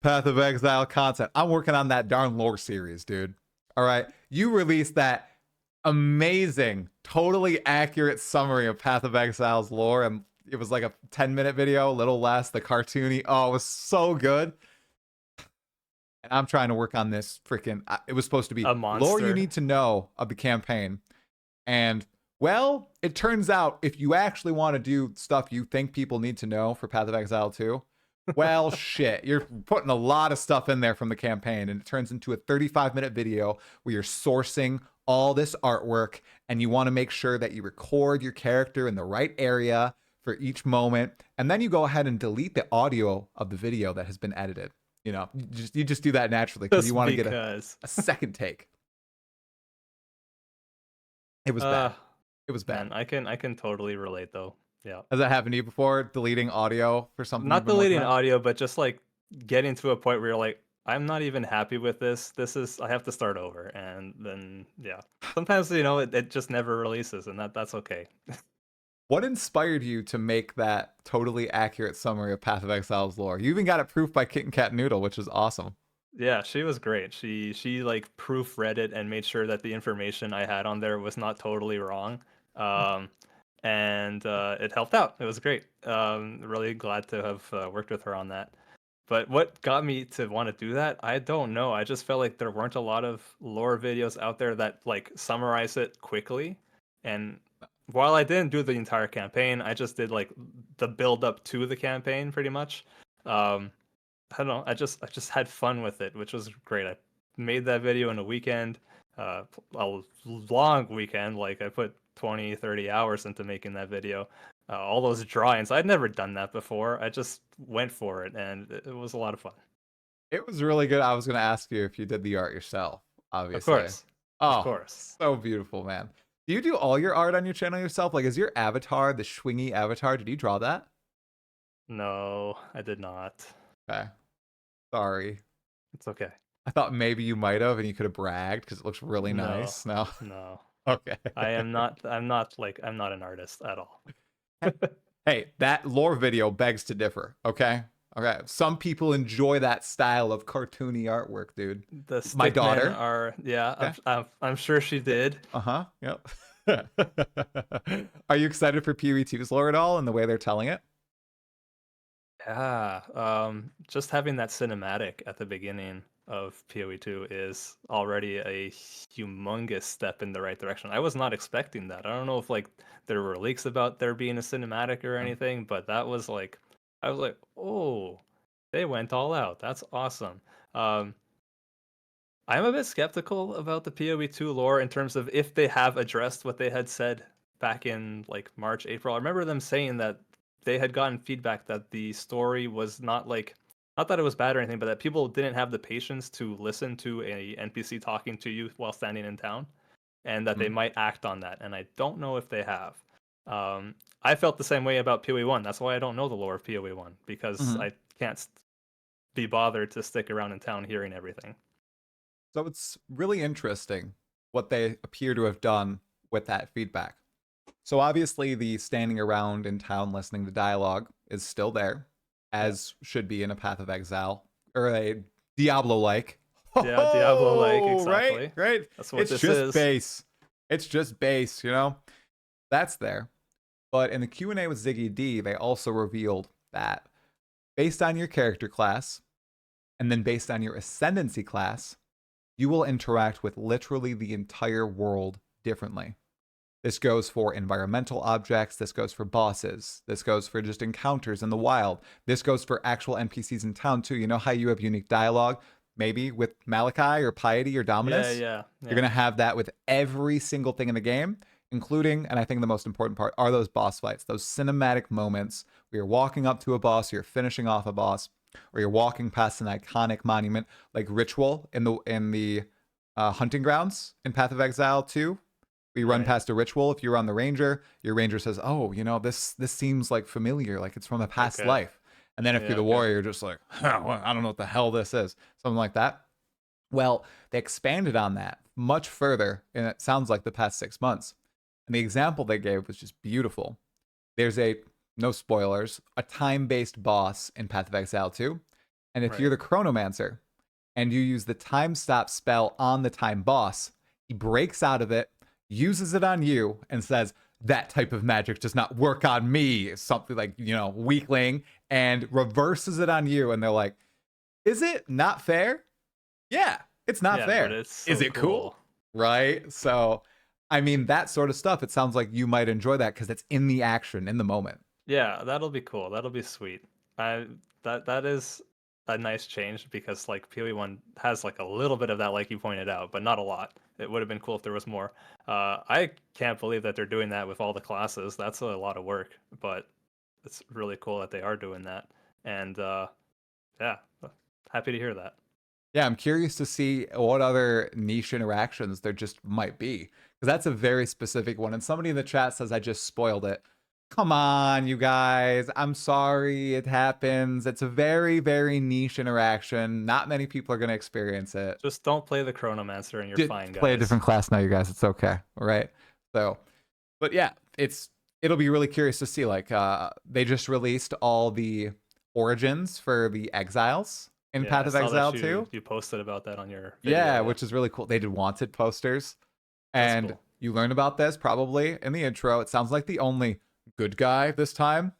Path of Exile content. I'm working on that darn lore series, dude. All right. You released that amazing, totally accurate summary of Path of Exile's lore, and it was like a 10-minute video, a little less, the cartoony. Oh, it was so good. and I'm trying to work on this freaking. It was supposed to be A lore you monster. need to know of the campaign, and well, it turns out if you actually want to do stuff you think people need to know for Path of Exile 2, well, shit, you're putting a lot of stuff in there from the campaign, and it turns into a 35-minute video where you're sourcing all this artwork, and you want to make sure that you record your character in the right area for each moment, and then you go ahead and delete the audio of the video that has been edited. You just do that naturally because Just you want to get because. a second take. It was Uh, bad. It was bad. Man, I can totally relate though. Yeah. Has that happened to you before? Deleting audio for something you've Not been working deleting on? audio, but just like getting to a point where you're like, I'm not even happy with this. I have to start over. And then yeah. Sometimes, it just never releases, and that's okay. What inspired you to make that totally accurate summary of Path of Exile's lore? You even got it proofed by Kit and Kat Noodle, which is awesome. Yeah, she was great. She like proofread it and made sure that the information I had on there was not totally wrong. Um, and it helped out. It was great. Really glad to have worked with her on that. But what got me to want to do that, I don't know. I just felt like there weren't a lot of lore videos out there that like summarize it quickly. And while I didn't do the entire campaign, I just did like the build up to the campaign pretty much. Um, I don't know. I just had fun with it, which was great. I made that video in a weekend, a long weekend. Like I put 20, 30 hours into making that video. All those drawings, I'd never done that before. I just went for it, and it was a lot of fun. It was really good. I was going to ask you if you did the art yourself, Of obviously. course, of Oh, course. so beautiful, man. Do you do all your art on your channel yourself? Like, is your avatar, the Schwingy avatar, did you draw that? No, I did not. Okay. Sorry. It's okay. I thought maybe you might have and you could have bragged because it looks really No. nice. No. No, Okay. I'm not an artist at all. Hey, that lore video begs to differ. Okay. Okay. Some people enjoy that style of cartoony artwork, dude. The My stickmen daughter. are, yeah, Okay. I'm sure she did. Uh-huh. Yep. Are you excited for PoE2's lore at all and the way they're telling it? Yeah, just having that cinematic at the beginning of PoE2 is already a humongous step in the right direction. I was not expecting that. I don't know if like there were leaks about there being a cinematic or anything, but that was like, I was like, oh, they went all out. That's awesome. Um, I'm a bit skeptical about the PoE2 lore in terms of if they have addressed what they had said back in like March, April. I remember them saying that they had gotten feedback that the story was not like, not that it was bad or anything, but that people didn't have the patience to listen to a NPC talking to you while standing in town, and that they might act on that. And I don't know if they have. I felt the same way about PoE1. That's why I don't know the lore of PoE1, because I can't be bothered to stick around in town hearing everything. So it's really interesting what they appear to have done with that feedback. So obviously the standing around in town listening to dialogue is still there, as should be in a Path of Exile or a Diablo-like. Yeah, Diablo-like, exactly. Right, right. That's what It's this just is. base. It's just base, you know? That's there. But in the Q&A with Ziggy D, they also revealed that based on your character class, and then based on your ascendancy class, you will interact with literally the entire world differently. This goes for environmental objects, this goes for bosses, this goes for just encounters in the wild, this goes for actual NPCs in town too. You know how you have unique dialogue, maybe with Malachi or Piety or Dominus? Yeah. You're going to have that with every single thing in the game, including, and I think the most important part, are those boss fights, those cinematic moments where you're walking up to a boss, you're finishing off a boss, or you're walking past an iconic monument like Ritual in the hunting grounds in Path of Exile 2. We run past a ritual. If you're on the ranger, your ranger says, "Oh, you know, this seems like familiar, like it's from a past life." And then if you're the warrior, you're just like, well, "I don't know what the hell this is," something like that. Well, they expanded on that much further, and it sounds like the past 6 months. And the example they gave was just beautiful. There's no spoilers, a time-based boss in Path of Exile 2. And if you're the Chronomancer and you use the time stop spell on the time boss, he breaks out of it, uses it on you, and says, "That type of magic does not work on me," something like, weakling, and reverses it on you. And they're like, is it not fair Yeah, it's not Yeah, fair. but it's Is so it cool? Right? So, I mean, that sort of stuff, it sounds like you might enjoy that because it's in the action, in the moment. Yeah, that'll be cool. That'll be sweet. I that is a nice change because like PoE1 has like a little bit of that, like you pointed out, but not a lot. It would have been cool if there was more. I can't believe that they're doing that with all the classes. That's a lot of work, but it's really cool that they are doing that. And yeah, happy to hear that. Yeah, I'm curious to see what other niche interactions there just might be. Because that's a very specific one. And somebody in the chat says I just spoiled it. Come on, you guys. I'm sorry it happens. It's a very, very niche interaction. Not many people are going to experience it. Just don't play the Chronomancer and you're Just fine, guys. play a different class now, you guys. It's okay. All right. So, but yeah, it'll be really curious to see. Like, they just released all the origins for the exiles in Path I of saw that Exile too. You posted about that on your video, Yeah, which is really cool. They did wanted posters. That's And cool. you learn about this probably in the intro. It sounds like the only good guy this time.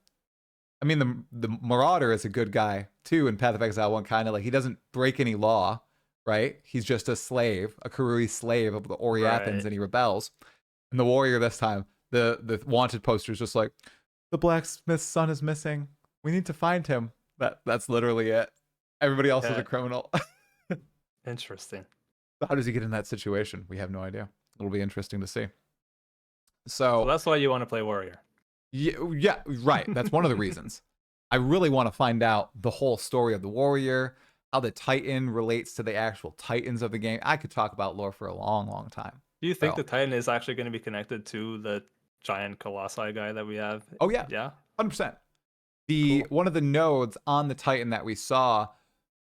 I mean, the Marauder is a good guy too in Path of Exile 1, kind of like he doesn't break any law, right? He's just a slave, a Karui slave of the Oriathans, Right. and he rebels. And the warrior this time, the wanted poster is just like, the blacksmith's son is missing. We need to find him. That's literally it. Everybody else is a Okay. criminal. Interesting. So how does he get in that situation? We have no idea. It'll be interesting to see. So that's why you want to play warrior. Yeah, right. That's one of the reasons. I really want to find out the whole story of the warrior, how the Titan relates to the actual Titans of the game. I could talk about lore for a long, long time. Do you think So- the Titan is actually going to be connected to the giant Colossi guy that we have? Oh yeah, Yeah. 100%. The Cool. one of the nodes on the Titan that we saw,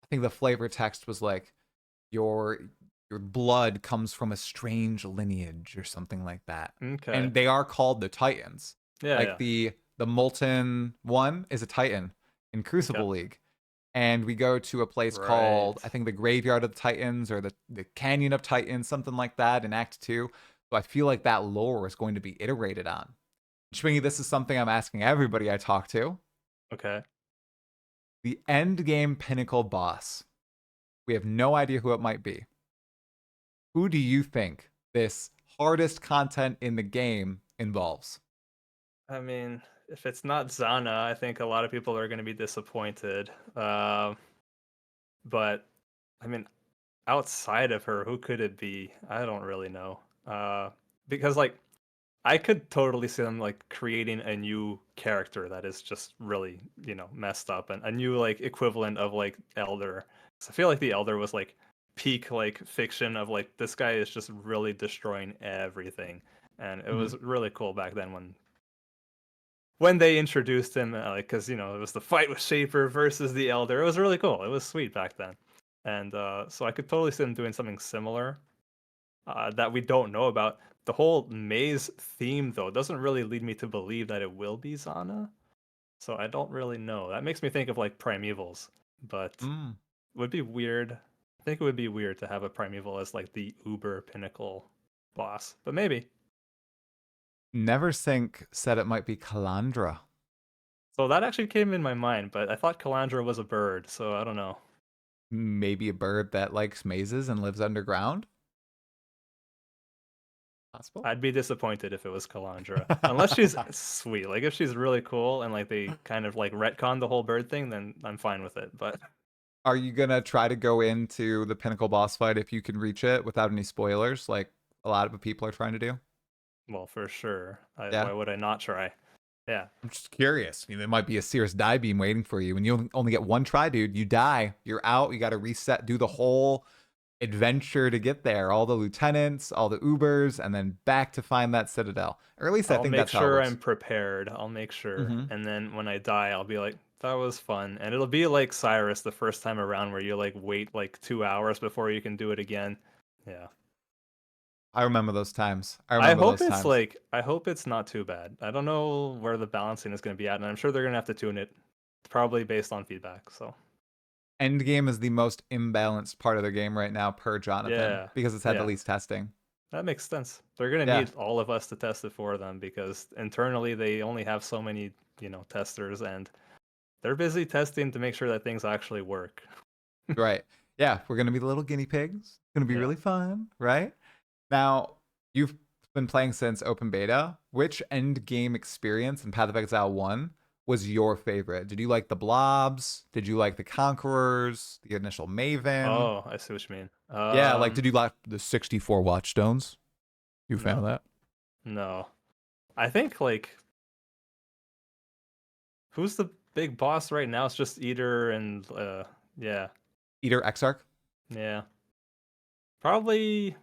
I think the flavor text was like, your blood comes from a strange lineage or something like that. Okay. And they are called the Titans. yeah. Like yeah. the molten one is a Titan in Crucible League. And we go to a place called, I Right. think, the Graveyard of the Titans or the Canyon of Titans, something like that in Act 2. So I feel like that lore is going to be iterated on. Schwingy, this is something I'm asking everybody I talk to. Okay. The end game pinnacle boss. We have no idea who it might be. Who do you think this hardest content in the game involves? I mean, if it's not Zana, I think a lot of people are going to be disappointed. But I mean, outside of her, who could it be? I don't really know. Because like, I could totally see them like creating a new character that is just really, messed up, and a new like equivalent of like Elder. So I feel like the Elder was like peak like fiction of like this guy is just really destroying everything, and it was really cool back then when they introduced him, like, because it was the fight with Shaper versus the Elder. It was really cool. It was sweet back then, and so I could totally see them doing something similar that we don't know about. The whole maze theme, though, doesn't really lead me to believe that it will be Zana. So I don't really know. That makes me think of like Primevals, but it would be weird. I think it would be weird to have a Primeval as like the uber pinnacle boss, but maybe. Neversink said it might be Kalandra. So that actually came in my mind, but I thought Kalandra was a bird, so I don't know. Maybe a bird that likes mazes and lives underground? Possible? I'd be disappointed if it was Kalandra. Unless she's sweet. Like if she's really cool and like they kind of like retcon the whole bird thing, then I'm fine with it. But Are you gonna try to go into the pinnacle boss fight if you can reach it without any spoilers, like a lot of people are trying to do? well, for sure. Yeah. Why would I not try? Yeah. I'm just curious. There might be a serious die beam waiting for you, and you only get one try, dude. You die. You're out. You got to reset, do the whole adventure to get there. All the lieutenants, all the Ubers, and then back to find that citadel. Or at least I I'll think make that's how it sure works. I'm prepared. I'll make sure. Mhm. And then when I die, I'll be like, that was fun. And it'll be like Cyrus the first time around where you like wait like 2 hours before you can do it again. Yeah. I remember those times. I hope it's not too bad. I don't know where the balancing is going to be at, and I'm sure they're going to have to tune it, probably based on feedback. So Endgame is the most imbalanced part of the game right now, per Jonathan, Yeah, because it's had the yeah. least testing. that makes sense. They're going to Yeah. need all of us to test it for them because internally they only have so many, testers, and they're busy testing to make sure that things actually work. Right. yeah, we're gonna be the little guinea pigs. It's gonna be Yeah. really fun, right? Now, you've been playing since open beta. Which end game experience in Path of Exile 1 was your favorite? Did you like the blobs? Did you like the conquerors? The initial maven? Oh, I see what you mean. Yeah, like did you like the 64 watchstones? You a fan of No. that? No. I think like who's the big boss right now? It's just Eater and yeah. Eater Exarch? Yeah. Probably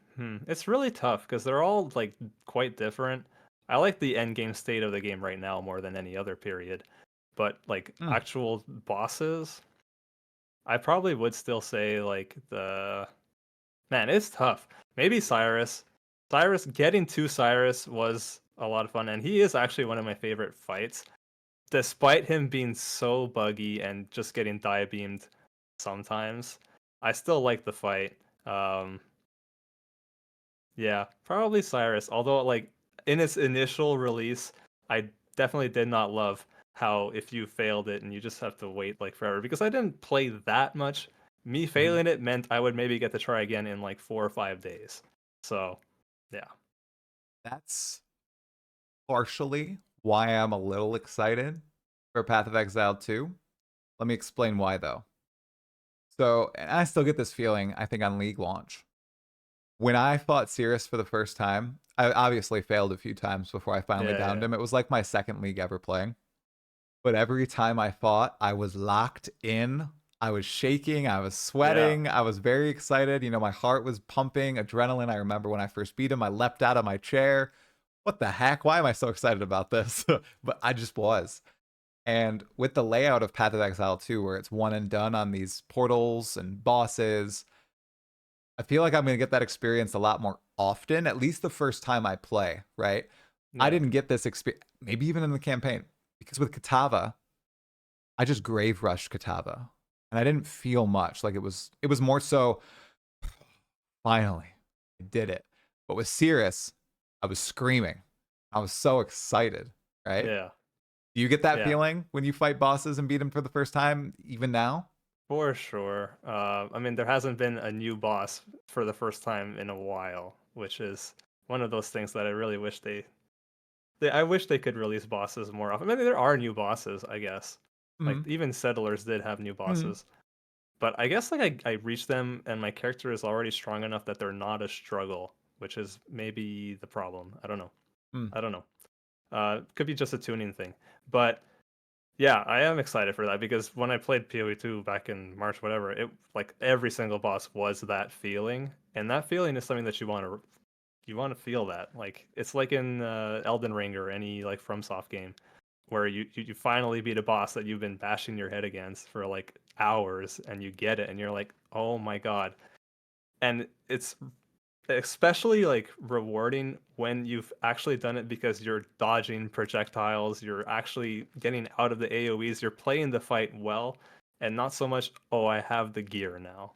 it's really tough because they're all like quite different. I like the end game state of the game right now more than any other period. But like Hmm. actual bosses, I probably would still say like the man, it's tough. Maybe Cyrus. Cyrus getting to Cyrus was a lot of fun, and he is actually one of my favorite fights. Despite him being so buggy and just getting diabeamed sometimes, I still like the fight. Yeah, probably Cyrus. Although, like in its initial release, I definitely did not love how if you failed it and you just have to wait like forever because I didn't play that much. Me failing it meant I would maybe get to try again in like 4 or 5 days. So, yeah. That's partially why I'm a little excited for Path of Exile 2. Let me explain why though. So, and I still get this feeling, I think, on League launch. When I fought Cirrus for the first time, I obviously failed a few times before I finally downed Yeah. him. It was like my second League ever playing. But every time I fought, I was locked in. I was shaking. I was sweating. I was very excited. You know, my heart was pumping, adrenaline. I remember when I first beat him, I leapt out of my chair. What the heck? Why am I so excited about this? But I just was. And with the layout of Path of Exile 2, where it's one and done on these portals and bosses, I feel like I'm going to get that experience a lot more often, at least the first time I play, right? I Yeah. didn't get this experience, maybe even in the campaign, because with Katava, I just grave rushed Katava, and I didn't feel much. Like it was more so, finally, I did it. But with Cirrus, I was screaming. I was so excited, right? Yeah. Do you get that Yeah. feeling when you fight bosses and beat them for the first time, even now? For sure. I mean, there hasn't been a new boss for the first time in a while, which is one of those things that I really wish I wish they could release bosses more often. I mean, there are new bosses, I guess. Like Mm-hmm. even Settlers did have new bosses, but I guess like I reached them and my character is already strong enough that they're not a struggle, which is maybe the problem. I don't know. Mm. I don't know. Could be just a tuning thing, but yeah, I am excited for that because when I played PoE2 back in March, whatever, it like every single boss was that feeling, and that feeling is something that you want to feel that. Like it's like in Elden Ring or any like FromSoft game, where you finally beat a boss that you've been bashing your head against for like hours, and you get it, and you're like, oh my god, and it's especially like rewarding when you've actually done it because you're dodging projectiles, you're actually getting out of the AoEs, you're playing the fight well, and not so much, oh, I have the gear now.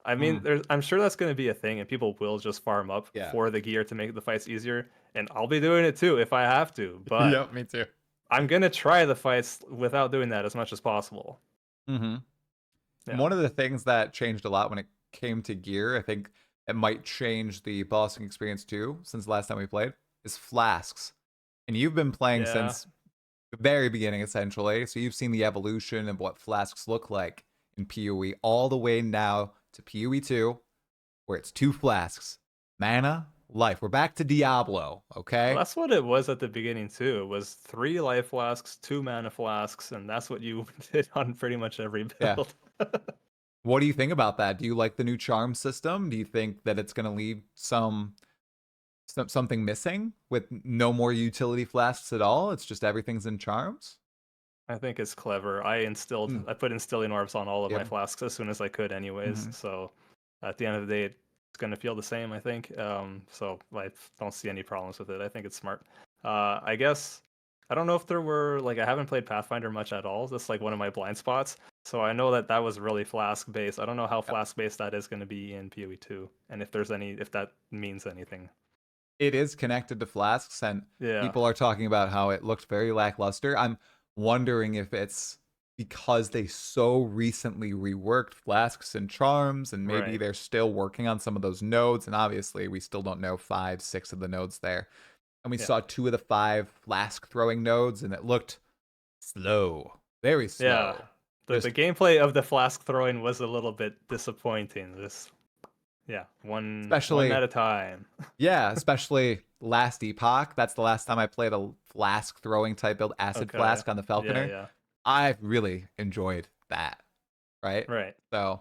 I mean, I'm sure that's going to be a thing, and people will just farm up Yeah. for the gear to make the fights easier, and I'll be doing it too if I have to. But Yep, me too. I'm going to try the fights without doing that as much as possible. Mm-hmm. Yeah. One of the things that changed a lot when it came to gear, I think it might change the bossing experience too, since the last time we played, is flasks. And you've been playing Yeah. since the very beginning, essentially. So you've seen the evolution of what flasks look like in PoE, all the way now to PoE 2, where it's 2 flasks. Mana, life. We're back to Diablo, okay? Well, that's what it was at the beginning too. It was 3 life flasks, 2 mana flasks, and that's what you did on pretty much every Yeah. build. What do you think about that? Do you like the new charm system? Do you think that it's going to leave something missing with no more utility flasks at all? It's just everything's in charms? I think it's clever. I put instilling orbs on all of my Yep. flasks as soon as I could anyways. Mhm. So at the end of the day, it's going to feel the same, I think. So I don't see any problems with it. I think it's smart. I guess I don't know if there were like I haven't played Pathfinder much at all. That's like one of my blind spots. So I know that was really flask based. I don't know how flask based that is going to be in PoE2, and if that means anything. It is connected to flasks, and Yeah. people are talking about how it looked very lackluster. I'm wondering if it's because they so recently reworked flasks and charms, and maybe Right. they're still working on some of those nodes. And obviously, we still don't know 5, 6 of the nodes there. And we Yeah. saw 2 of the 5 flask throwing nodes, and it looked slow, very slow. Yeah. The gameplay of the flask throwing was a little bit disappointing. One Especially, at a time. yeah, especially last Epoch. That's the last time I played a flask throwing type build, Acid Okay. Flask on the Falconer. Yeah. I really enjoyed that, right? Right. So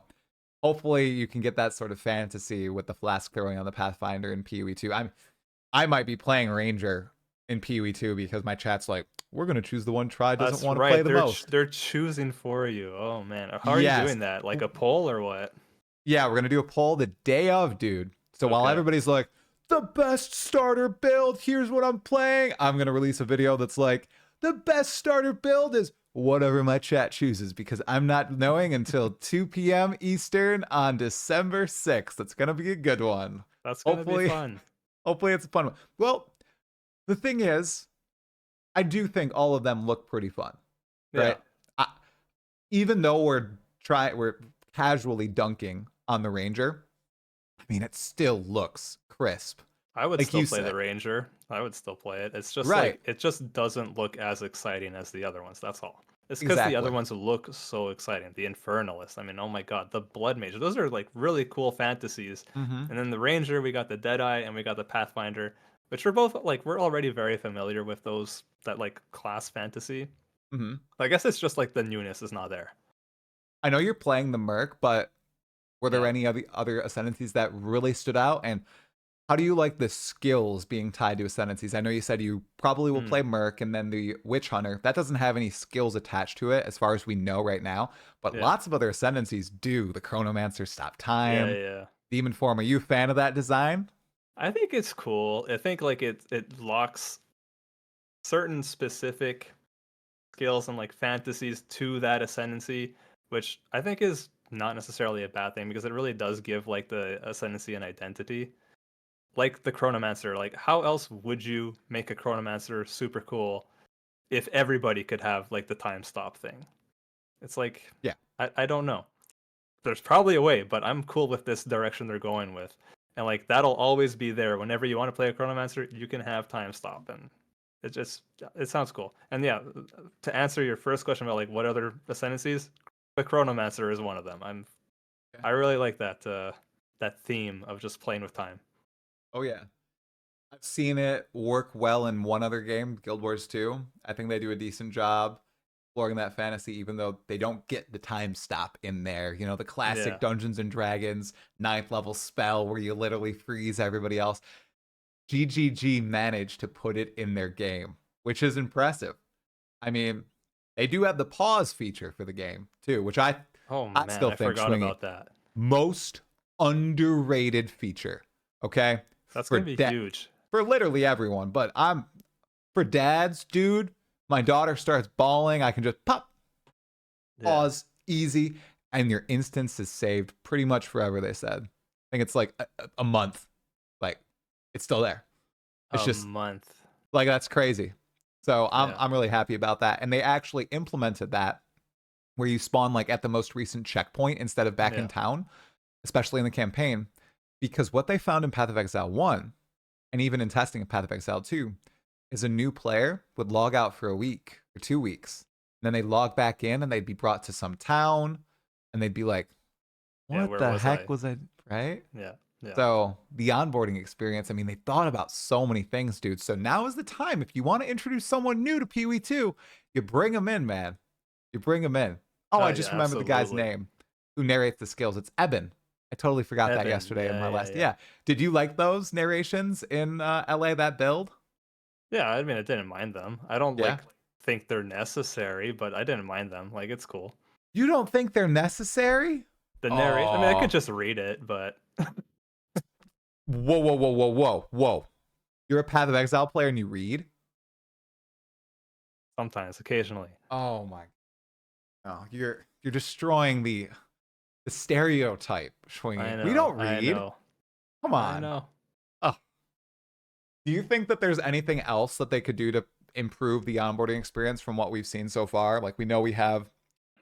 hopefully you can get that sort of fantasy with the flask throwing on the Pathfinder in PoE2. I might be playing Ranger in PoE2 because my chat's like, we're gonna choose the one Tri doesn't That's want to right. play the most. They're choosing for you. Oh man. How are Yes. you doing that? Like a poll or what? Yeah, we're gonna do a poll the day of, dude. So while Okay. everybody's like, the best starter build, here's what I'm playing, I'm gonna release a video that's like, the best starter build is whatever my chat chooses, because I'm not knowing until 2 p.m. Eastern on December 6th. It's gonna be a good one. That's gonna be fun. Hopefully it's a fun one. Well, the thing is, I do think all of them look pretty fun, right? Even though we're casually dunking on the Ranger, I mean, it still looks crisp. I would Like still you play the said. Ranger. I would still play it. It's just Right. like it just doesn't look as exciting as the other ones. That's all. It's because the other Exactly. ones look so exciting. The Infernalist. I mean, oh my god, the Blood Mage. Those are like really cool fantasies. Mm-hmm. And then the Ranger, we got the Deadeye, and we got the Pathfinder, which we're both like we're already very familiar with those that like class fantasy. Mm-hmm. I guess it's just like the newness is not there. I know you're playing the Merc, but were there Yeah. any other ascendancies that really stood out? And how do you like the skills being tied to ascendancies? I know you said you probably will play Merc, and then the Witch Hunter. That doesn't have any skills attached to it as far as we know right now. But Yeah. lots of other ascendancies do. The Chronomancer, Stop Time, Yeah. Demon Form. Are you a fan of that design? I think it's cool. I think like it locks certain specific skills and like fantasies to that ascendancy, which I think is not necessarily a bad thing because it really does give like the ascendancy an identity. Like the Chronomancer, like how else would you make a Chronomancer super cool if everybody could have like the time stop thing? It's like, Yeah. I don't know. There's probably a way, but I'm cool with this direction they're going with. And like that'll always be there. Whenever you want to play a Chronomancer, you can have time stop, and it sounds cool. And yeah, to answer your first question about like what other ascendancies, the Chronomancer is one of them. I really like that theme of just playing with time. Oh yeah. I've seen it work well in one other game, Guild Wars 2. I think they do a decent job exploring that fantasy, even though they don't get the time stop in there. You know, the classic Yeah. Dungeons and Dragons 9th level spell where you literally freeze everybody else. GGG managed to put it in their game, which is impressive. I mean, they do have the pause feature for the game too, which I Man, still I think forgot Schwingy, about that. most underrated feature. Okay, That's For gonna be da- huge. for literally everyone, but for dads, dude. My daughter starts bawling, I can just pop, pause, easy, and your instance is saved pretty much forever. They said, I think it's like a month, like it's still there. It's A just month. like that's crazy. So Yeah. I'm really happy about that, and they actually implemented that where you spawn like at the most recent checkpoint instead of back in Yeah. town, especially in the campaign, because what they found in Path of Exile 1 and even in testing of Path of Exile 2 is a new player would log out for a week or 2 weeks. And then they'd log back in and they'd be brought to some town and they'd be like, Yeah, what where the was heck I? was I? Right? Yeah. So the onboarding experience, I mean, they thought about so many things, dude. So now is the time. If you want to introduce someone new to PoE2, you bring them in, man. You bring them in. Oh, I just remembered the guy's absolutely. name who narrates the skills. It's Eben. I totally forgot that Eben, yesterday in my yeah, last. yeah. Did you like those narrations in LA, that build? Yeah, I mean, I didn't mind them. I don't Yeah. like think they're necessary, but I didn't mind them. Like, it's cool. You don't think they're necessary? The narration. I mean, I Aw. could just read it, but Whoa. You're a Path of Exile player and you read? sometimes, occasionally. Oh my. No, you're destroying the stereotype, Schwingy. I know. We don't I read. know. Come I on. know. Do you think that there's anything else that they could do to improve the onboarding experience from what we've seen so far? Like we know we have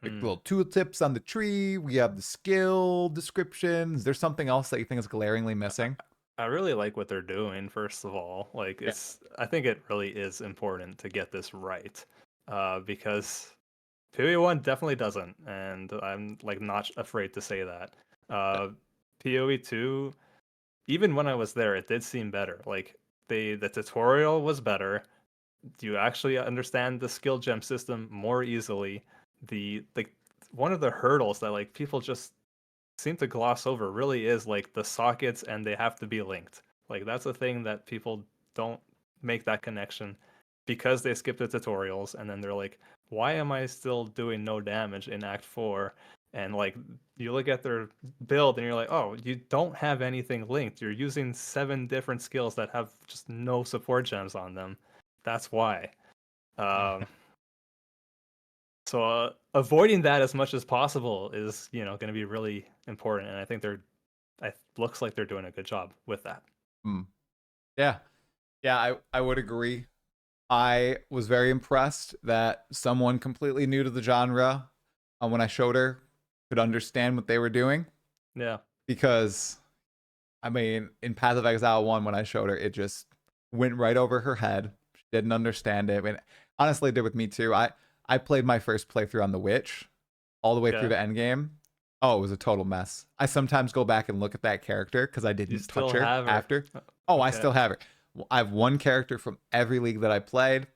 like little tooltips on the tree. We have the skill descriptions. There's something else that you think is glaringly missing? I really like what they're doing, first of all. Like, Yeah. I think it really is important to get this right. Because PoE1 definitely doesn't, and I'm like not afraid to say that. PoE2, even when I was there, it did seem better. Like the tutorial was better. You actually understand the skill gem system more easily. The like one of the hurdles that like people just seem to gloss over really is like the sockets, and they have to be linked. Like that's a thing that people don't make that connection because they skip the tutorials, and then they're like, why am I still doing no damage in Act 4? And like you look at their build and you're like, oh, you don't have anything linked. You're using 7 different skills that have just no support gems on them. That's why. Um, so avoiding that as much as possible is, going to be really important, and I think it looks like they're doing a good job with that. Yeah. Yeah, I would agree. I was very impressed that someone completely new to the genre, when I showed her, could understand what they were doing. Yeah. Because, I mean, in Path of Exile 1, when I showed her, it just went right over her head. She didn't understand it. And honestly, it did with me too. I played my first playthrough on the Witch all the way through the end game. Oh, it was a total mess. I sometimes go back and look at that character because I didn't touch her after. Oh, I still have her. I have 1 character from every league that I played.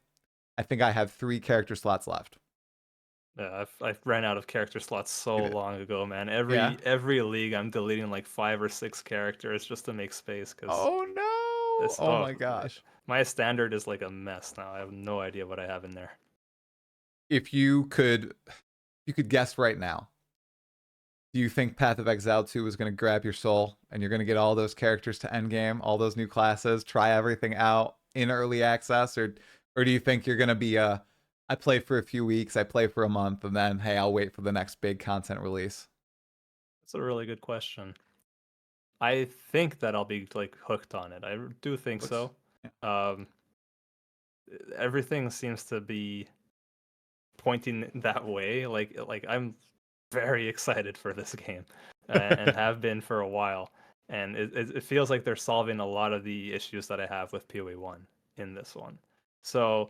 I think I have 3 character slots left. Yeah, I've ran out of character slots so long ago, man. Every league I'm deleting like 5 or 6 characters just to make space. Oh no! Oh my gosh. My standard is like a mess now. I have no idea what I have in there. If you could guess right now, do you think Path of Exile 2 is going to grab your soul and you're going to get all those characters to endgame, all those new classes, try everything out in early access, or do you think you're going to be I play for a few weeks, I play for a month, and then hey, I'll wait for the next big content release? That's a really good question. I think that I'll be like hooked on it. I do think so. Yeah. Everything seems to be pointing that way. Like I'm very excited for this game, and have been for a while. And it feels like they're solving a lot of the issues that I have with PoE1 in this one. So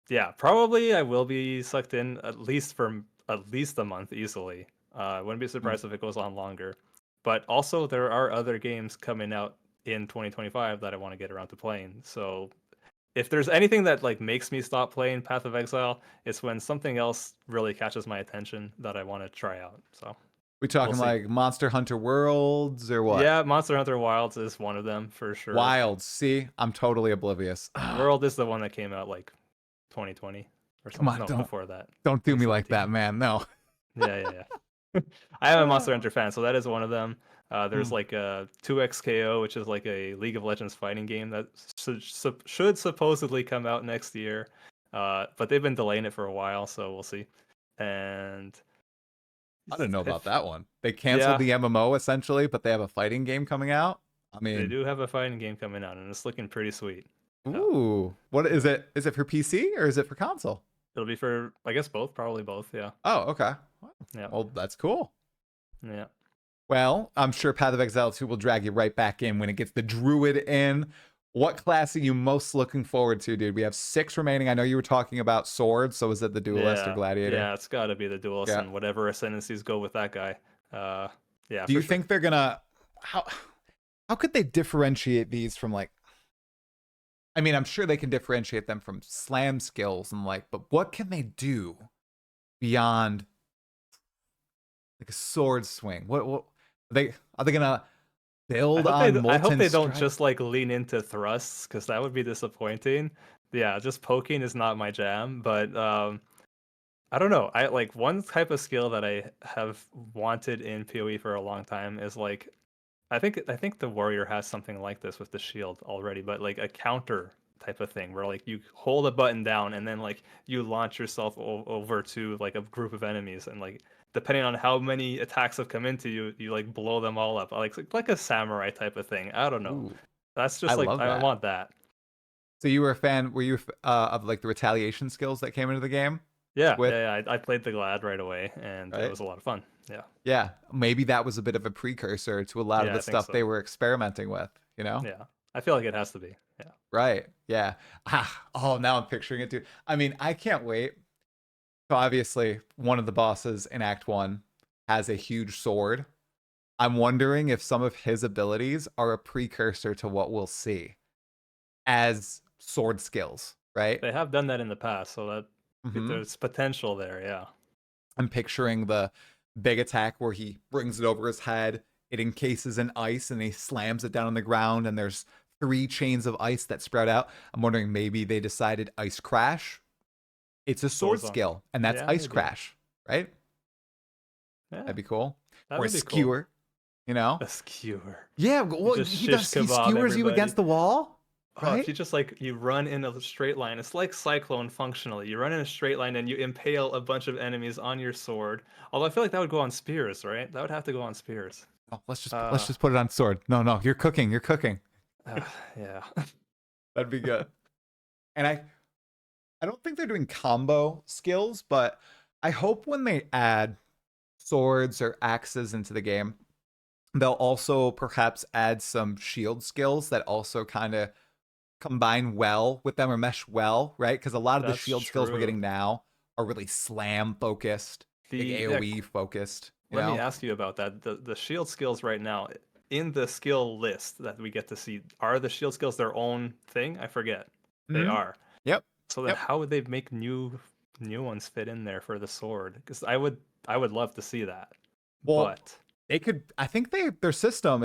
yeah, probably I will be sucked in at least for at least a month easily. I wouldn't be surprised if it goes on longer. But also there are other games coming out in 2025 that I want to get around to playing. So if there's anything that like makes me stop playing Path of Exile, it's when something else really catches my attention that I want to try out. So we talking like Monster Hunter Worlds or what? Yeah, Monster Hunter Wilds is one of them for sure. Wilds, see, I'm totally oblivious. World is the one that came out like 2020 or something. Come on, don't, before that. Don't do me like that, man. No. Yeah. I am a Monster Hunter fan, so that is one of them. There's like a 2XKO, which is like a League of Legends fighting game that should supposedly come out next year. But they've been delaying it for a while, so we'll see. And I didn't know about that one. They canceled the MMO essentially, but they have a fighting game coming out. I mean, they do have a fighting game coming out, and it's looking pretty sweet. Ooh, what is it? Is it for PC or is it for console? It'll be for, I guess, both. Probably both. Yeah. Oh, okay. Wow. Yeah. Well, that's cool. Yeah. Well, I'm sure Path of Exile 2 will drag you right back in when it gets the Druid in. What class are you most looking forward to, dude? We have 6 remaining. I know you were talking about swords, so is it the Duelist or Gladiator? Yeah, it's got to be the Duelist, and whatever ascendancies go with that guy. Yeah. Do you think they're gonna how could they differentiate these from like? I mean, I'm sure they can differentiate them from slam skills and like, but what can they do beyond like a sword swing? What are they gonna build on? I hope they don't just like lean into thrusts, because that would be disappointing. Yeah, just poking is not my jam, but I don't know. I like one type of skill that I have wanted in PoE for a long time is like, I think the warrior has something like this with the shield already, but like a counter type of thing where like you hold a button down and then like you launch yourself over to like a group of enemies, and like depending on how many attacks have come into you, you like blow them all up. Like a samurai type of thing. I don't know. Ooh, that's just like I want that. So you were a fan? Were you of like the retaliation skills that came into the game? Yeah, with yeah, yeah. I played the Glad right away, and it right? was a lot of fun. Yeah, Yeah, maybe that was a bit of a precursor to a lot of yeah, the I think stuff they so. were experimenting with, you know? Yeah, I feel like it has to be. Yeah. Right. Yeah. Oh, now I'm picturing it too. I mean, I can't wait. So obviously, one of the bosses in Act 1 has a huge sword. I'm wondering if some of his abilities are a precursor to what we'll see as sword skills, right? They have done that in the past, so that Hmm. there's potential there. Yeah. I'm picturing the big attack where he brings it over his head, it encases in ice, and he slams it down on the ground, and there's 3 chains of ice that sprout out. I'm wondering maybe they decided Ice Crash. It's a sword Goes on. skill, and that's Yeah, Ice maybe. Crash, right? Yeah, That'd be cool. that Or a would be cool. skewer, you know? A skewer. Yeah, You well, just shish he kebab skewers you everybody. against the wall, Oh, if right? you just like you run in a straight line, it's like Cyclone functionally. You run in a straight line and you impale a bunch of enemies on your sword. Although I feel like that would go on spears, right? That would have to go on spears. Oh, let's Uh, just put it on sword. No, no, you're cooking, you're cooking. yeah. That'd be good. And I don't think they're doing combo skills, but I hope when they add swords or axes into the game, they'll also perhaps add some shield skills that also kind of combine well with them or mesh well, right? Because a lot of the That's shield skills we're true. getting now are really slam focused, big Yeah, AoE focused, you let me know? ask you about that. The shield skills right now in the skill list that we get to see, are the shield skills their own thing? I forget. They Hmm. are. Yep. So then Yep. how would they make new ones fit in there for the sword? Because I would love to see that. Well, But they could. I think their system.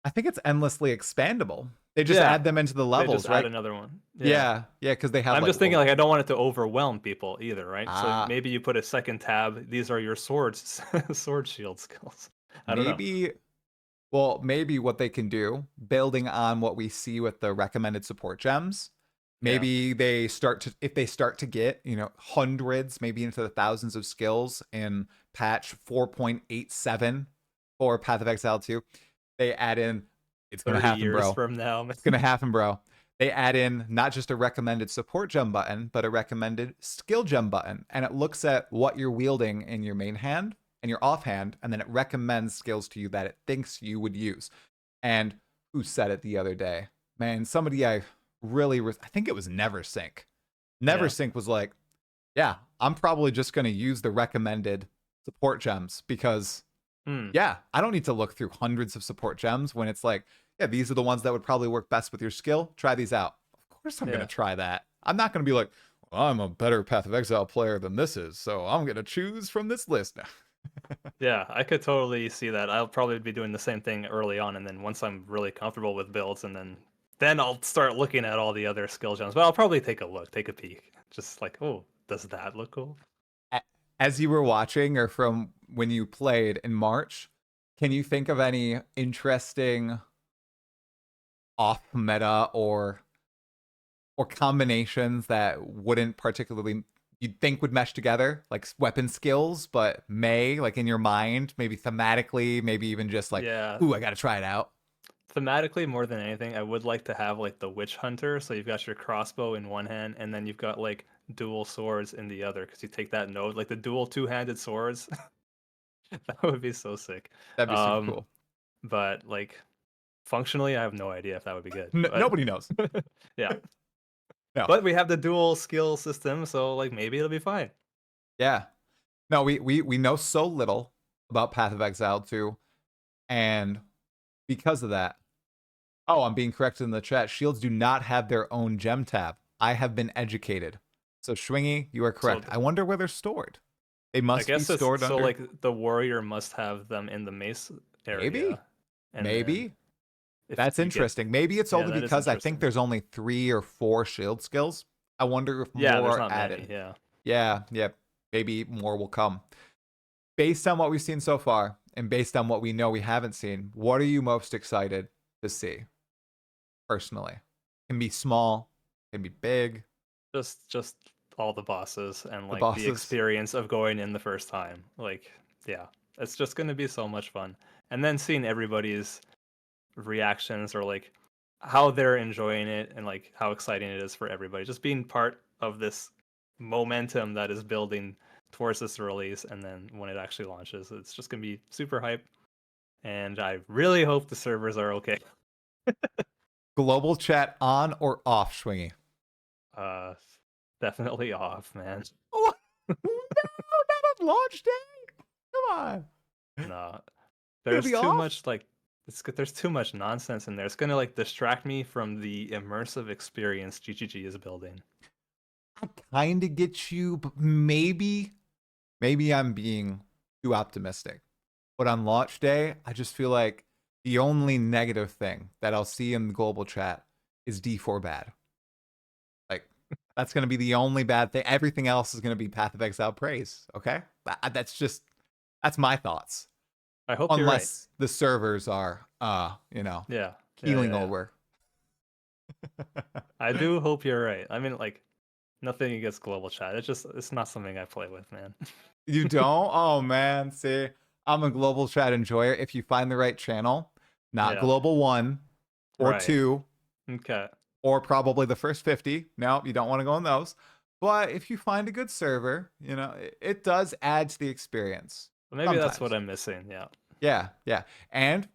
I think it's endlessly expandable. They just yeah, add them into the they just levels, add right? another one. Yeah. Yeah, yeah, because they have I'm like just thinking like I don't want it to overwhelm people either, right? So ah maybe you put a second tab. These are your swords, sword shield skills. I don't know. maybe. Well, maybe what they can do, building on what we see with the recommended support gems, Yeah. maybe they start to if they start to get hundreds, maybe into the thousands of skills in patch 4.87 for Path of Exile 2, they add in. It's gonna 30 happen, years bro. from now. It's gonna happen, bro. They add in not just a recommended support gem button, but a recommended skill gem button. And it looks at what you're wielding in your main hand and your offhand, and then it recommends skills to you that it thinks you would use. And who said it the other day? Man, somebody I I think it was Neversink. Yeah. Neversink was like, yeah, I'm probably just going to use the recommended support gems because Hmm. yeah, I don't need to look through hundreds of support gems when it's like, yeah, these are the ones that would probably work best with your skill. Try these out. Of course, I'm going to Yeah. try that. I'm not going to be like, well, I'm a better Path of Exile player than this is, so I'm going to choose from this list now. Yeah, I could totally see that. I'll probably be doing the same thing early on, and then once I'm really comfortable with builds, and then I'll start looking at all the other skill gems. But I'll probably take a look, take a peek, just like, oh, does that look cool? As you were watching or from when you played in March, can you think of any interesting off meta or combinations that wouldn't particularly you'd think would mesh together, like weapon skills, but may like in your mind, maybe thematically, maybe even just like, Yeah, ooh, I gotta try it out. thematically more than anything, I would like to have like the witch hunter. So you've got your crossbow in one hand, and then you've got like dual swords in the other, because you take that node, like the dual two-handed swords. That would be so sick. That'd be super Um, cool. but like functionally, I have no idea if that would be good. But Nobody knows. yeah. No. But we have the dual skill system, so like maybe it'll be fine. Yeah. No, we know so little about Path of Exile 2, and because of that, oh, I'm being corrected in the chat. Shields do not have their own gem tab. I have been educated. So Schwingy, you are So correct. I wonder where they're stored. They I must be guess it's stored so under like the warrior must have them in the mace maybe. area, and then Maybe. if That's you get interesting. Maybe it's yeah, only that is because I think interesting. there's only 3 or 4 shield skills. I wonder if Yeah, more there's are not added. many. Yeah. Yeah, yeah. Maybe more will come. Based on what we've seen so far, and based on what we know we haven't seen, what are you most excited to see personally? Can be small, can be big. Just all the bosses and The like the bosses. experience of going in the first time. Like, yeah, it's just gonna be so much fun. And then seeing everybody's reactions or like how they're enjoying it and like how exciting it is for everybody. Just being part of this momentum that is building towards this release, and then when it actually launches, it's just gonna be super hype. And I really hope the servers are okay. Global chat on or off, Schwingy? Uh, definitely off, man. Oh, no, not on launch day. Come on. No, Gonna there's be too off? much like there's too much nonsense in there. It's gonna like distract me from the immersive experience GGG is building. I kind of get you, but maybe I'm being too optimistic. But on launch day, I just feel like the only negative thing that I'll see in the global chat is D4 bad. Like, that's going to be the only bad thing. Everything else is going to be Path of Exile praise. Okay? That's my thoughts. I hope you're right. Unless the servers are, Yeah, keeling yeah. over. I do hope you're right. I mean, like, nothing against global chat. It's not something I play with, man. You don't? Oh, man. See, I'm a global chat enjoyer. If you find the right channel, not Yeah. global 1 or Right. 2, Okay. or probably the first 50. No, you don't want to go in those. But if you find a good server, it does add to the experience. Well, maybe that's Sometimes. what I'm missing. Yeah. Yeah. And,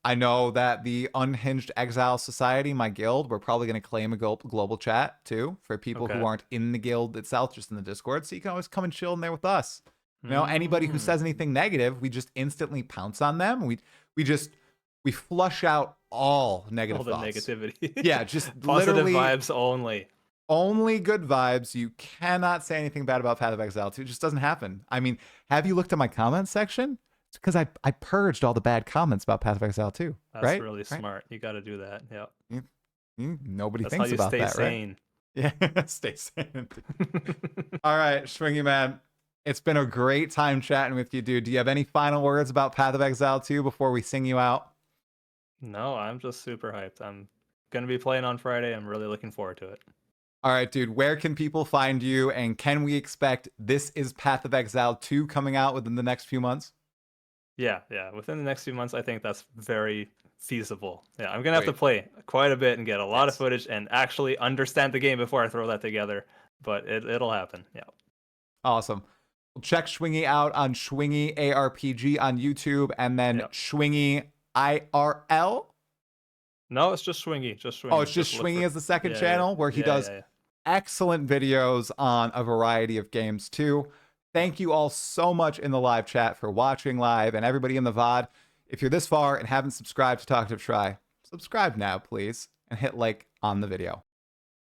I know that the Unhinged Exile Society, my guild, we're probably going to claim a global chat too for people Okay. who aren't in the guild itself, just in the Discord. So you can always come and chill in there with us. Anybody who says anything negative, we just instantly pounce on them. We flush out all negative all the thoughts. negativity. Yeah, just positive literally vibes only. only good vibes. You cannot say anything bad about Path of Exile 2. It just doesn't happen. I mean, have you looked at my comments section? It's because I purged all the bad comments about Path of Exile 2. That's right? really smart. You got to do that. Yeah. Nobody That's thinks how you about stay that, right? sane. Yeah, stay sane. All right, Schwingy man. It's been a great time chatting with you, dude. Do you have any final words about Path of Exile 2 before we sing you out? No, I'm just super hyped. I'm gonna be playing on Friday. I'm really looking forward to it. All right, dude. Where can people find you, and can we expect This Is Path of Exile 2 coming out within the next few months? Yeah. Within the next few months, I think that's very feasible. Yeah, I'm gonna have to Great. play quite a bit and get a lot of Yes. footage and actually understand the game before I throw that together. But it'll happen. Yeah. Awesome. Well, check Schwingy out on Schwingy ARPG on YouTube, and then Yep. Schwingy IRL. No, it's just Schwingy. Just Schwingy. Oh, it's just look Schwingy for- as the second Yeah, channel where he yeah, does yeah. excellent videos on a variety of games too. Thank you all so much in the live chat for watching live, and everybody in the VOD. If you're this far and haven't subscribed to Talkative Try, subscribe now, please, and hit like on the video.